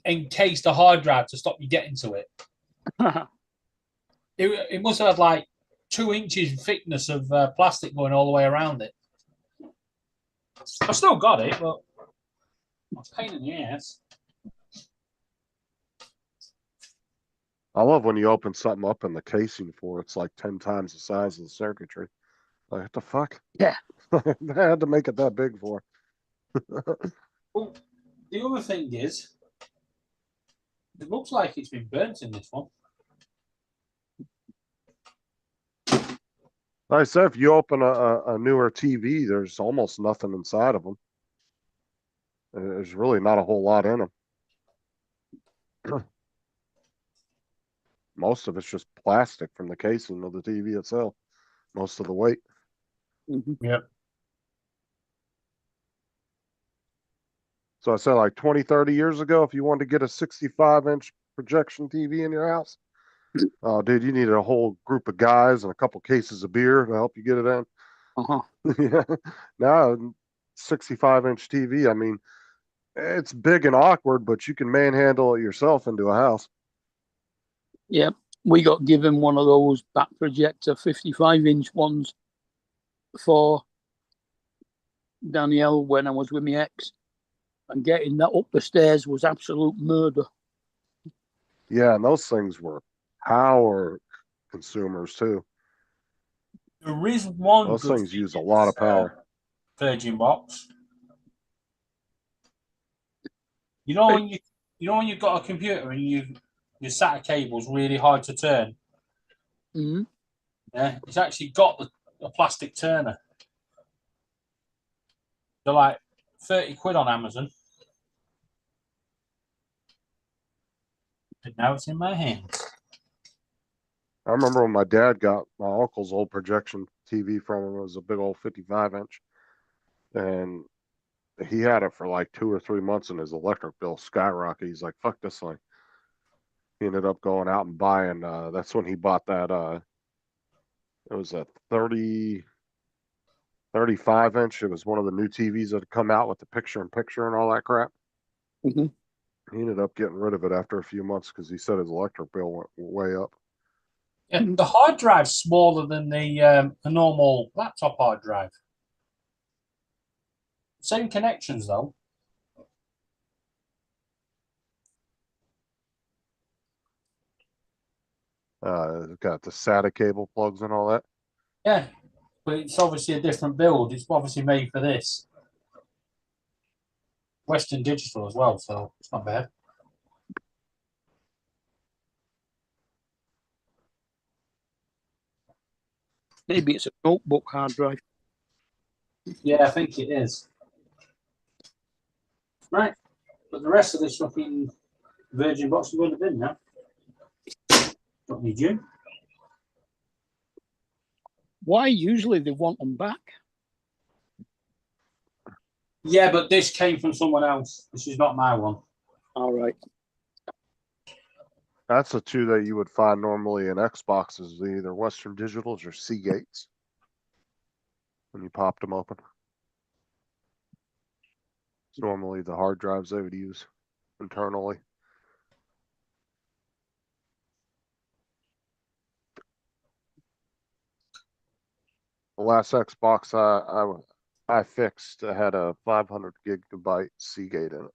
encased a hard drive to stop you getting to it. It must have had like 2 inches thickness of plastic going all the way around it. I've still got it, but it's a pain in the ass. I love when you open something up and the casing for it's like 10 times the size of the circuitry. Like, what the fuck? Yeah. They had to make it that big for. Well, the other thing is, it looks like it's been burnt in this one. Like I said, if you open a newer TV, there's almost nothing inside of them. There's really not a whole lot in them. Most of it's just plastic from the casing of the TV itself. Most of the weight. Yep. So I said like 20, 30 years ago, if you wanted to get a 65-inch projection TV in your house, oh, dude, you needed a whole group of guys and a couple cases of beer to help you get it in. Yeah. Now, 65-inch TV, I mean, it's big and awkward, but you can manhandle it yourself into a house. Yeah, we got given one of those back projector 55-inch ones for Danielle when I was with my ex. And getting that up the stairs was absolute murder. Yeah, and those things were power consumers too. There is one Those good things thing use a with lot of this, power. Virgin box. You know when you've got a computer and your SATA cable's really hard to turn. Mm-hmm. Yeah, it's actually got a plastic turner. They're like 30 quid on Amazon. And now it's in my hands. I remember when my dad got my uncle's old projection TV from him. It was a big old 55-inch, and he had it for like 2 or 3 months, and his electric bill skyrocketed. He's like, "Fuck this thing." He ended up going out and buying. That's when he bought that. It was a 35-inch. It was one of the new TVs that had come out with the picture-in-picture and all that crap. Mm-hmm. He ended up getting rid of it after a few months because he said his electric bill went way up. Yeah, the hard drive's smaller than the normal laptop hard drive. Same connections though. Got the SATA cable plugs and all that. Yeah, but it's obviously a different build. It's obviously made for this. Western Digital as well, so it's not bad. Maybe it's a notebook hard drive. Yeah, I think it is. Right, but the rest of this fucking Virgin box is going to bin now. Don't need you. Why usually they want them back? Yeah, but this came from someone else. This is not my one. All right. That's the two that you would find normally in Xboxes, either Western Digitals or Seagates. When you popped them open, it's normally the hard drives they would use internally. The last Xbox I fixed had a 500 gigabyte Seagate in it.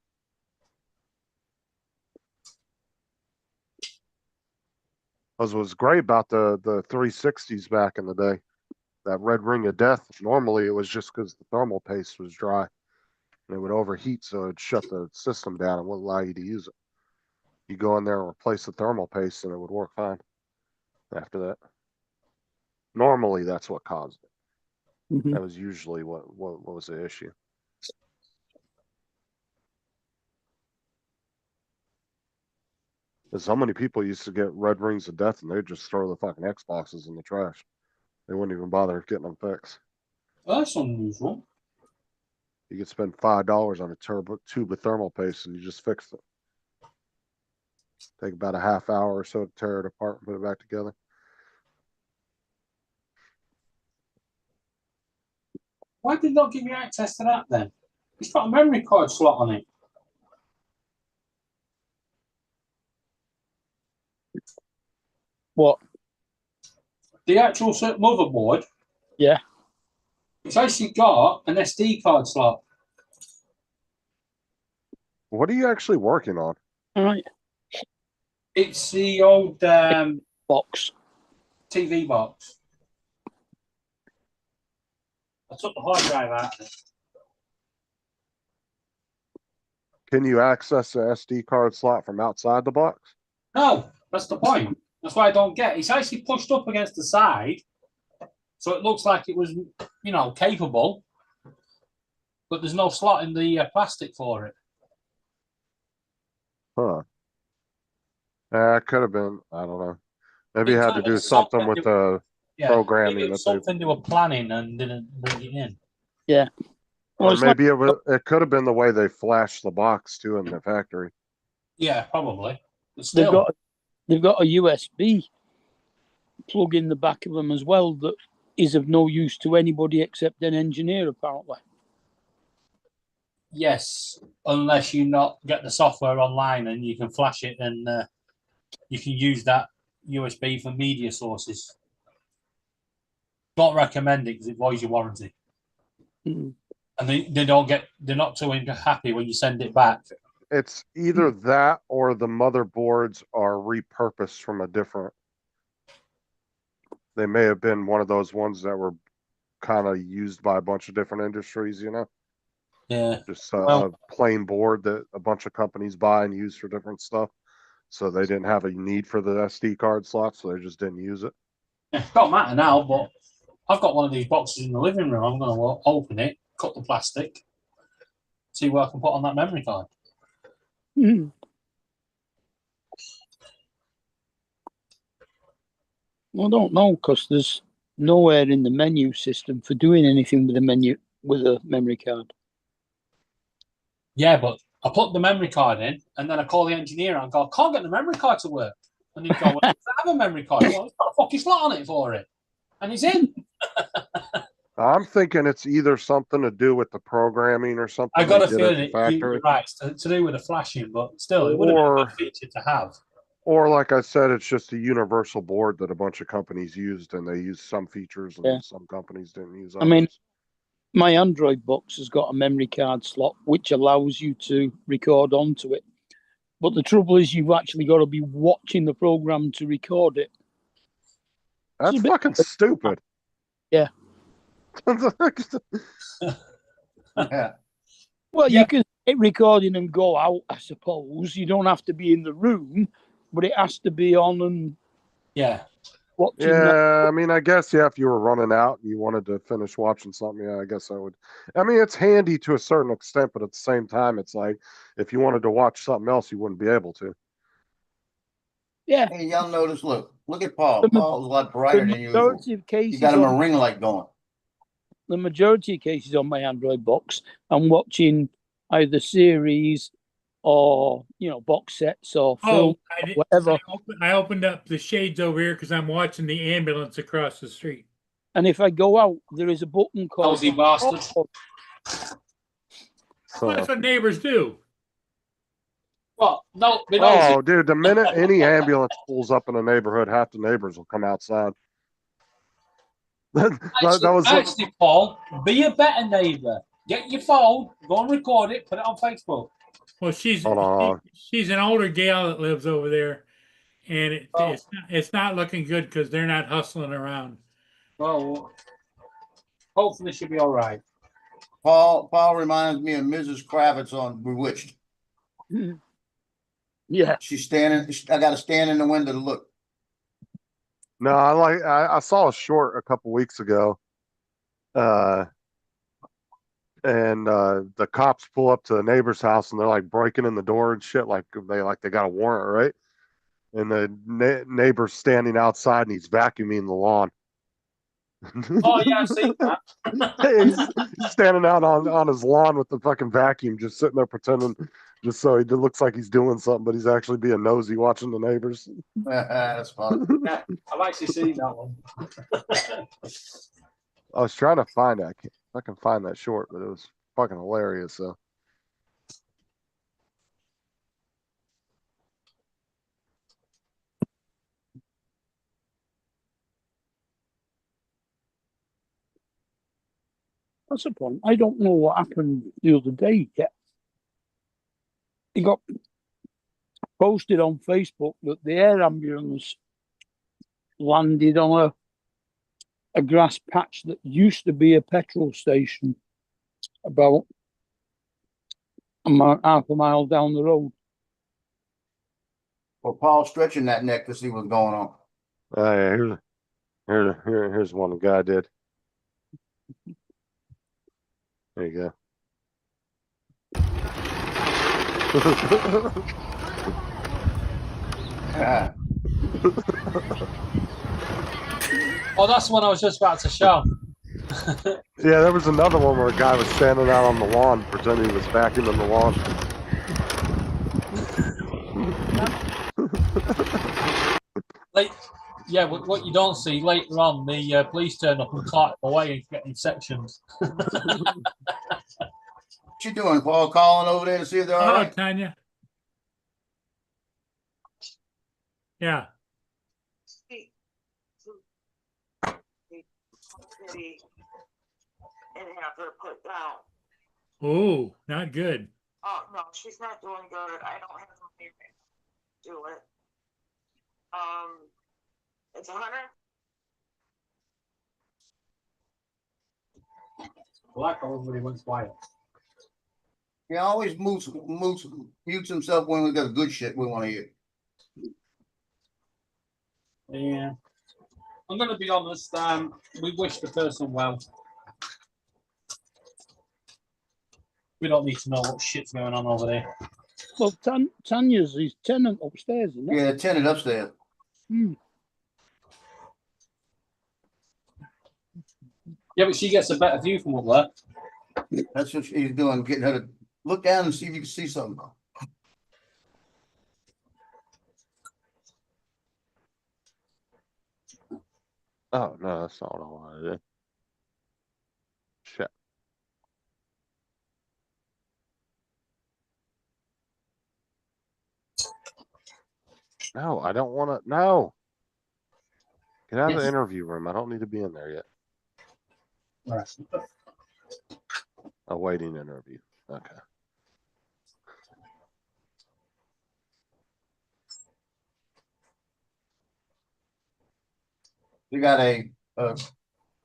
What was great about the 360s back in the day, that red ring of death, normally it was just because the thermal paste was dry. And it would overheat, so it'd shut the system down and wouldn't allow you to use it. You go in there and replace the thermal paste and it would work fine after that. Normally that's what caused it. Mm-hmm. That was usually what was the issue. Because so many people used to get red rings of death and they'd just throw the fucking Xboxes in the trash. They wouldn't even bother getting them fixed. Well, that's unusual. You could spend $5 on a tube of thermal paste and you just fixed it. Take about a half hour or so to tear it apart and put it back together. Why did not give you access to that then? It's got a memory card slot on it. What? The actual motherboard. Yeah. It's actually got an SD card slot. What are you actually working on? All right. It's the old Box. TV box. I took the hard drive out of it. Can you access the SD card slot from outside the box? No, that's the point. That's why I don't get it. It's actually pushed up against the side, so it looks like it was, capable. But there's no slot in the plastic for it. Huh. It could have been. I don't know. Maybe It it had could to have do been something something with the Yeah, programming maybe it was that they. something they were planning and didn't bring it in. Yeah. Well, Or it's like, maybe it could have been the way they flashed the box too in the factory. Yeah, probably. But they've still, got a USB plug in the back of them as well that is of no use to anybody except an engineer, apparently. yes, unless you not get the software online and you can flash it and you can use that USB for media sources. Don't recommend it because it voids your warranty. Mm. And they don't get, they're not too happy when you send it back. It's either that or the motherboards are repurposed from a different. They may have been one of those ones that were kind of used by a bunch of different industries, you know, Yeah. just Well- a plain board that a bunch of companies buy and use for different stuff. So they didn't have a need for the SD card slot, so they just didn't use it. It don't matter now, but I've got one of these boxes in the living room. I'm going to open it, cut the plastic, see what I can put on that memory card. Mhm. Well, I don't know because there's nowhere in the menu system for doing anything with a memory card. Yeah, but I put the memory card in, and then I call the engineer and I go, I can't get the memory card to work. And he's going, well, I have a memory card. Well, it's got a fucking slot on it for it. And he's in. I'm thinking it's either something to do with the programming or something. I got they a did at feeling the it, factory. you're right. It's to do with the flashing, but still, it would have been a good feature to have. Or like I said, it's just a universal board that a bunch of companies used, and they used some features and Yeah. some companies didn't use I mean, others. my Android box has got a memory card slot which allows you to record onto it. But the trouble is, you've actually got to be watching the program to record it. That's a bit- fucking stupid. Yeah. Yeah. Well, Yeah. you can hit recording and go out, I suppose. You don't have to be in the room, but it has to be on and Yeah. watching that. Yeah, I mean, I guess, yeah, if you were running out and you wanted to finish watching something, yeah, I guess I would. I mean, it's handy to a certain extent, but at the same time, it's like if you wanted to watch something else, you wouldn't be able to. Yeah. Hey, y'all notice, look at Paul. The ma- Paul's a lot brighter The than usual. majority of You cases got him a on ring light going. the majority of cases on my Android box, I'm watching either series or box sets or film, whatever. I opened up the shades over here because I'm watching the ambulance across the street. And if I go out, there is a button called Nosy bastard. Well, that's what neighbors do. Well, no, they nosy. Oh, dude, the minute any ambulance pulls up in a neighborhood, half the neighbors will come outside. that was Actually, Paul, be a better neighbour. Get your phone, go and record it, put it on Facebook. Well, she's Hold on. she's an older gal that lives over there, and it's not looking good because they're not hustling around. Well, hopefully she'll be all right. Paul reminds me of Mrs. Kravitz on Bewitched. Yeah. She's standing. I got to stand in the window to look. No, I saw a short a couple weeks ago. And the cops pull up to the neighbor's house and they're like breaking in the door and shit, like they got a warrant, right? And the neighbor's standing outside and he's vacuuming the lawn. Oh yeah, I've seen that. he's standing out on his lawn with the fucking vacuum, just sitting there pretending, just so he looks like he's doing something, but he's actually being nosy watching the neighbors. That's fun. Yeah, I've actually seen that one. I was trying to find it. I can find that short, but it was fucking hilarious. So. That's the point. I don't know what happened the other day yet. It got posted on Facebook that the air ambulance landed on a grass patch that used to be a petrol station about half a mile down the road. Well, Paul's stretching that neck to see what's going on. Oh yeah, here's one the guy did. There you go. Oh, that's the one I was just about to show. Yeah, there was another one where a guy was standing out on the lawn pretending he was vacuuming the lawn. Like, yeah, what you don't see later on, the police turn up and cart him away and get in sections. What you doing, Paul? Calling over there to see if they're all Hello, right? Tanya. Yeah. And have her put down. Oh, not good. Oh, no, she's not doing good. I don't have the money to do it. It's 100. I like how everybody went quiet. He always mutes himself when we got good shit we want to hear. Yeah. I'm going to be honest. We wish the person well. We don't need to know what shit's going on over there. Well, Tanya's his tenant upstairs, isn't it? Yeah, tenant upstairs. Hmm. Yeah, but she gets a better view from up there. That's what he's doing, getting her to look down and see if you can see something. Oh, no, that's not what I wanted to do. Shit. No, I don't want to. No. Get out of the Yes. interview room. I don't need to be in there yet. Right. Awaiting interview. Okay. We got a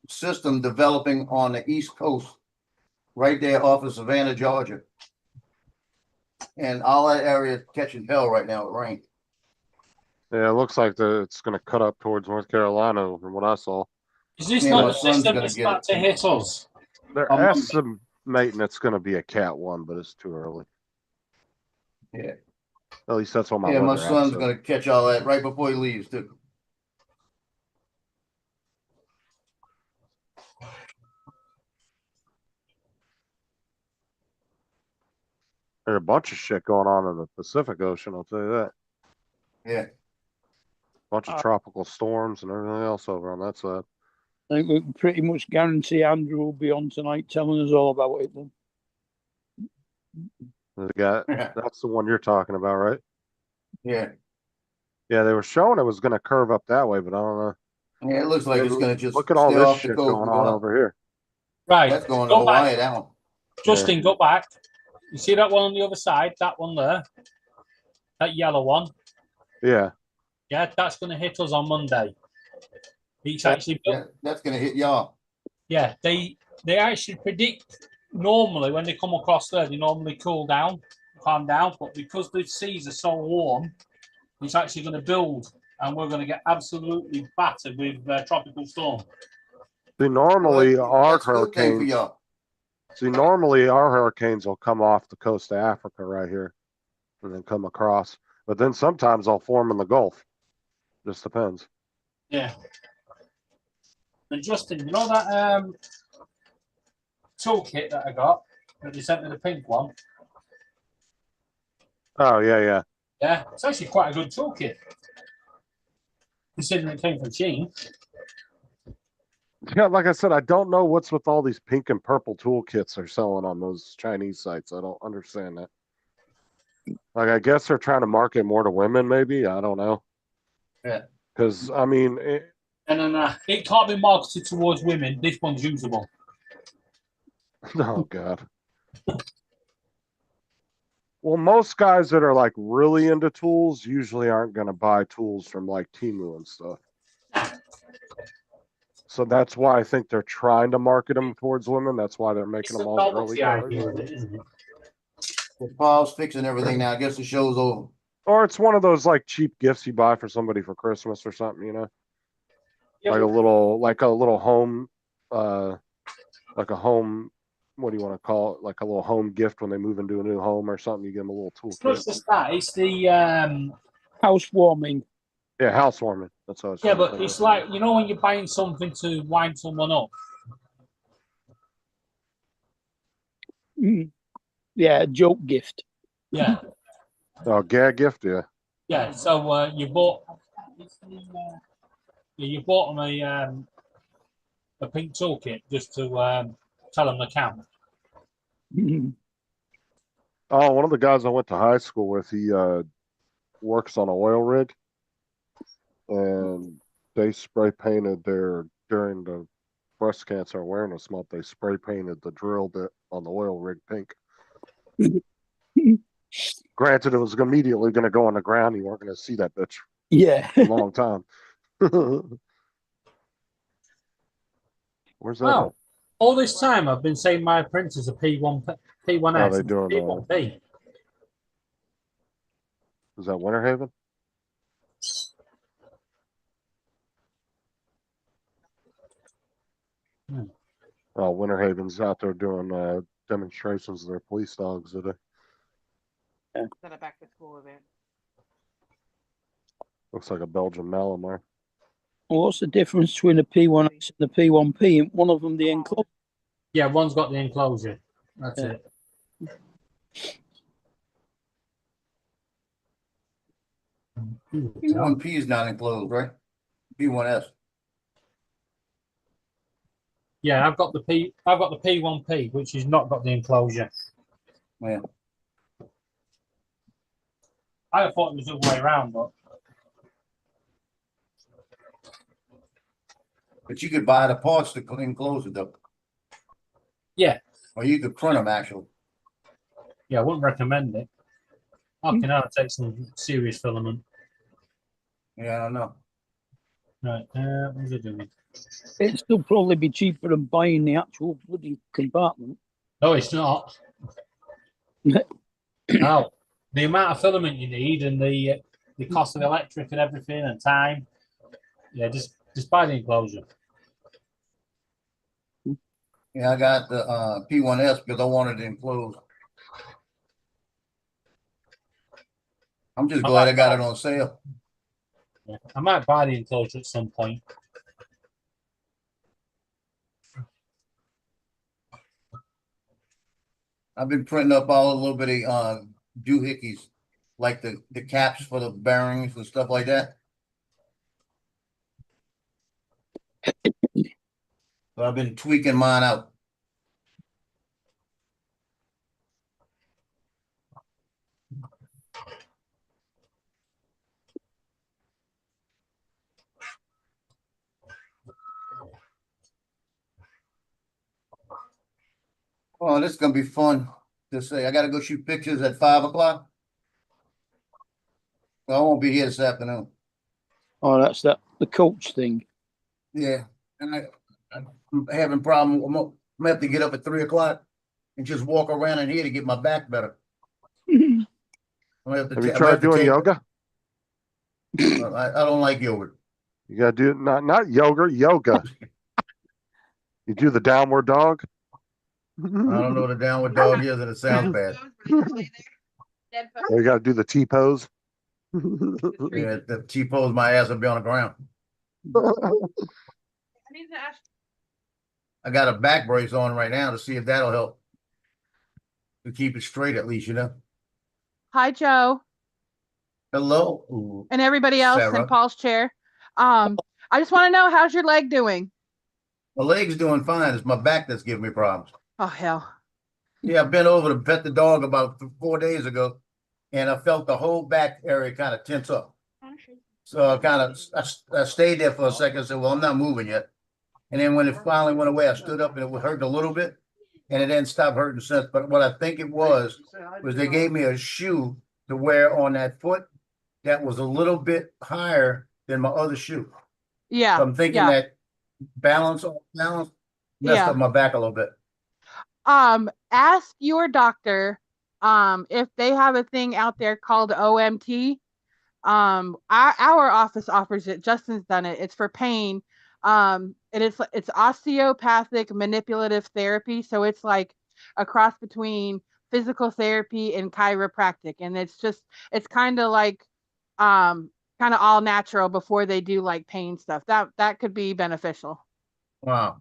system developing on the East Coast, right there off of Savannah, Georgia. And all that area is catching hell right now with rain. Yeah, it looks like it's going to cut up towards North Carolina from what I saw. Is this Yeah, not my the son's system gonna that's get about it. to hit us? They're On Monday. estimating it's going to be a Cat 1, but it's too early. Yeah. At least that's what my Yeah, my weather app son's said. gonna catch all that right before he leaves too. There's a bunch of shit going on in the Pacific Ocean, I'll tell you that. Yeah. Bunch of tropical storms and everything else over on that side. I think we can pretty much guarantee Andrew will be on tonight telling us all about it then. The guy, that's the one you're talking about, right? Yeah. Yeah, they were showing it was going to curve up that way, but I don't know. Yeah, it looks like it's gonna just Look at all stay this off the shit coast going and go on up. over here. Right. That's going to Go Hawaii back. down. Justin, go back. You see that one on the other side? That one there? That yellow one? Yeah. Yeah, that's going to hit us on Monday. It's That- actually, that's gonna hit y'all. yeah, they actually predict normally when they come across there, they normally cool down, calm down, but because the seas are so warm, it's actually going to build, and we're going to get absolutely battered with tropical storm. See, normally our That's a good thing for hurricanes. y'all. See, normally our hurricanes will come off the coast of Africa right here, and then come across. But then sometimes they'll form in the Gulf. Just depends. Yeah. And Justin, you know that toolkit that I got that you sent me, the pink one? Oh yeah, yeah. Yeah, it's actually quite a good toolkit. Considering it came from Sheen. Yeah, like I said, I don't know what's with all these pink and purple toolkits they're selling on those Chinese sites. I don't understand that. Like, I guess they're trying to market more to women, maybe. I don't know. Yeah. Because, I mean, And it can't be marketed towards women. This one's usable. oh, God. Well, most guys that are like really into tools usually aren't going to buy tools from like Temu and stuff. So that's why I think they're trying to market them towards women. That's why they're making them all girly colors. Well, Paul's fixing everything now. I guess the show's over. Or it's one of those like cheap gifts you buy for somebody for Christmas or something, you know? Yeah, Like a little home, like a home, what do you want to call it? Like a little home gift when they move into a new home or something. You give them a little it's not toolkit. just that. It's the Housewarming. Yeah, housewarming. That's what I was yeah, trying to but think it's of. like, you know, when you're buying something to wind someone up. Mm. Yeah, a joke gift. Yeah, Oh, gag gift, yeah. yeah. So you bought them a pink toolkit just to tell them the count. Mm. Oh, one of the guys I went to high school with, he works on an oil rig, and they spray painted during the breast cancer awareness month, they spray painted the drill bit on the oil rig pink. Granted, it was immediately going to go on the ground. You weren't going to see that bitch Yeah. for a long time. Where's that? Wow. All this time I've been saying my printer's a P1, P1S. Oh, they doing, P1P. Is that Winter Haven? Oh, Winter Haven's out there doing demonstrations of their police dogs today. Is that a back to school event? Looks like a Belgian Malamar. What's the difference between the P1S and the P1P? And one of them the enclosure. Yeah, one's got the enclosure. That's Yeah. it. P1P is not enclosed, right? P1S. Yeah, I've got the P1P, which has not got the enclosure. Yeah. I thought it was the other way around, But you could buy the parts to enclose it though. Yeah. Or you could print them actually. Yeah, I wouldn't recommend it. I can take some serious filament. Yeah, I don't know. Right, what's it doing? It'd still probably be cheaper than buying the actual bloody compartment. No, it's not. No, the amount of filament you need and the cost of electric and everything and time. Yeah, just buy the enclosure. Yeah, I got the P1S because I wanted it enclosed. I'm just glad I got it on sale. Yeah, I might buy the enclosure at some point. I've been printing up all a little bit of doohickeys, like the caps for the bearings and stuff like that. So I've been tweaking mine out. Oh, this is gonna be fun to say. I gotta go shoot pictures at 5 o'clock. I won't be here this afternoon. Oh, that's the coach thing. Yeah, and I'm having problem. I'm gonna have to get up at 3 o'clock and just walk around in here to get my back better. I'm gonna have to Have you I'm gonna tried have to doing take- yoga? I don't like yoga. You gotta do not yoga. You do the downward dog. I don't know what a downward dog is, and it sounds bad. Or you gotta do the T pose. Yeah, the T-pose, my ass will be on the ground. I got a back brace on right now to see if that'll help to keep it straight, at least, you know. Hi, Joe, Hello. Ooh. and everybody else Sarah. in Paul's chair. I just want to know, how's your leg doing? My leg's doing fine. It's my back that's giving me problems. Oh, hell. Yeah, I've been over to pet the dog about 4 days ago, and I felt the whole back area kind of tense up. So I stayed there for a second and said, well, I'm not moving yet. And then when it finally went away, I stood up and it hurt a little bit, and it didn't stop hurting since. But what I think it was they gave me a shoe to wear on that foot that was a little bit higher than my other shoe. Yeah. So I'm thinking yeah. that balance messed Yeah. up my back a little bit. Ask your doctor if they have a thing out there called OMT. Our office offers it. Justin's done it. It's for pain. And it's osteopathic manipulative therapy. So it's like a cross between physical therapy and chiropractic. And it's kind of like kind of all natural before they do like pain stuff. That could be beneficial. Wow.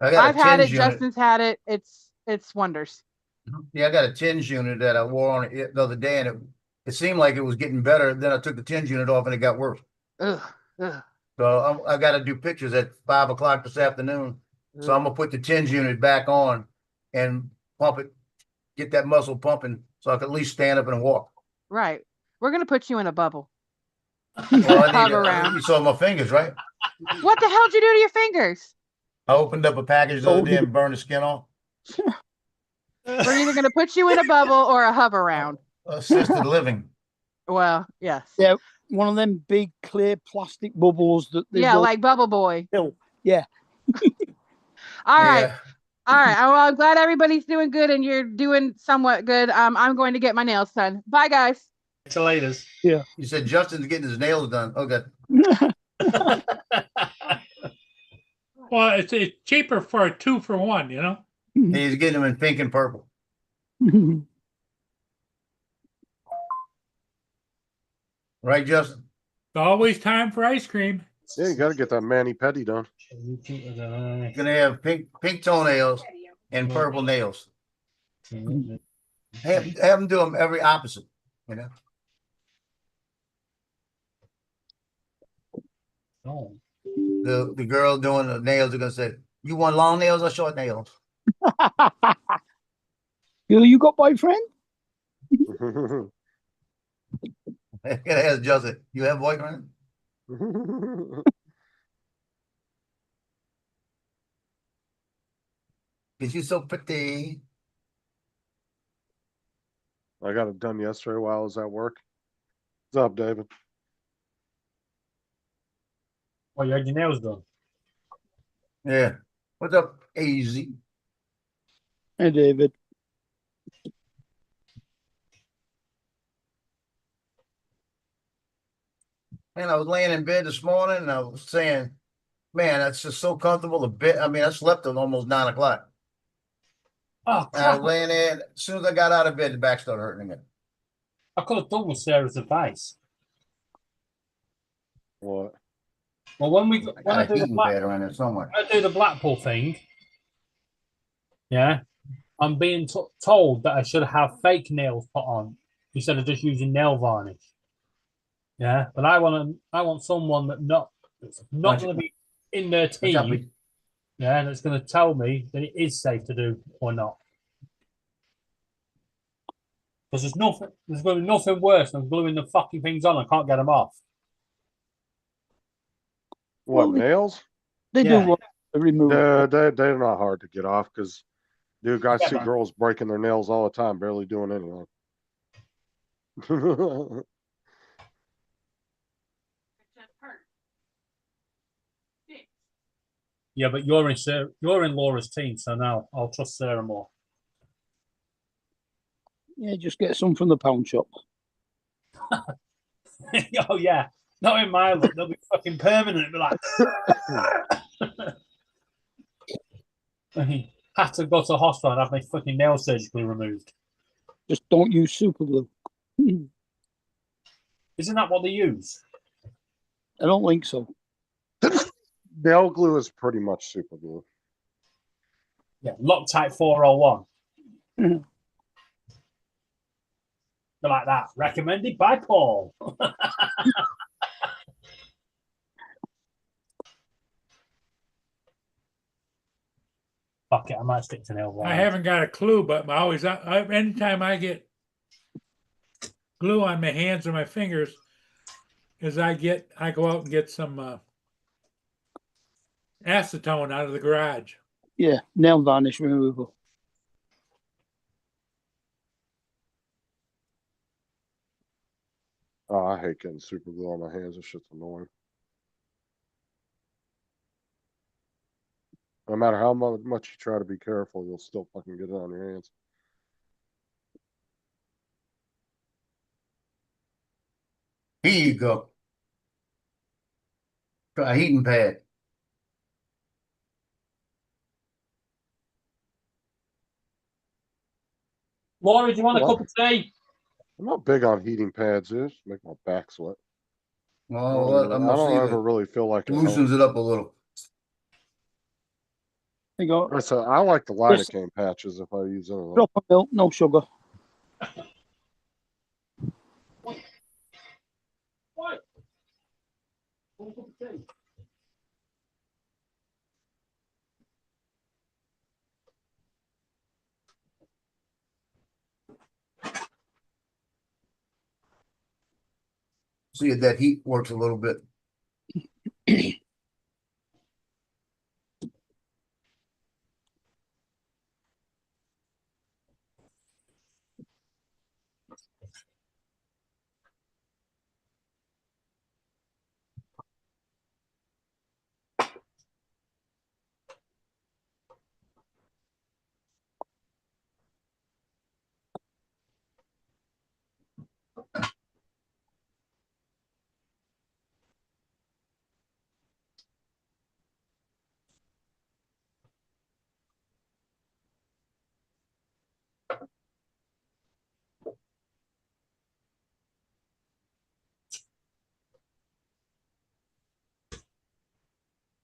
I've had it. Justin's had it. It's wonders. Yeah, I got a TENS unit that I wore on it the other day, and it seemed like it was getting better. Then I took the TENS unit off, and it got worse. Ugh. So I got to do pictures at 5 o'clock this afternoon. So I'm gonna put the TENS unit back on and pump it, get that muscle pumping, so I can at least stand up and walk. Right. We're gonna put you in a bubble. Well, Hug around. you saw my fingers, right? What the hell did you do to your fingers? I opened up a package the other day and burned the skin off. We're either gonna put you in a bubble or a hover round. Assisted living. Well, yes. Yeah, one of them big clear plastic bubbles that they Yeah, roll like Bubble Boy. pill. Yeah. All right. Yeah. All right. Well, I'm glad everybody's doing good and you're doing somewhat good. I'm going to get my nails done. Bye, guys. See you later. Yeah. You said Justin's getting his nails done. Okay. Well, it's cheaper for a 2-for-1, you know? He's getting them in pink and purple. Right, Justin? Always time for ice cream. Yeah, you gotta get that mani-pedi done. He's gonna have pink toenails and purple nails. Have them do them every opposite, you know? Oh. The girl doing the nails are gonna say, "You want long nails or short nails?" You got boyfriend? Gonna ask Justin, "You have a boyfriend?" Cause you're so pretty. I got it done yesterday while I was at work. What's up, David? Oh, you had your nails done. Yeah. What's up, AZ? Hey, David. Man, I was laying in bed this morning and I was saying, man, that's just so comfortable. The bed, I mean, I slept till almost 9 o'clock. Oh, And I was crap. laying there, and as soon as I got out of bed, the back started hurting again. I could have done with Sarah's advice. What? Well, when I got a do the heating pad around there somewhere. when I do the Blackpool thing, yeah, I'm being told that I should have fake nails put on instead of just using nail varnish. Yeah, but I want someone that's not going to be in their Watch out, team. Pete. Yeah, that's going to tell me that it is safe to do or not. Because there's going to be nothing worse than gluing the fucking things on and can't get them off. What, Well, nails? They Yeah. do want to remove. They're not hard to get off because, dude, I Yeah, see but- girls breaking their nails all the time, barely doing anything. Yeah, but you're in Laura's team, so now I'll trust Sarah more. Yeah, just get some from the pound shop. Oh yeah, not in my look. They'll be fucking permanent. Be like, I have to go to the hospital and have my fucking nails surgically removed. Just don't use super glue. Isn't that what they use? I don't think so. Nail glue is pretty much super glue. Yeah, Loctite 401. Mhm. They're like that. Recommended by Paul. Fuck it, I might stick to nail varnish. I haven't got a clue, but anytime I get glue on my hands or my fingers, I go out and get some acetone out of the garage. Yeah, nail varnish removal. Oh, I hate getting super glue on my hands. This shit's annoying. No matter how much you try to be careful, you'll still fucking get it on your hands. Here you go. Try a heating pad. Laura, do you want a What? cup of tea? I'm not big on heating pads. They just make my back sweat. Well, I'm I gonna don't see if ever it really feel like it loosens helps. it up a little. There you go. I like the lidocaine patches if I use anything. Drop of milk, no sugar. What? One cup of tea. See if that heat works a little bit.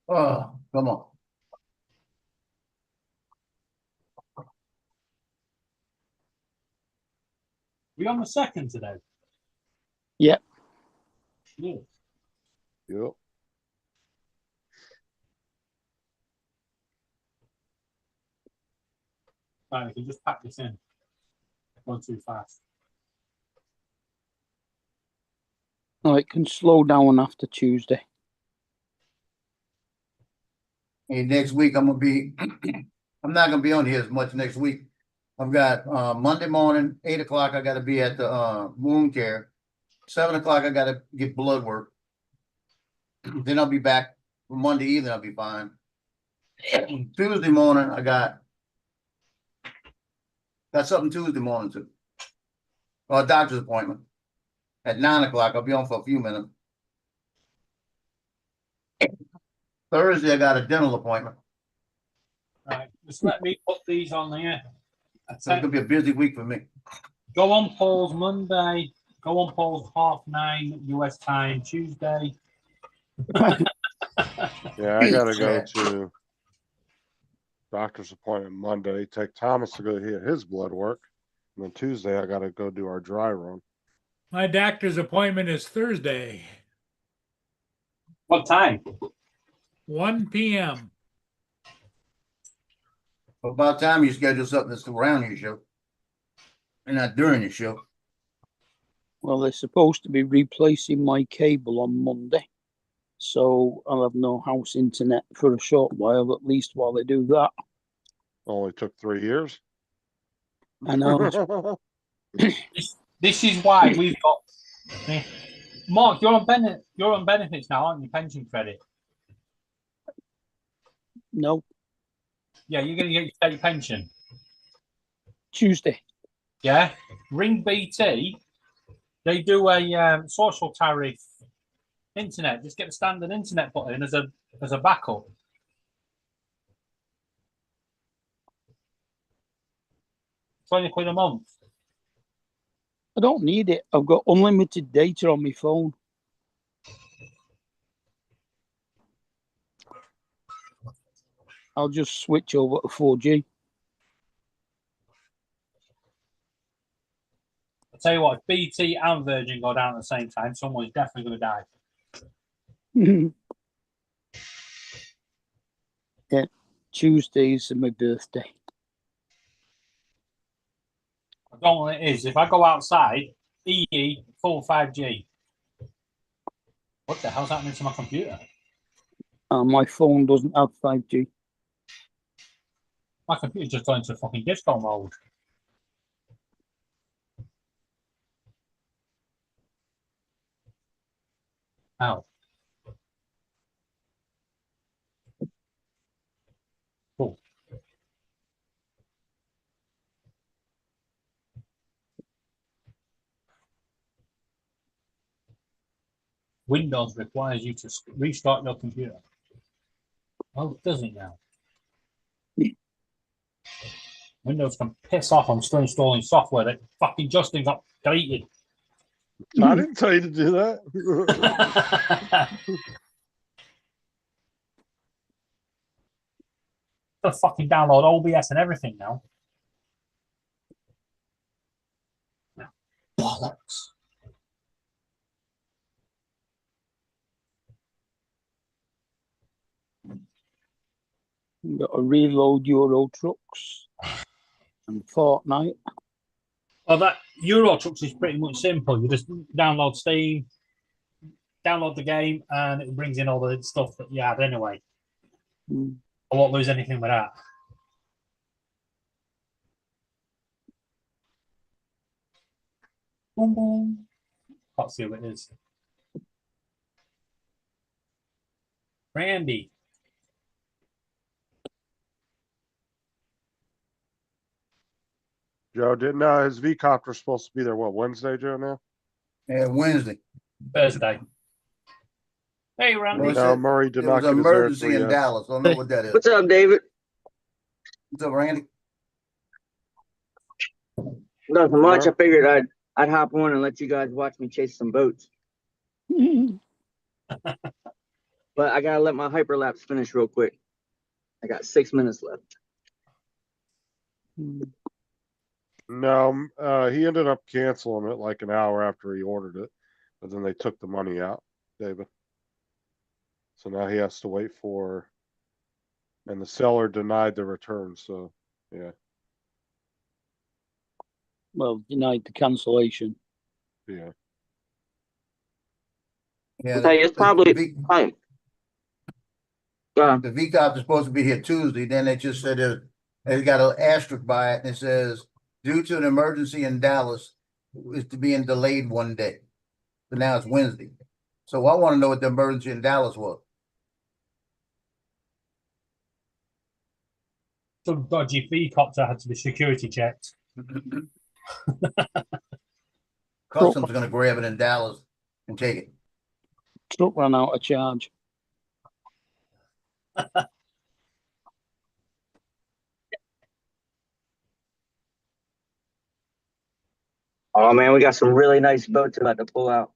Oh, come on. We on the second today? Yep. Yeah. Yep. Right, we can just pack this in. Going too fast. No, it can slow down after Tuesday. Hey, next week I'm gonna be, I'm not gonna be on here as much next week. I've got Monday morning, 8 o'clock, I gotta be at the wound care. 7 o'clock, I gotta get blood work. Then I'll be back for Monday evening, I'll be fine. Tuesday morning, I got something Tuesday morning too. Or a doctor's appointment. At 9 o'clock, I'll be on for a few minutes. Thursday, I got a dental appointment. Right, just let me put these on there. So it's gonna be a busy week for me. Go on Paul's Monday. Go on Paul's 9:30 US time Tuesday. Yeah, I gotta go to doctor's appointment Monday. Take Thomas to go get his blood work. And then Tuesday, I gotta go do our dry run. My doctor's appointment is Thursday, What time? 1 p.m. About time you schedule something that's around your show. And not during your show. Well, they're supposed to be replacing my cable on Monday. So I'll have no house internet for a short while, at least while they do that. Only took 3 years. I know. This is why we've got. Mark, you're on benefits now, aren't you? Pension credit. No, Yeah, you're going to get your state pension. Tuesday. Yeah. Ring BT. They do a social tariff internet. Just get the standard internet put in as a backup. £20 a month. I don't need it. I've got unlimited data on my phone. I'll just switch over to 4G. I'll tell you what, if BT and Virgin go down at the same time, someone's definitely going to die. Yeah, Tuesdays are my birthday. I don't know what it is. If I go outside, EE, full 5G. What the hell's happening to my computer? My phone doesn't have 5G. My computer's just going into fucking disco mode. Ow. Cool. Windows requires you to restart your computer. Oh, it doesn't now. Windows can piss off. I'm still installing software that fucking Justin got deleted. I didn't tell you to do that. To fucking download OBS and everything now. Bollocks. You've got to reload Euro Trucks and Fortnite. Well, that Euro Trucks is pretty much simple. You just download Steam, download the game, and it brings in all the stuff that you had anyway. I won't lose anything with that. Boom, boom. Can't see who it is. Randy. Joe, didn't his V copter supposed to be there? What, Wednesday, Joe? Now? Yeah, Wednesday. Thursday. Hey, Randy. What's No, it? Murray did It not was an get his air emergency in yet. Dallas. I don't know what that is. What's up, David? What's up, Randy? Nothing much. Yeah. I figured I'd hop on and let you guys watch me chase some boats. You but I gotta let my hyperlapse finish real quick. I got 6 minutes left. No, he ended up canceling it like an hour after he ordered it, but then they took the money out, David. So now he has to wait for, and the seller denied the return, so, yeah, Well, denied the cancellation. yeah. Yeah, Okay, it's probably fine. the VCOP is supposed to be here Tuesday, then they just said they got an asterisk by it and it says, due to an emergency in Dallas, it's being delayed 1 day. So now it's Wednesday. So I want to know what the emergency in Dallas was. Some dodgy helicopter had to be security checked. Customs gonna grab it in Dallas and take it. Truck ran out of charge. Oh man, we got some really nice boats about to pull out.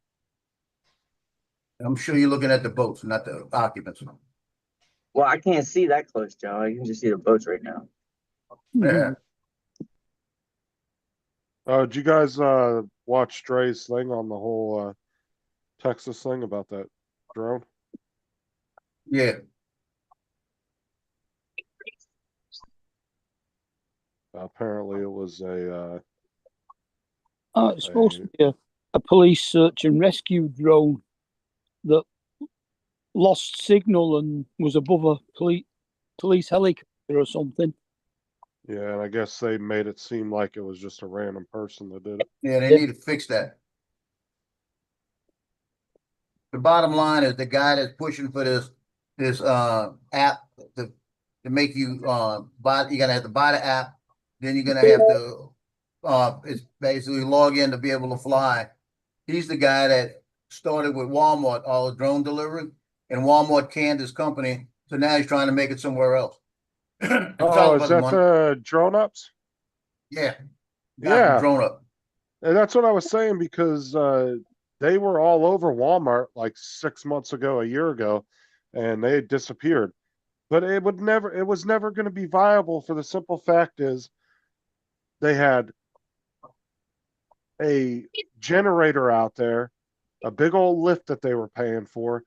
I'm sure you're looking at the boats, not the occupants. Well, I can't see that close, Joe. I can just see the boats right now. Yeah. Did you guys watch Dre's thing on the whole Texas thing about that drone? Yeah. Apparently, it was a It's supposed to be a police search and rescue drone that lost signal and was above a police helicopter or something. yeah, and I guess they made it seem like it was just a random person that did it. Yeah, they need to fix that. The bottom line is the guy that's pushing for this app to make you buy. You're gonna have to buy the app, then you're gonna have to it's basically log in to be able to fly. He's the guy that started with Walmart all the drone delivery, and Walmart canned his company, so now he's trying to make it somewhere else. It's all Oh, about is the that money. the drone ups? Yeah. Yeah. Drone up. And that's what I was saying because they were all over Walmart like 6 months ago, a year ago, and they had disappeared. But it was never going to be viable for the simple fact is they had a generator out there, a big old lift that they were paying for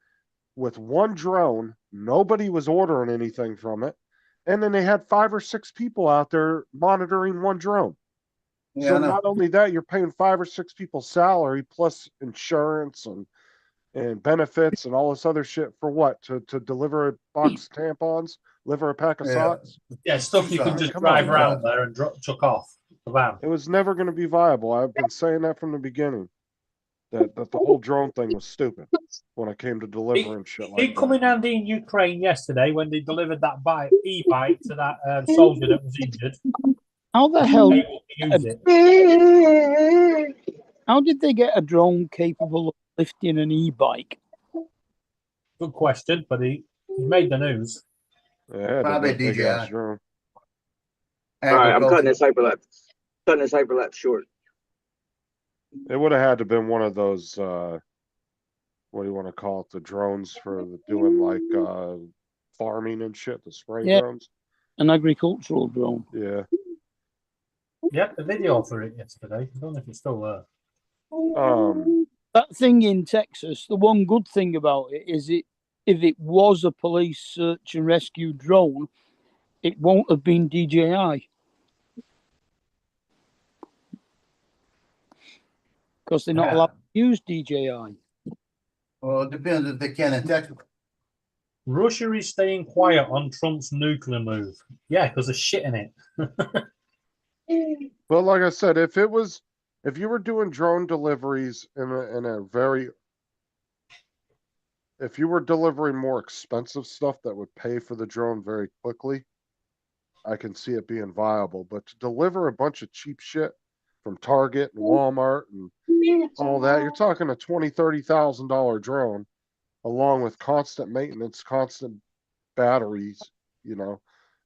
with one drone. Nobody was ordering anything from it. And then they had 5 or 6 people out there monitoring one drone. Yeah, So I know. not only that, you're paying 5 or 6 people's salary plus insurance and benefits and all this other shit for what? To deliver a box of tampons, deliver a pack of Yeah. socks? Yeah, stuff you can just Come drive on, around there and chuck off the van. It was never going to be viable. I've been saying that from the beginning. That the whole drone thing was stupid when it came to delivering shit like Did come that. in handy in Ukraine yesterday when they delivered that e-bike to that soldier that was injured. How the hell? Able to use it. How did they get a drone capable of lifting an e-bike? Good question, but he made the news. Yeah, Probably a big ass DJI. drone. All right, I'm cutting Agriculture. this hyperlapse short. It would have had to been one of those what do you want to call it? The drones for doing like farming and shit, the spray Yeah. drones. An agricultural drone. Yeah. Yep, the video for it yesterday. I don't know if it's still there. That thing in Texas, the one good thing about it is if it was a police search and rescue drone, it won't have been DJI. Because they're not allowed to use DJI. Well, it depends if they can in Texas. Russia is staying quiet on Trump's nuclear move. Yeah, because they're shitting it. But like I said, if you were doing drone deliveries if you were delivering more expensive stuff that would pay for the drone very quickly, I can see it being viable. But to deliver a bunch of cheap shit from Target and Walmart and all that, you're talking a $20,000-$30,000 drone, along with constant maintenance, constant batteries,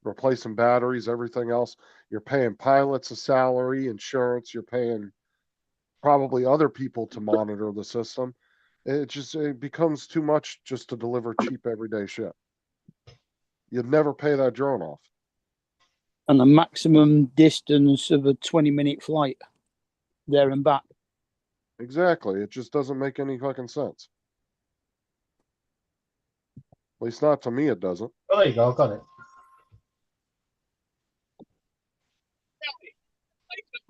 replacing batteries, everything else. You're paying pilots a salary, insurance, you're paying probably other people to monitor the system. It becomes too much just to deliver cheap everyday shit. You'd never pay that drone off. And the maximum distance of a 20-minute flight there and back. Exactly. It just doesn't make any fucking sense. At least not to me, it doesn't. Oh, there you go. Got it.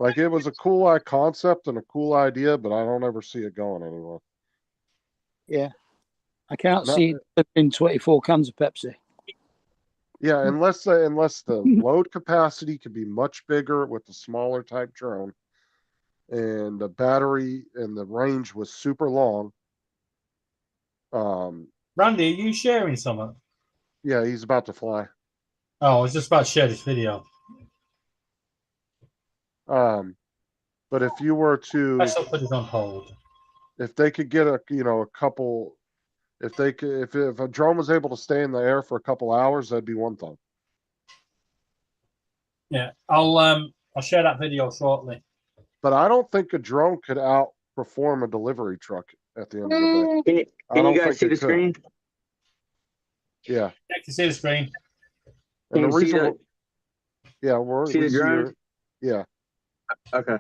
Like, it was a cool concept and a cool idea, but I don't ever see it going anywhere. Yeah. I can't No. see it in 24 cans of Pepsi. Yeah, unless the load capacity could be much bigger with the smaller type drone, and the battery and the range was super long. Randy, are you sharing something? Yeah, he's about to fly. Oh, I was just about to share this video. But if you were to, Let's put it on hold. if they could get a couple, if a drone was able to stay in the air for a couple hours, that'd be one thing. Yeah, I'll share that video shortly. But I don't think a drone could outperform a delivery truck at the end of the day. Can you guys see the screen? Yeah. I can see the screen. And Can the you see reason, see the drone? Yeah. Okay.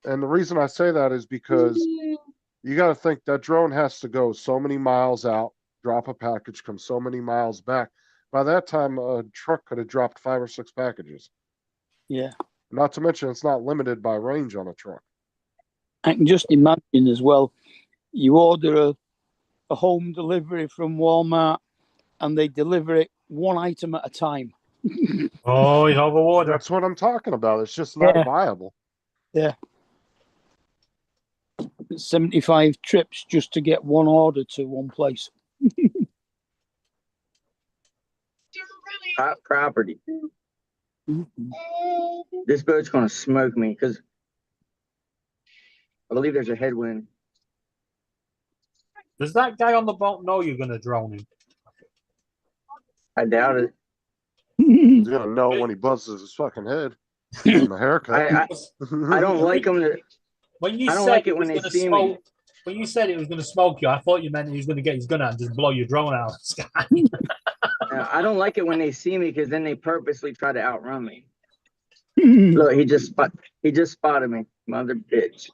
And the reason I say that is because you got to think that drone has to go so many miles out, drop a package, come so many miles back. By that time, a truck could have dropped 5 or 6 packages. Yeah. Not to mention, it's not limited by range on a truck. I can just imagine as well, you order a home delivery from Walmart and they deliver it one item at a time. Oh, he's overwater. That's what I'm talking about. It's just not viable. Yeah. 75 trips just to get one order to one place. Hot property. Mhm. This boat's gonna smoke me because I believe there's a headwind. Does that guy on the boat know you're going to drone him? I doubt it. He's gonna know when he buzzes his fucking head from the haircut. I don't like them to. When you I don't said like it he when was they gonna see me. smoke, when you said it was going to smoke you, I thought you meant he was going to get his gun out and just blow your drone out of the sky. I don't like it when they see me because then they purposely try to outrun me. Look, he just spotted me, mother bitch.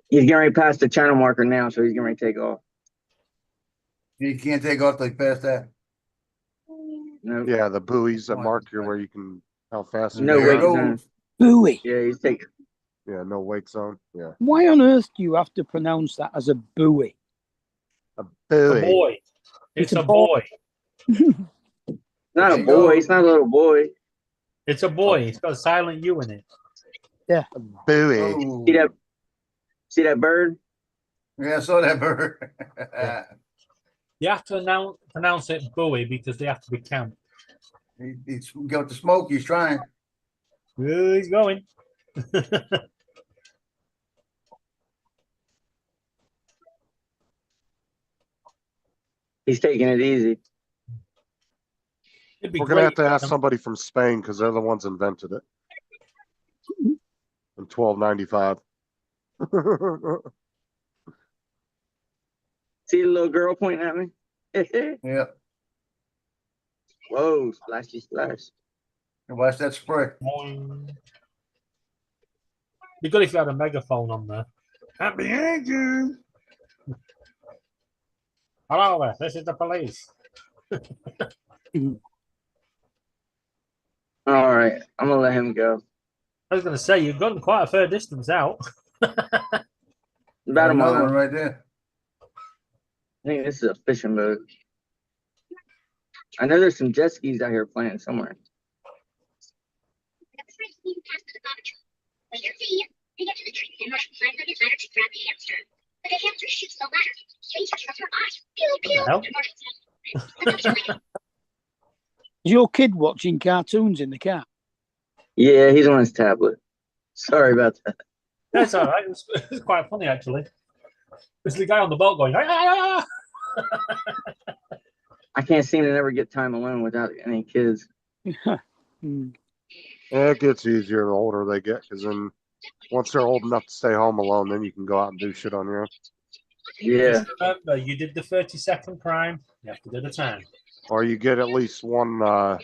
He's getting ready past the channel marker now, so he's getting ready to take off. You can't take off like past that. No, Yeah, the buoys that mark you where you can, how fast you no There it wake goes. zone. Buoy. Yeah, he's taking. Yeah, no wake zone. Yeah. Why on earth do you have to pronounce that as a buoy? A A buoy. boy. It's It's a a boy. Not a There you boy. go. He's not a little boy. It's a boy. It's got a silent U in it. A buoy. Oh. See that bird? Yeah, I saw that bird. You have to pronounce it buoy because they have to be camped. He's got the smoke. He's trying. Yeah, he's going. He's taking it easy. It'd be We're gonna have great to if ask them- somebody from Spain because they're the ones invented it in 1295. See the little girl pointing at me? Yeah. Whoa, splashy splash. And watch that spray. Boing. Be good if you had a megaphone on there. I'm behind you. Hello there, this is the police. All right, I'm gonna let him go. I was going to say, you've gone quite a fair distance out. About a Another mile. one right there. I think this is a fishing boat. I know there's some jet skis out here playing somewhere. Later see, they get to the tree and Marshall climbs on his ladder to grab the hamster. But the hamster shoots the ladder. He touches her eyes. Pew, pew. hell? And Marshall says, Is your kid watching cartoons in the car? Yeah, he's on his tablet. Sorry about that. That's all right. It was quite funny, actually. There's the guy on the boat going, ah! I can't seem to never get time alone without any kids. Hmm. Yeah, it gets easier the older they get because then Once they're old enough to stay home alone, then you can go out and do shit on your own. Yeah. Just remember, you did the 30-second crime. You have to do the time. Or you get at least one of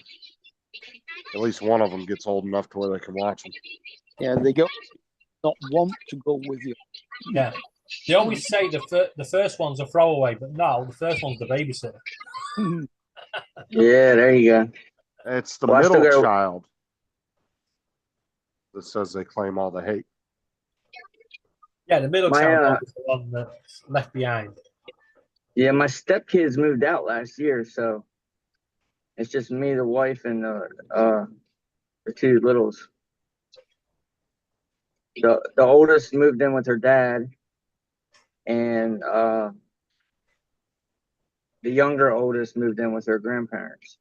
them gets old enough to where they can watch them. Yeah, they go not want to go with you. Yeah. They always say the first one's a throwaway, but no, the first one's the babysitter. Yeah, there you go. It's the Well, I still middle gotta- child that says they claim all the hate. Yeah, the middle My, child is the one that's left behind. Yeah, my stepkids moved out last year, so it's just me, the wife, and the two littles. The oldest moved in with her dad, and the younger oldest moved in with her grandparents.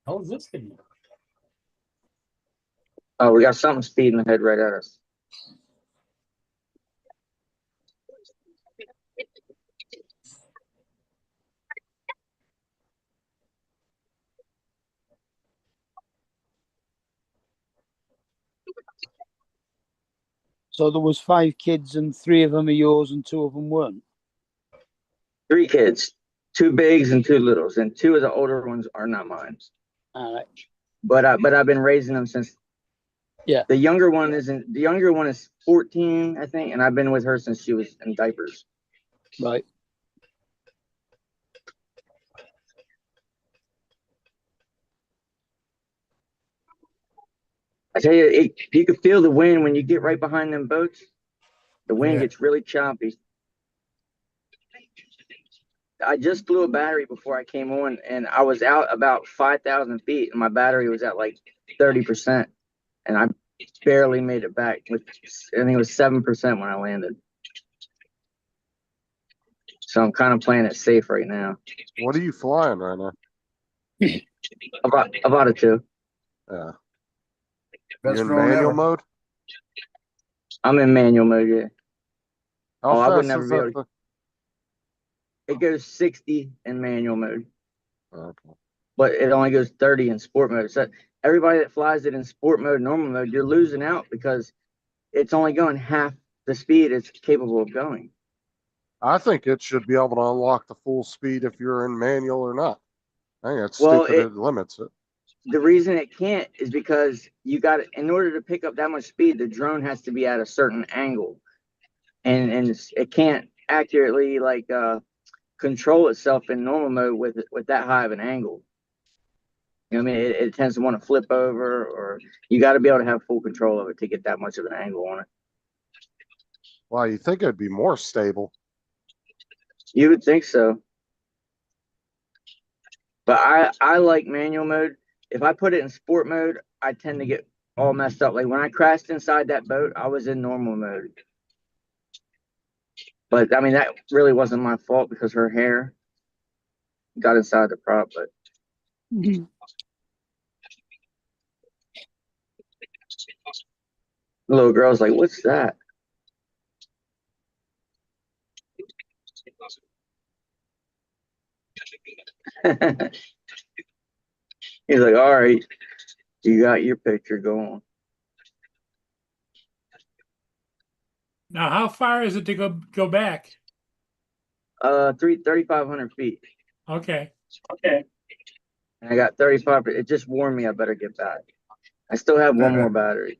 How's this thing? Oh, we got something speeding ahead right at us. So there was 5 kids, and 3 of them are yours, and 2 of them weren't. 3 kids, 2 bigs and 2 littles, and 2 of the older ones are not mine. All right. But I've been raising them since. Yeah. The younger one is 14, I think, and I've been with her since she was in diapers. Right. I tell you, you can feel the wind when you get right behind them boats. The wind Yeah. gets really choppy. I just flew a battery before I came on, and I was out about 5,000 feet, and my battery was at like 30%, and I barely made it back. I think it was 7% when I landed. So I'm kind of playing it safe right now. What are you flying right now? About a 2. Yeah. Best You in drone manual ever. mode? I'm in manual mode, yeah. How I would fast never is be that able to. thing? It goes 60 in manual mode, Okay. but it only goes 30 in sport mode. So everybody that flies it in sport mode, normal mode, you're losing out because it's only going half the speed it's capable of going. I think it should be able to unlock the full speed if you're in manual or not. I think it's Well, stupid. It limits it. The reason it can't is because in order to pick up that much speed, the drone has to be at a certain angle, and it can't accurately control itself in normal mode with that high of an angle. You know what I mean? It tends to want to flip over, or you got to be able to have full control of it to get that much of an angle on it. Well, you think it'd be more stable. You would think so. But I like manual mode. If I put it in sport mode, I tend to get all messed up. Like when I crashed inside that boat, I was in normal mode. But I mean, that really wasn't my fault because her hair got inside the prop. But the little girl's like, "What's that?" He's like, "All right, you got your picture. Go on." Now, how far is it to go back? 3,500 feet. Okay. And I got 35. It just warned me I better get back. I still have one more battery.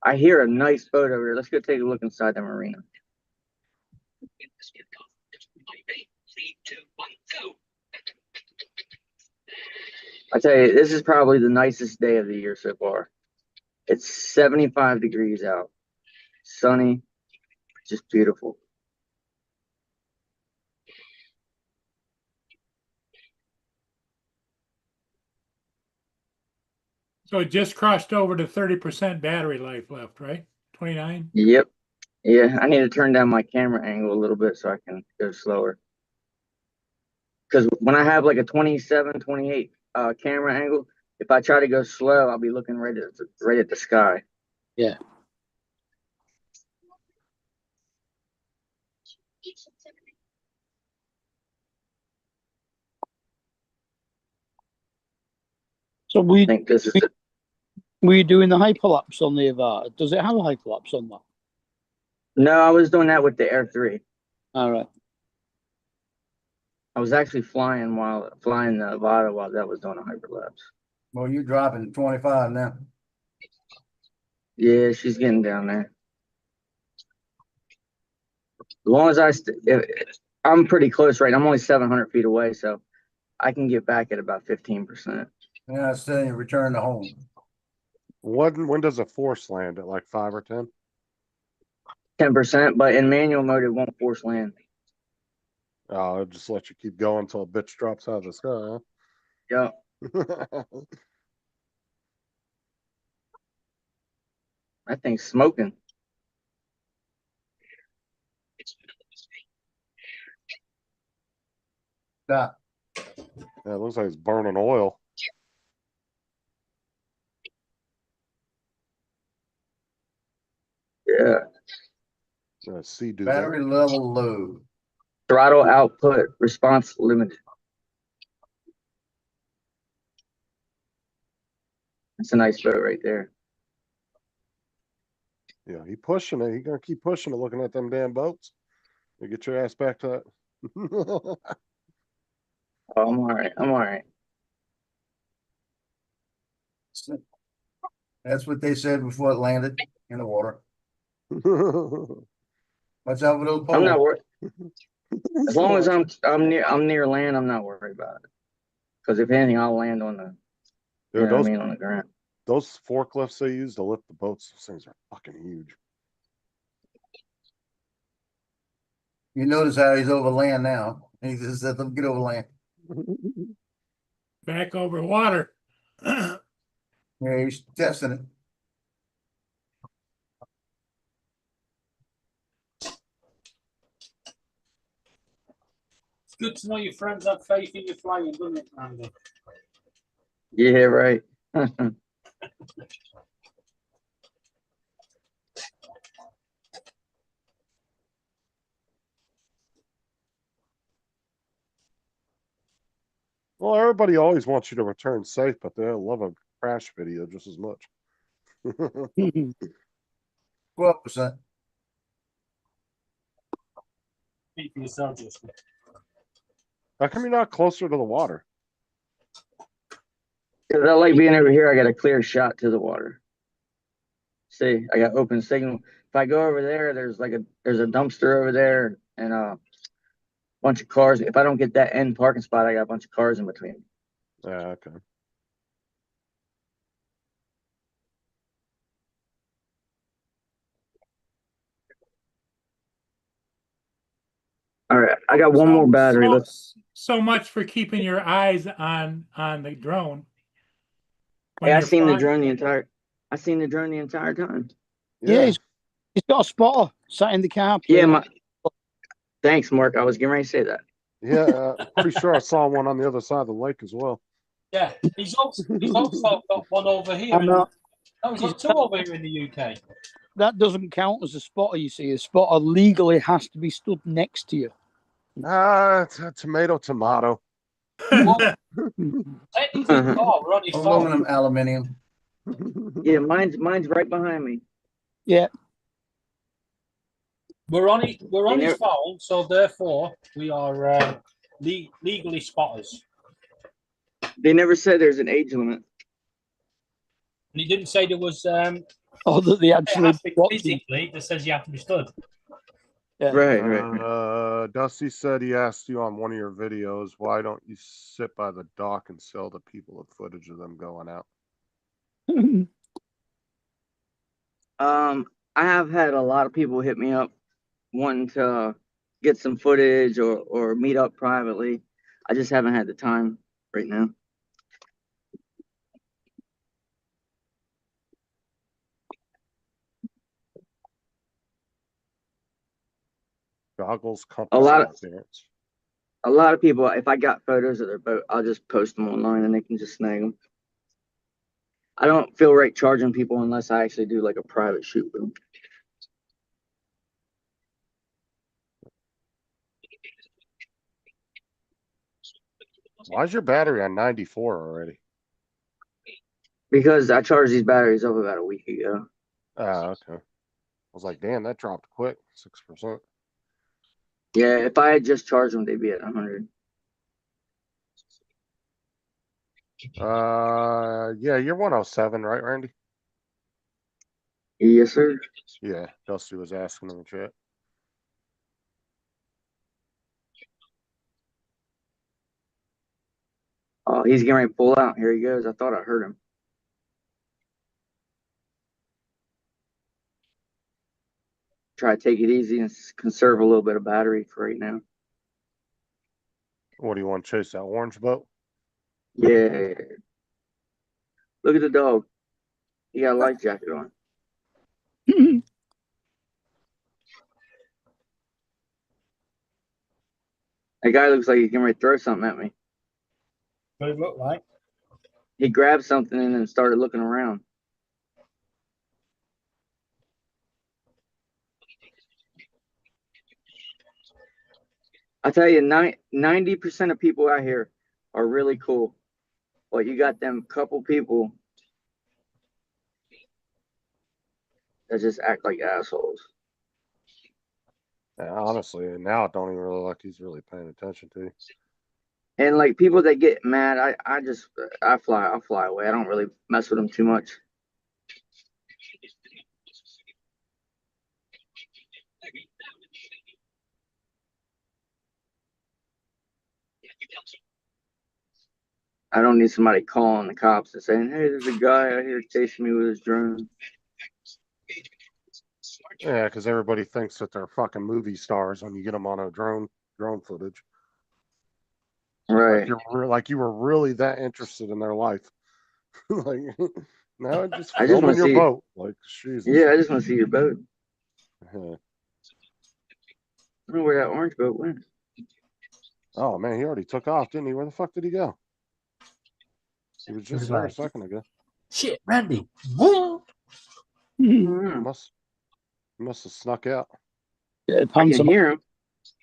I hear a nice boat over there. Let's go take a look inside the marina. I tell you, this is probably the nicest day of the year so far. It's 75 degrees out, sunny, just beautiful. So it just crossed over to 30% battery life left, right? 29? Yep. Yeah, I need to turn down my camera angle a little bit so I can go slower. Because when I have like a 27, 28 camera angle, if I try to go slow, I'll be looking right at the sky. Yeah. So I think this is it. were you doing the hyperlapse on the Avata? Does it have a hyperlapse on that? No, I was doing that with the Air 3. All right. I was actually flying the Avata while that was doing a hyperlapse. Well, you're dropping 25 now. Yeah, she's getting down there. As long as I'm pretty close, right? I'm only 700 feet away, so I can get back at about 15%. Yeah, it's saying you return to home. When does a force land at like 5 or 10? 10%, but in manual mode, it won't force land. Oh, it'll just let you keep going until a bitch drops out of the sky, Yeah. huh? That thing's smoking. Stop. Yeah, it looks like it's burning oil. Yeah. See, do Battery level low. Throttle output response limited. That's a nice boat right there. Yeah, he pushing it. He gonna keep pushing it, looking at them damn boats. You get your ass back to that. Oh, I'm all right. I'm all right. That's what they said before it landed in the water. Watch out for those I'm not poles. worried. As long as I'm near land, I'm not worried about it. Because if anything, I'll land on the you Dude, know what I mean, on the ground. those forklifts they use to lift the boats, those things are fucking huge. You notice how he's over land now. He just said, "Let get over land." Back over water. Yeah, he's testing it. It's good to know your friends have faith in your flying, doesn't it, Randy? Yeah, right. Well, everybody always wants you to return safe, but they love a crash video just as much. 12%. Speak for yourself, Justin. How come you're not closer to the water? Because I like being over here, I got a clear shot to the water. See, I got open signal. If I go over there, there's a dumpster over there and a bunch of cars. If I don't get that end parking spot, I got a bunch of cars in between. Yeah, okay. All right, I got one more battery. Let's. So much for keeping your eyes on the drone. Hey, I seen the drone the entire time. Yeah, he's got a spotter sat in the car. Yeah, thanks, Mark. I was getting ready to say that. Yeah, pretty sure I saw one on the other side of the lake as well. Yeah, he's also got one over here. I'm not. He's got two over here in the UK. That doesn't count as a spotter, you see. A spotter legally has to be stood next to you. It's a tomato. Technically, we're on his Aluminum, phone. aluminium. Yeah, mine's right behind me. Yeah. We're on his phone, so therefore we are legally spotters. They never said there's an age limit. And he didn't say there was. Oh, that they actually physically that says you have to be stood. Yeah. Right. Dusty said he asked you on one of your videos, why don't you sit by the dock and sell the people the footage of them going out? I have had a lot of people hit me up wanting to get some footage or meet up privately. I just haven't had the time right now. Goggles, compass, A lot and of appearance. a lot of people, if I got photos of their boat, I'll just post them online and they can just snag them. I don't feel right charging people unless I actually do like a private shoot with them. Why is your battery on 94 already? Because I charged these batteries up about a week ago. Ah, okay. I was like, damn, that dropped quick, 6%. Yeah, if I had just charged them, they'd be at 100. Yeah, you're 107, right, Randy? Yes, sir. Yeah, Dusty was asking in the chat. Oh, he's getting ready to pull out. Here he goes. I thought I heard him. Try to take it easy and conserve a little bit of battery for right now. What do you want to chase that orange boat? Yeah. Look at the dog. He got a life jacket on. That guy looks like he's getting ready to throw something at me. What did it look like? He grabbed something and then started looking around. I tell you, 90% of people out here are really cool. But you got them couple people that just act like assholes. Yeah, honestly, now I don't even really like he's really paying attention to you. And like people that get mad, I fly away. I don't really mess with them too much. I don't need somebody calling the cops and saying, "Hey, there's a guy out here chasing me with his drone." Yeah, because everybody thinks that they're fucking movie stars when you get them on a drone footage. Right. Like you were really that interested in their life. Like now just I just filming want to your see. boat. Like Jesus. Yeah, I just want to see your boat. Yeah. I don't know where that orange boat went. Oh man, he already took off, didn't he? Where the fuck did he go? He was just there a second ago. Shit, Randy. Boom. He must have snuck out. I can hear him.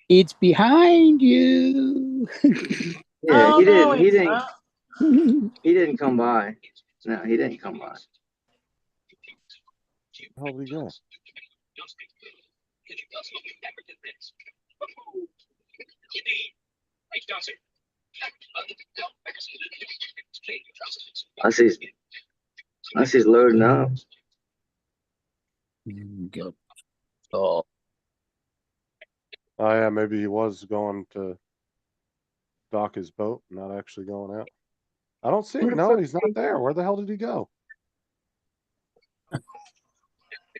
It's behind you. Yeah, Oh, he no, didn't. He it's didn't. not. He didn't come by. No, he didn't come by. Where did he go? I see he's loading up. Go. Oh. Oh yeah, maybe he was going to dock his boat, not actually going out. I don't see him. No, he's not there. Where the hell did he go?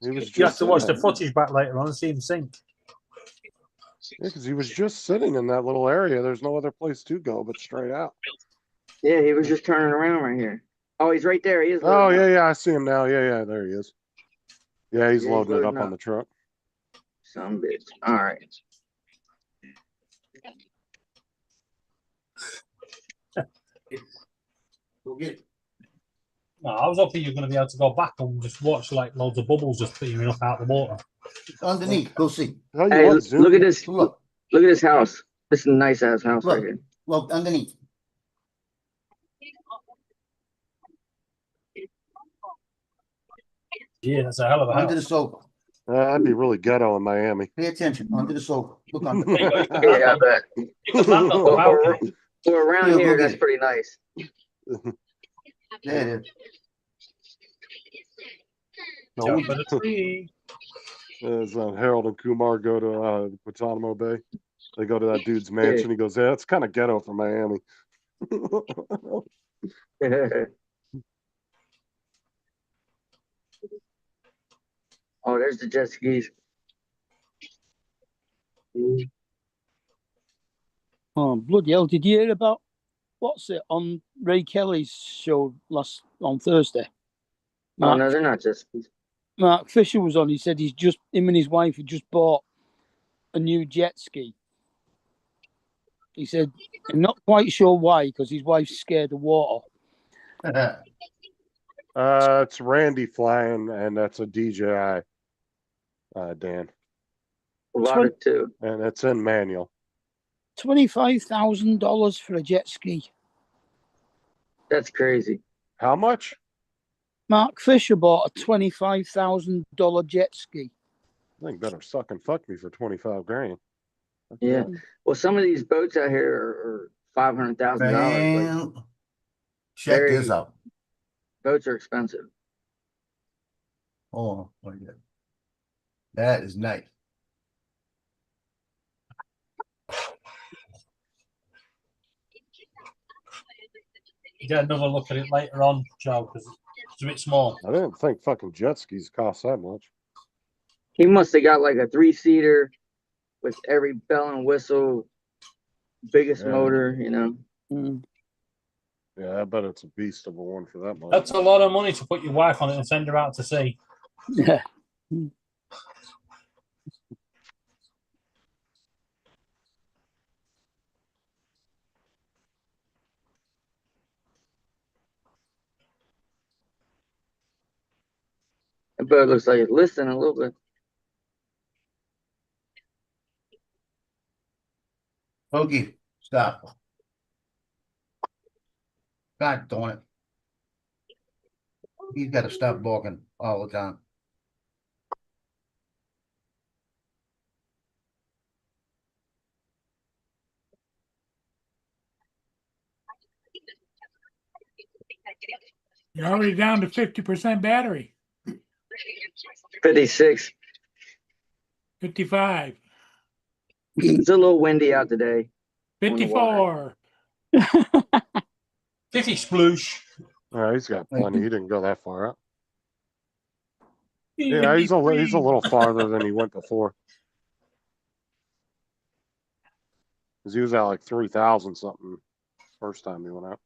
He was You have just to watch the sitting footage back later on and see him sink. Yeah, because he was just sitting in that little area. There's no other place to go but straight out. Yeah, he was just turning around right here. Oh, he's right there. He is. Oh loading up. yeah, I see him now. Yeah, there he is. Yeah, he's Yeah, loading it up on the truck. Some bitch. All right. Go get it. No, I was hoping you were going to be able to go back and just watch like loads of bubbles just putting up out the water. It's underneath. Go see. Hey, look at this. Look. Look at this house. This is a nice ass house right Look. here. Look underneath. Yeah, that's a hell of a Under the house. sofa. That'd be really ghetto in Miami. Pay attention. Under the sofa. Look under. Yeah, I bet. Or around Yeah, go here, get that's it. pretty nice. There it is. Jump for the tree. As Harold and Kumar go to Guantanamo Bay, they go to that dude's mansion. He goes, "Yeah, it's kind of ghetto for Miami." Oh, there's the jet skis. Oh, bloody hell. Did you hear about what's it on Ray Kelly's show on Thursday? Oh, no, they're not jet skis. Mark Fisher was on. He said him and his wife had just bought a new jet ski. He said, I'm not quite sure why, because his wife's scared of water. It's Randy flying, and that's a DJI, Dan. Love it too. And it's in manual. $25,000 for a jet ski. That's crazy. How much? Mark Fisher bought a $25,000 jet ski. I think better suck and fuck me for 25 grand. Yeah. Well, some of these boats out here are $500,000. Like, Man, check this very- out. boats are expensive. Hold on, look at that. That is nice. You get another look at it later on, Joe, because it's a bit small. I didn't think fucking jet skis cost that much. He must have got like a 3-seater with every bell and whistle, biggest Yeah. motor, you know. Mm. Yeah, I bet it's a beast of a one for that much. That's a lot of money to put your wife on it and send her out to sea. Yeah. The boat looks like it's listing a little bit. Pokey, stop. God darn it. He's got to stop barking all the time. You're already down to 50% battery. 56. 55. It's a little windy out today. On the water. 54. 50 sploosh. Yeah, he's got plenty. He didn't go that far out. Yeah, he's a little farther than he went before. Because he was at like 3,000 something first time he went out.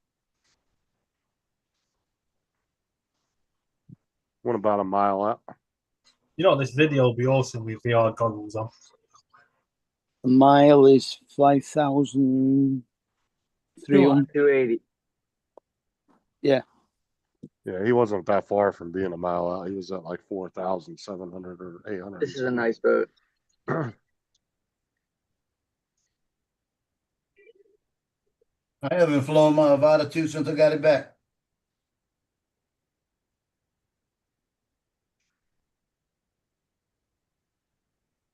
Went about a mile out. You know, this video will be awesome with VR goggles on. A mile is 5,300. 280. Yeah. Yeah, he wasn't that far from being a mile out. He was at like 4,700 or 800. This is a nice boat. I haven't flown my Avata 2 since I got it back.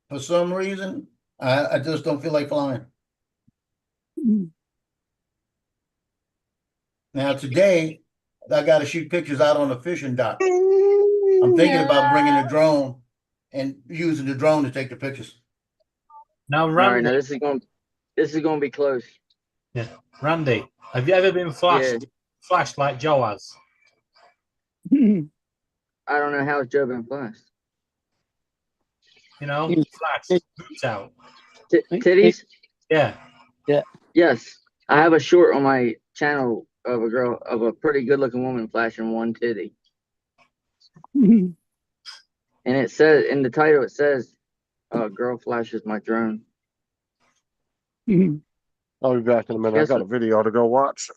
For some reason, I just don't feel like flying. Now today, I got to shoot pictures out on the fishing dock. I'm thinking about bringing a drone and using the drone to take the pictures. Now, All right, Randy, now this is going to be close. Randy, have you ever been flashed like Joe has? I don't know how Joe been flashed. You know, flashed, boots out. Titties? Yeah. Yes. I have a short on my channel of a pretty good looking woman flashing one titty. And it says in the title, it says, girl flashes my drone. I'll be back in a minute. I got a video to go watch.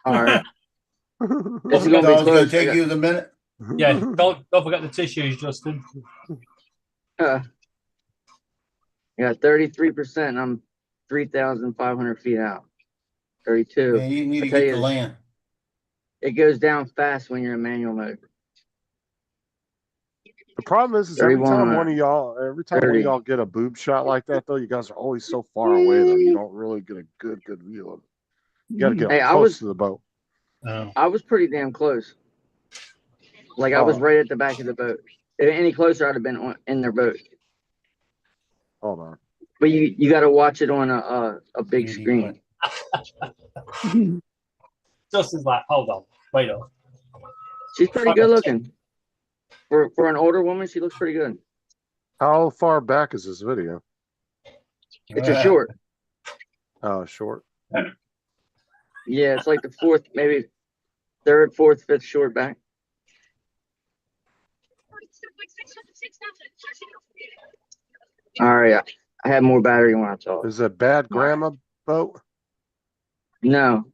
All right. This is It's gonna be going to close. take you the minute. Yeah, don't forget the tissues, Justin. I got 33%. I'm 3,500 feet out. 32. Man, you need to I tell get you, to land. It goes down fast when you're in manual mode. The problem is every 31, time one of y'all get a boob shot like that, though, you guys are always so far away, though. You don't really get a good view of it. You got to get close to the boat. I was pretty damn close. Like I was right at the back of the boat. If any closer, I'd have been in their boat. Hold on. But you got to watch it on a big screen. Justin's like, hold on, wait up. She's pretty good looking. For an older woman, she looks pretty good. How far back is this video? It's a short. Oh, short. Yeah, it's like the fourth, maybe third, fourth, fifth short back. All right, I had more battery when I talked. Is it Bad Grandma boat? No.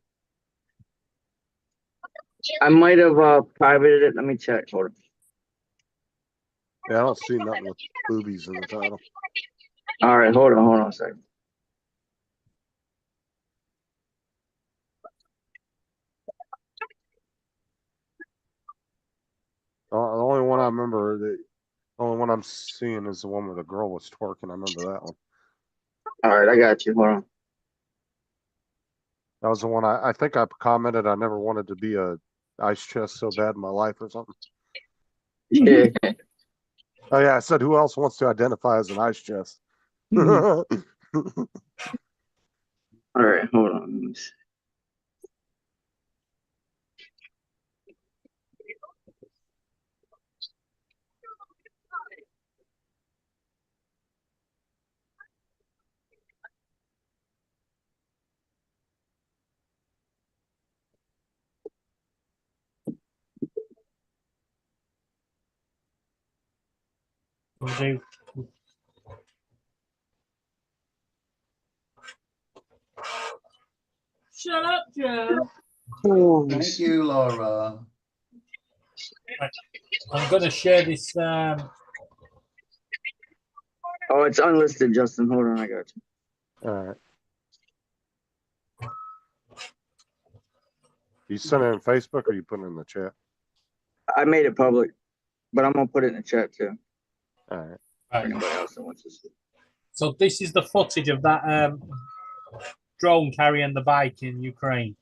I might have privated it. Let me check. Hold on. Yeah, I don't see nothing with boobies in the title. All right, hold on a second. remember the only one I'm seeing is the one where the girl was twerking. I remember that one. All right, I got you. Hold on. That was the one I think I commented I never wanted to be a ice chest so bad in my life or something. Yeah. Oh yeah, I said who else wants to identify as an ice chest? All right, hold on. Let me see. We'll do. Shut up, Joe. Thank you, Laura. I'm gonna share this. Oh, it's unlisted, Justin. Hold on, I got you. All right. You sent it in Facebook or you put it in the chat? I made it public, but I'm gonna put it in the chat too. All right. For anybody else that wants to see. So this is the footage of that drone carrying the bike in Ukraine.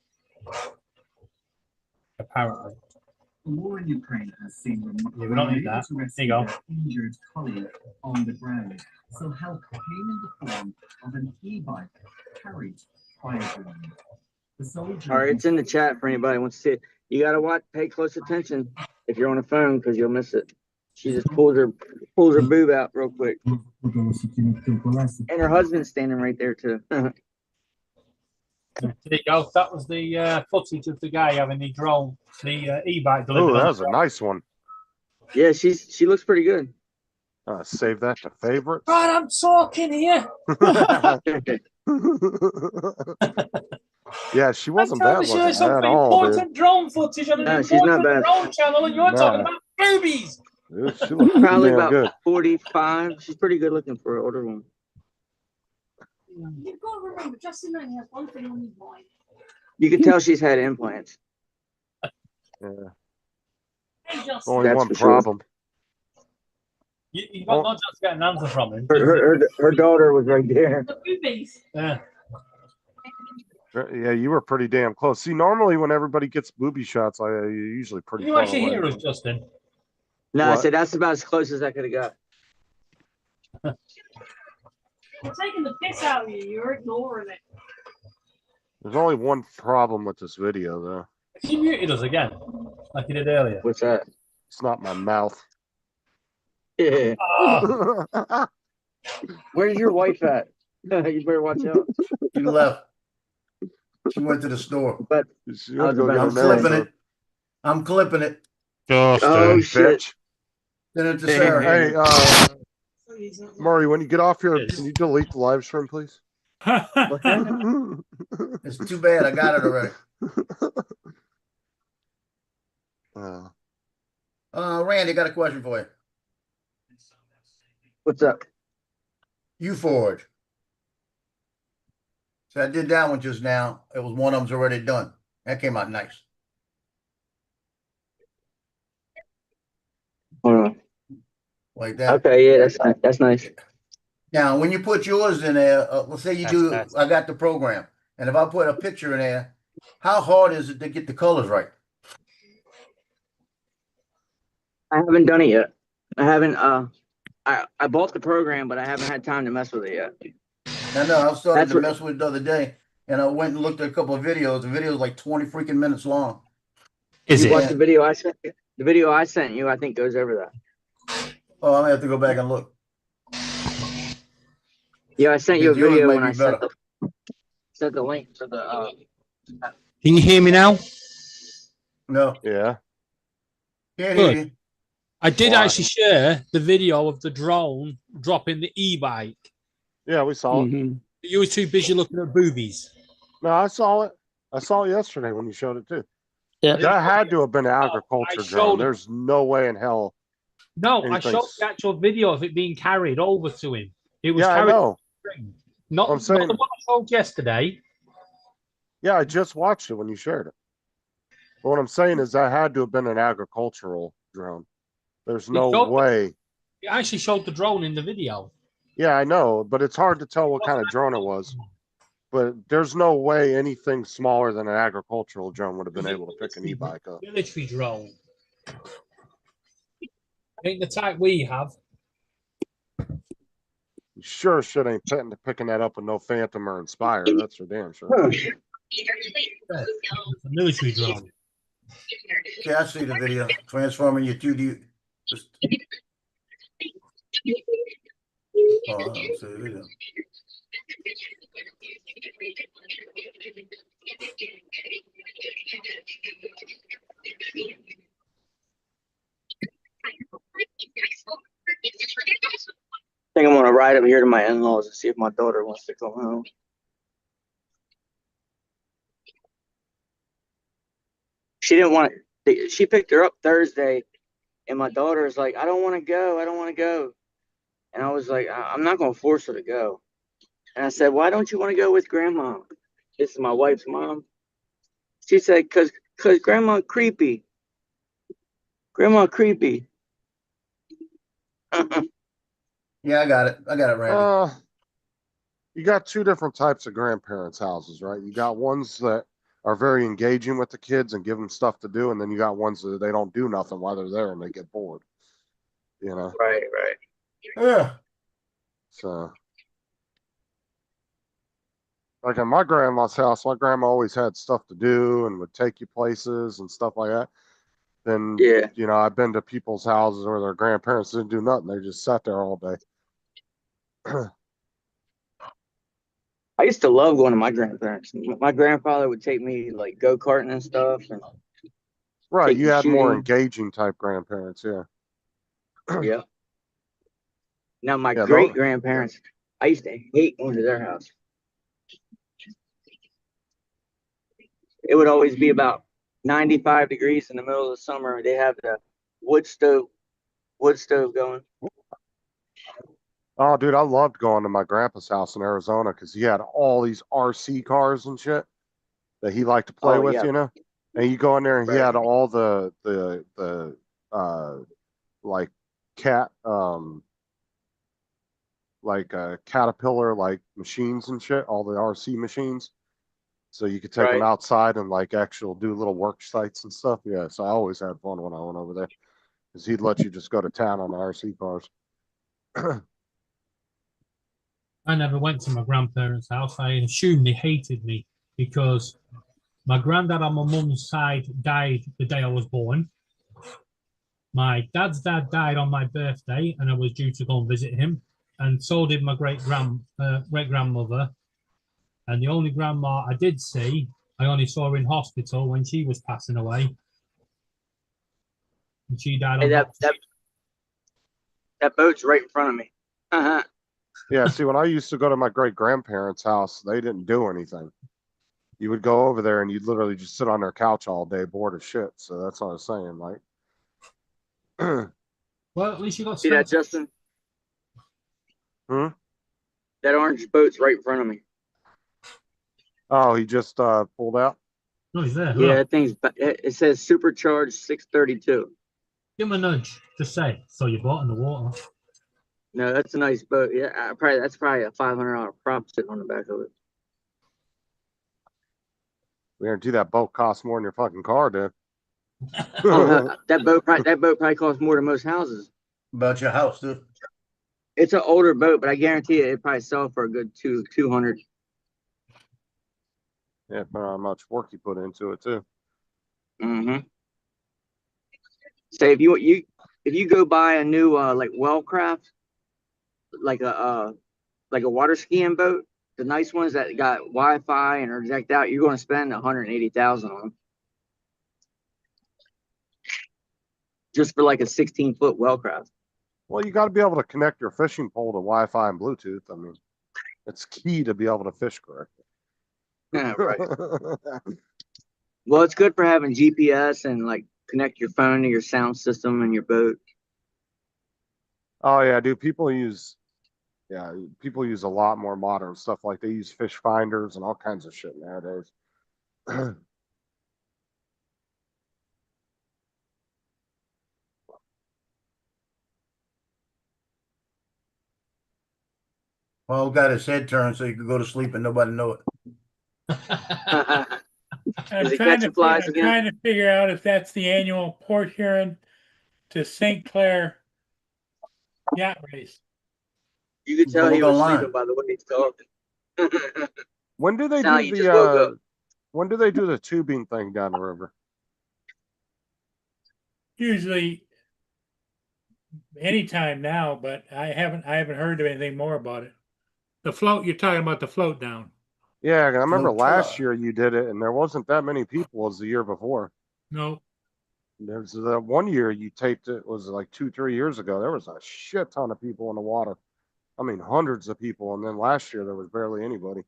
Apparently. The war in Ukraine has seen them Yeah, we don't need that. to There rescue you go. their injured colleague on the ground. So help came in the form of an e-bike carried by a drone. The soldier. All right, it's in the chat for anybody who wants to see it. You gotta watch, pay close attention if you're on a phone because you'll miss it. She just pulls her boob out real quick, and her husband's standing right there too. There you go. That was the footage of the guy having the drone, the e-bike Oh, delivered. that was a nice one. Yeah, she looks pretty good. Save that to favorites. God, I'm talking here. Yeah, she wasn't bad I'm trying to looking show at some all, dude. important drone footage on an No, she's not important bad. drone channel, and you're talking about boobies. Dude, she looked Probably damn about good. 45. She's pretty good looking for an older one. You've got to remember, Justin only has one thing on his mind. You can tell she's had implants. Yeah. Hey, Justin. Only That's one for sure. problem. You've got no chance to get an answer from him. Her daughter was right there. The boobies. Yeah. Yeah, you were pretty damn close. See, normally when everybody gets booby shots, you're usually pretty You far actually away. hear us, Justin? No, I What? said that's about as close as I could have got. We're taking the piss out of you. You're ignoring it. There's only one problem with this video, though. He muted us again, like he did earlier. What's that? It's not my mouth. Yeah. Ah, Where's your wife at? You better watch out. She left. She went to the store. But She I was gotta go about get to I'm her say- nails clipping done. it. I'm clipping it. Oh, shit. bitch. Send it to Hey, Sarah. Hey, Murray, when you get off here, can you delete the live stream, please? It's too bad. I got it already. Randy, got a question for you. What's up? UForge. So I did that one just now. It was one of them's already done. That came out nice. Hold on. Like that. Okay, yeah, that's nice. That's nice. Now, when you put yours in there, let's say you do, That's- I got the program, and if I put a picture in there, how hard is it to get the colors right? I haven't done it yet. I haven't. I bought the program, but I haven't had time to mess with it yet. I know, I started That's to what- mess with it the other day, and I went and looked at a couple of videos. The video is like 20 freaking minutes long. is You it? watched the video I sent you? The video I sent you, I think, goes over that. Oh, I'm gonna have to go back and look. Yeah, I sent you a Yours video might when be I sent better. the link to the. Can you hear me now? No, Yeah. can't hear Good. you. I did Why? actually share the video of the drone dropping the e-bike. Yeah, we saw it. Mhm. You were too busy looking at boobies. No, I saw it. I saw it yesterday when you showed it too. Yeah. That had to have been an I agriculture showed drone. it. There's no way in hell. No, I Anything's- showed the actual video of it being carried over to him. It was Yeah, I carried. know. Not, I'm saying- not the one I showed yesterday. Yeah, I just watched it when you shared it. But what I'm saying is that had to have been an agricultural drone. There's It no showed- way. It actually showed the drone in the video. Yeah, I know, but it's hard to tell what kind of drone it was. But there's no way anything smaller than an agricultural drone would have been able to pick an e-bike up. Military drone. Ain't the type we have. You sure shit ain't picking that up with no Phantom or Inspire. That's for damn sure. It's a military drone. Okay, I see the video. Transforming your 2D. Just... Oh, I don't see the video. I think I'm gonna ride up here to my in-laws and see if my daughter wants to come home. She didn't want to. She picked her up Thursday, and my daughter is like, "I don't want to go. I don't want to go." And I was like, "I'm not gonna force her to go." And I said, "Why don't you want to go with Grandma?" This is my wife's mom. She said, "Cause Grandma creepy. Grandma creepy." Yeah, I got it. I got it, Randy. You got two different types of grandparents' houses, right? You got ones that are very engaging with the kids and give them stuff to do, and then you got ones that they don't do nothing while they're there and they get bored. You know? Right. Yeah. So, like at my grandma's house, my grandma always had stuff to do and would take you places and stuff like that. Then, Yeah. you know, I've been to people's houses where their grandparents didn't do nothing. They just sat there all day. I used to love going to my grandparents. My grandfather would take me like go-karting and stuff. And Right. take You me had more shooting. engaging type grandparents. Yeah. Yeah. Now my Yeah, great grandparents, I used to hate going to their house. It would always be about 95 degrees in the middle of the summer. They have the wood stove going. Oh, dude, I loved going to my grandpa's house in Arizona because he had all these RC cars and shit that he liked to play with, yeah. you know. And you go in there and he Right. had all the like Caterpillar like machines and shit, all the RC machines. So you could take them Right. outside and like actual do little work sites and stuff. Yeah, so I always had fun when I went over there because he'd let you just go to town on the RC cars. I never went to my grandparents' house. I assumed they hated me because my granddad on my mum's side died the day I was born. My dad's dad died on my birthday, and I was due to go and visit him. And so did my great grandmother. And the only grandma I did see, I only saw her in hospital when she was passing away. And she died on Hey, that boat's right in front of me. Yeah, see, when I used to go to my great grandparents' house, they didn't do anything. You would go over there and you'd literally just sit on their couch all day, bored as shit. So that's what I was saying, like. Well, at least you got See that, strength. Justin? Hmm? That orange boat's right in front of me. Oh, he just pulled out. No, he's there. Yeah, Look. that thing's. It says supercharged 632. Give him a nudge. Just say, so you bought in the water. No, that's a nice boat. Yeah, that's probably a $500 prop sitting on the back of it. We guarantee that boat costs more than your fucking car, dude. That boat probably costs more than most houses. About your house, dude. It's an older boat, but I guarantee it probably sell for a good 200. Yeah, depending on how much work you put into it too. Mm-hmm. Say if you go buy a new like Wellcraft, like a water skiing boat, the nice ones that got Wi-Fi and are decked out, you're going to spend $180,000 on them. Just for like a 16-foot Wellcraft. Well, you got to be able to connect your fishing pole to Wi-Fi and Bluetooth. I mean, it's key to be able to fish correctly. Yeah, right. Well, it's good for having GPS and like connect your phone to your sound system and your boat. Oh yeah, dude. People use a lot more modern stuff. Like they use fish finders and all kinds of shit nowadays. Paul got his head turned so he could go to sleep and nobody know it. I'm Is he trying to, catching flies I'm again? trying to figure out if that's the annual Port Huron to St. Clair yacht race. You could Go tell he look was online. sleeping by the way he's talking. When do they Sound do like you just woke up. when do they do the tubing thing down the river? Usually anytime now, but I haven't heard of anything more about it. The float, you're talking about the float down. Yeah, I remember last Flotilla. year you did it and there wasn't that many people as the year before. No, There's the one year you taped it was like 2-3 years ago. There was a shit ton of people in the water. I mean, hundreds of people. And then last year there was barely anybody.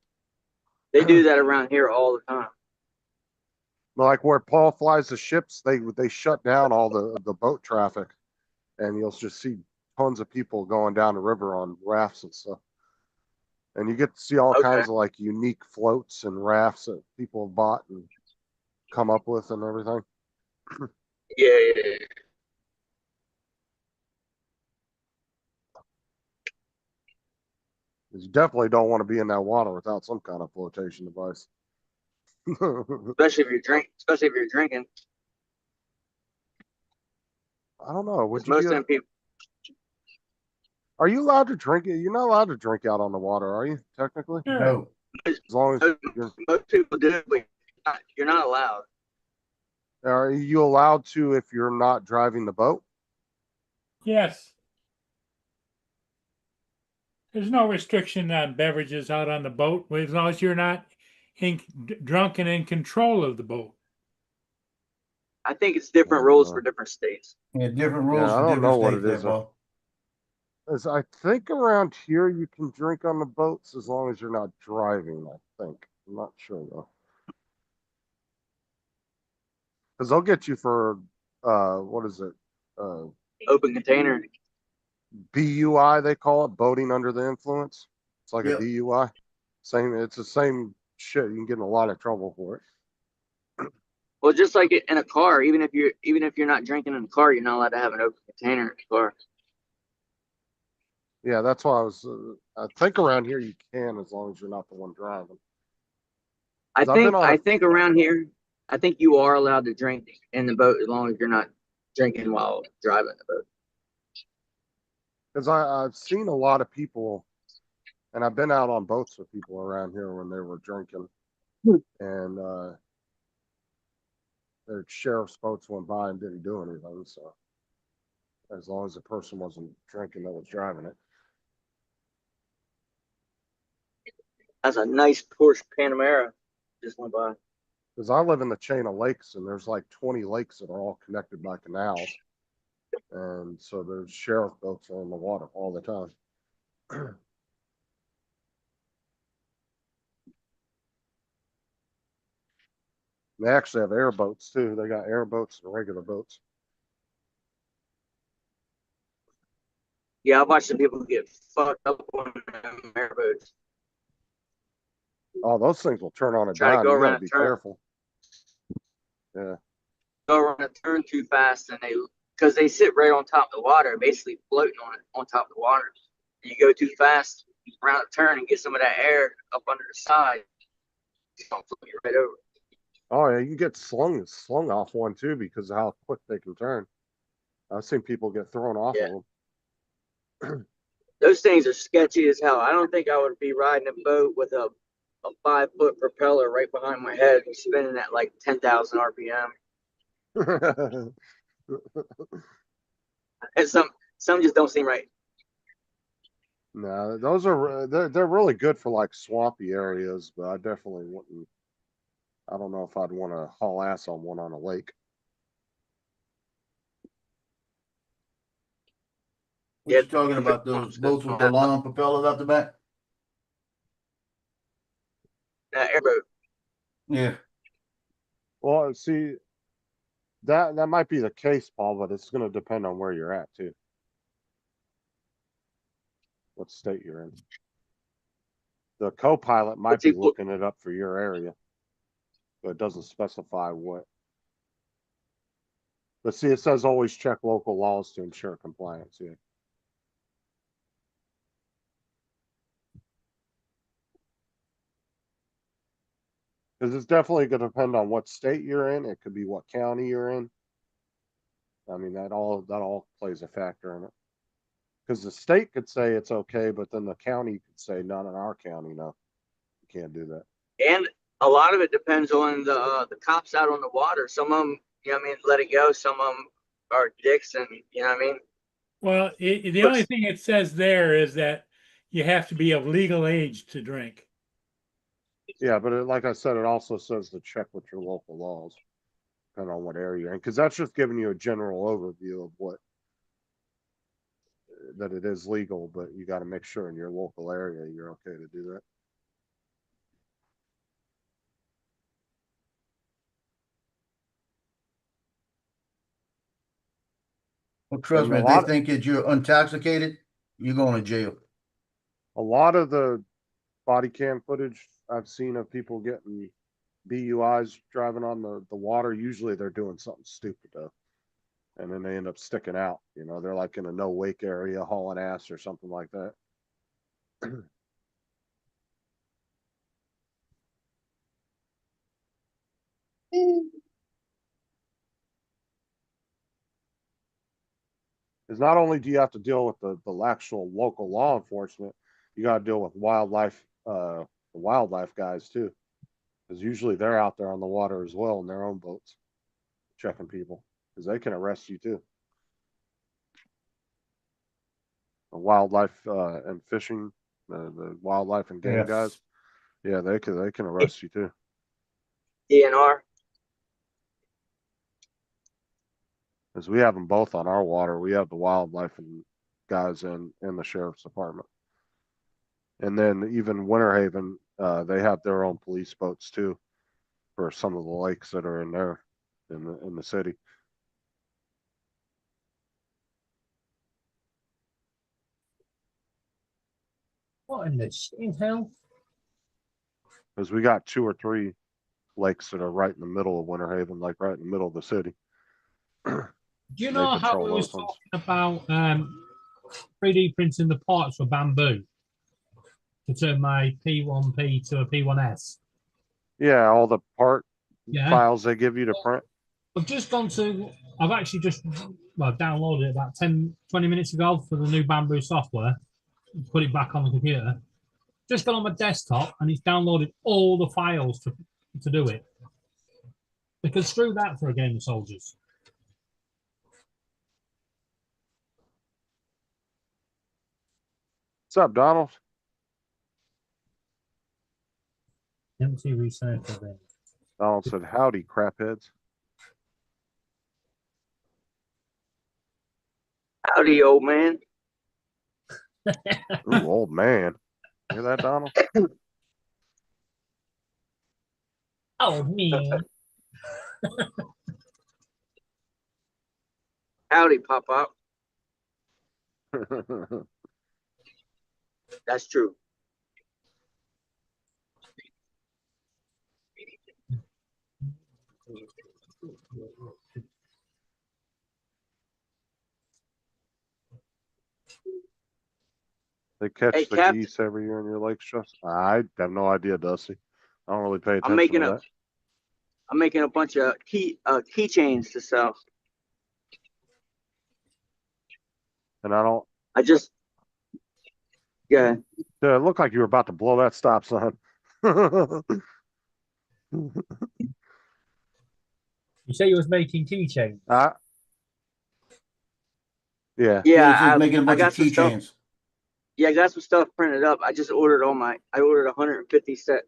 They do that around here all the time. Like where Paul flies the ships, they shut down all the boat traffic, and you'll just see tons of people going down the river on rafts and stuff. And you get to see all Okay. kinds of like unique floats and rafts that people have bought and come up with and everything. Yeah. You definitely don't want to be in that water without some kind of flotation device. Especially if you're drinking. I don't know. Would 'Cause you most be? of them people, Are you allowed to drink it? You're not allowed to drink out on the water, are you? Technically, sure. No. as long as you're. most people do, but you're not allowed. Are you allowed to if you're not driving the boat? Yes. There's no restriction on beverages out on the boat as long as you're not drunk and in control of the boat. I think it's different I rules don't for different states. Yeah, different rules I for don't know different what states it there, is. Paul. As I think around here you can drink on the boats as long as you're not driving, I think. I'm not sure though. Because they'll get you for what is it? Open container. BUI they call it, boating under the influence. It's like Yep. a DUI. It's the same shit. You can get in a lot of trouble for it. Well, just like in a car, even if you're not drinking in the car, you're not allowed to have an open container in the car. Yeah, that's why I think around here you can as long as you're not the one driving. I 'Cause I've been on a- think around here, I think you are allowed to drink in the boat as long as you're not drinking while driving the boat. Because I've seen a lot of people, and I've been out on boats with people around here when they were drinking, and their sheriff's boats went by and didn't do anything. So as long as the person wasn't drinking that was driving it. That's a nice Porsche Panamera just went by. Because I live in the chain of lakes, and there's like 20 lakes that are all connected by canals, and so there's sheriff boats on the water all the time. They actually have airboats too. They got airboats and regular boats. Yeah, I watched some people get fucked up on them airboats. Oh, those things will turn on a Try to dime. go You got to around be a turn. careful. Yeah. Go around a turn too fast, and because they sit right on top of the water, basically floating on top of the water. You go too fast around a turn and get some of that air up under the side, it's gonna flip you right over. Oh yeah, you get slung off one too because of how quick they can turn. I've seen people get thrown off Yeah. of them. Those things are sketchy as hell. I don't think I would be riding a boat with a 5-foot propeller right behind my head and spinning at like 10,000 RPM. And some just don't seem right. No, those are they're really good for like swampy areas, but I definitely wouldn't. I don't know if I'd want to haul ass on one on a lake. What you talking about? Those boats with the long propellers out the back? Airboat. Yeah. Well, see, that might be the case, Paul, but it's going to depend on where you're at too. What state you're in. The co-pilot might be looking it up for your area, but it doesn't specify what. But see, it says always check local laws to ensure compliance. Yeah. Cause it's definitely gonna depend on what state you're in. It could be what county you're in. I mean, that all plays a factor in it. Cause the state could say it's okay, but then the county could say, not in our county, no, you can't do that. And a lot of it depends on the cops out on the water. Some of them, you know what I mean, let it go. Some of them are dicks, and you know what I mean. Well, the only thing it says there is that you have to be of legal age to drink. Yeah, but like I said, it also says to check with your local laws, depending on what area you're in, because that's just giving you a general overview of what that it is legal, but you got to make sure in your local area you're okay to do that. Well, trust And me, a if they lot- think that you're intoxicated, you're going to jail. A lot of the body cam footage I've seen of people getting DUIs driving on the water, usually they're doing something stupid though. And then they end up sticking out. You know, they're like in a no wake area hauling ass or something like that. Because not only do you have to deal with the actual local law enforcement, you got to deal with the wildlife guys too. Because usually they're out there on the water as well in their own boats, checking people, because they can arrest you too. The wildlife and fishing, the wildlife and game guys, yeah, they can arrest you too. DNR. Because we have them both on our water. We have the wildlife and guys in the sheriff's department. And then even Winter Haven, they have their own police boats too, for some of the lakes that are in there in the city. What in the shit hell? Because we got 2 or 3 lakes that are right in the middle of Winter Haven, like right in the middle of the city. Do you They know how patrol we was those ones. talking about 3D printing the parts for bamboo to turn my P1P to a P1S? Yeah, all the part Yeah. files they give you to print. I've actually just downloaded it about 10, 20 minutes ago for the new Bamboo software. Put it back on the computer. Just got on my desktop and it's downloaded all the files to do it. Because screw that for a game of soldiers. What's up, Donald? Empty recycle bin. Donald said, howdy, crapheads. Howdy, old man. Ooh, old man. Hear that, Donald? Oh, man. Howdy, Pop-Up. That's true. They catch Hey, the Captain. geese every year in your lakes, Justin? I have no idea, Dusty. I don't really pay attention making to a- that. I'm making a bunch of keychains to sell. And I don't. Yeah. Dude, it looked like you were about to blow that stop sign. You say you was making keychains. Yeah. Yeah, He's making a bunch got of some stuff. keychains. Yeah, I got some stuff printed up. I just ordered I ordered 150 piece set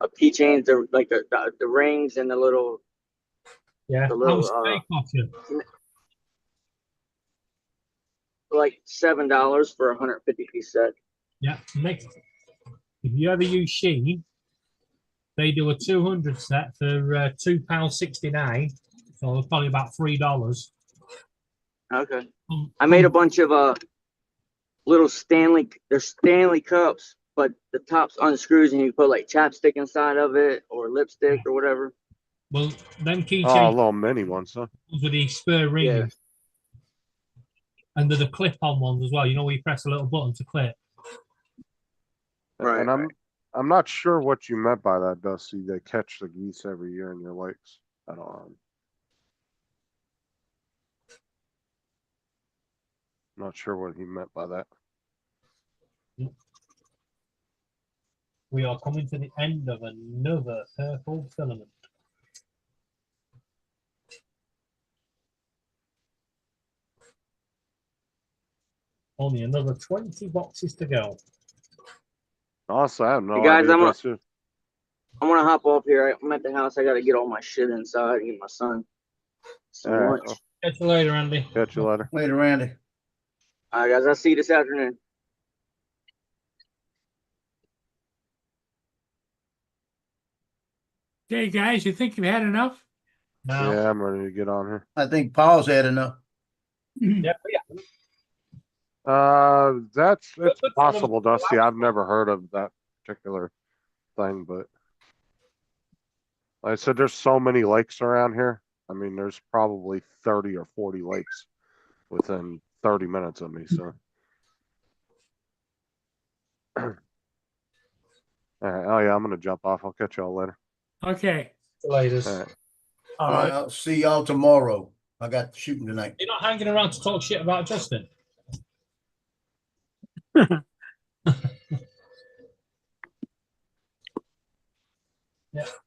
of keychains. They're like the rings and the little. Yeah. The How little, much they cost you? Like $7 for a 150 piece set. Yeah. Next, if you ever use Shein, they do a 200 set for £2.69. So it's probably about $3. Okay. I made a bunch of little Stanley cups, but the top's unscrews and you put like chapstick inside of it or lipstick or whatever. Well, them Oh, keychains little mini ones, huh? with the spur rings. Yeah. And they're the clip-on ones as well. You know where you press a little button to clip. Right, And I'm not sure what you meant by that, Dusty. They catch the geese every year in your lakes. I don't know. Not sure what he meant by that. We are coming to the end of another purple filament. Only another 20 boxes to go. Honestly, I have no Hey, guys, idea. I'm Dusty. gonna hop off here. I'm at the house. I gotta get all my shit inside and get my son some All right, lunch. well, Catch you later, Andy. catch you later. Later, Randy. All right, guys. I'll see you this afternoon. Okay, guys, you think you've had enough? Now, Yeah, I'm ready to get on here. I think Paul's had enough. yeah. It's But- possible, Dusty. I've never heard of that particular thing, but like I said, there's so many lakes around here. I mean, there's probably 30 or 40 lakes within 30 minutes of me. So, all right. Oh yeah, I'm gonna jump off. I'll catch y'all later. Okay. Later. All right. All right, I'll see y'all tomorrow. I got shooting tonight. You're not hanging around to talk shit about Justin.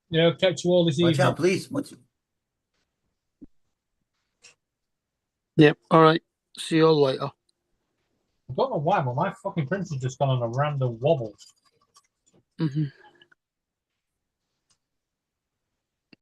Yeah, catch you all this Watch evening. out, please. What's Yep. All right. See you all later. I don't know why, but my fucking printer's just gone on a random wobble. Mhm.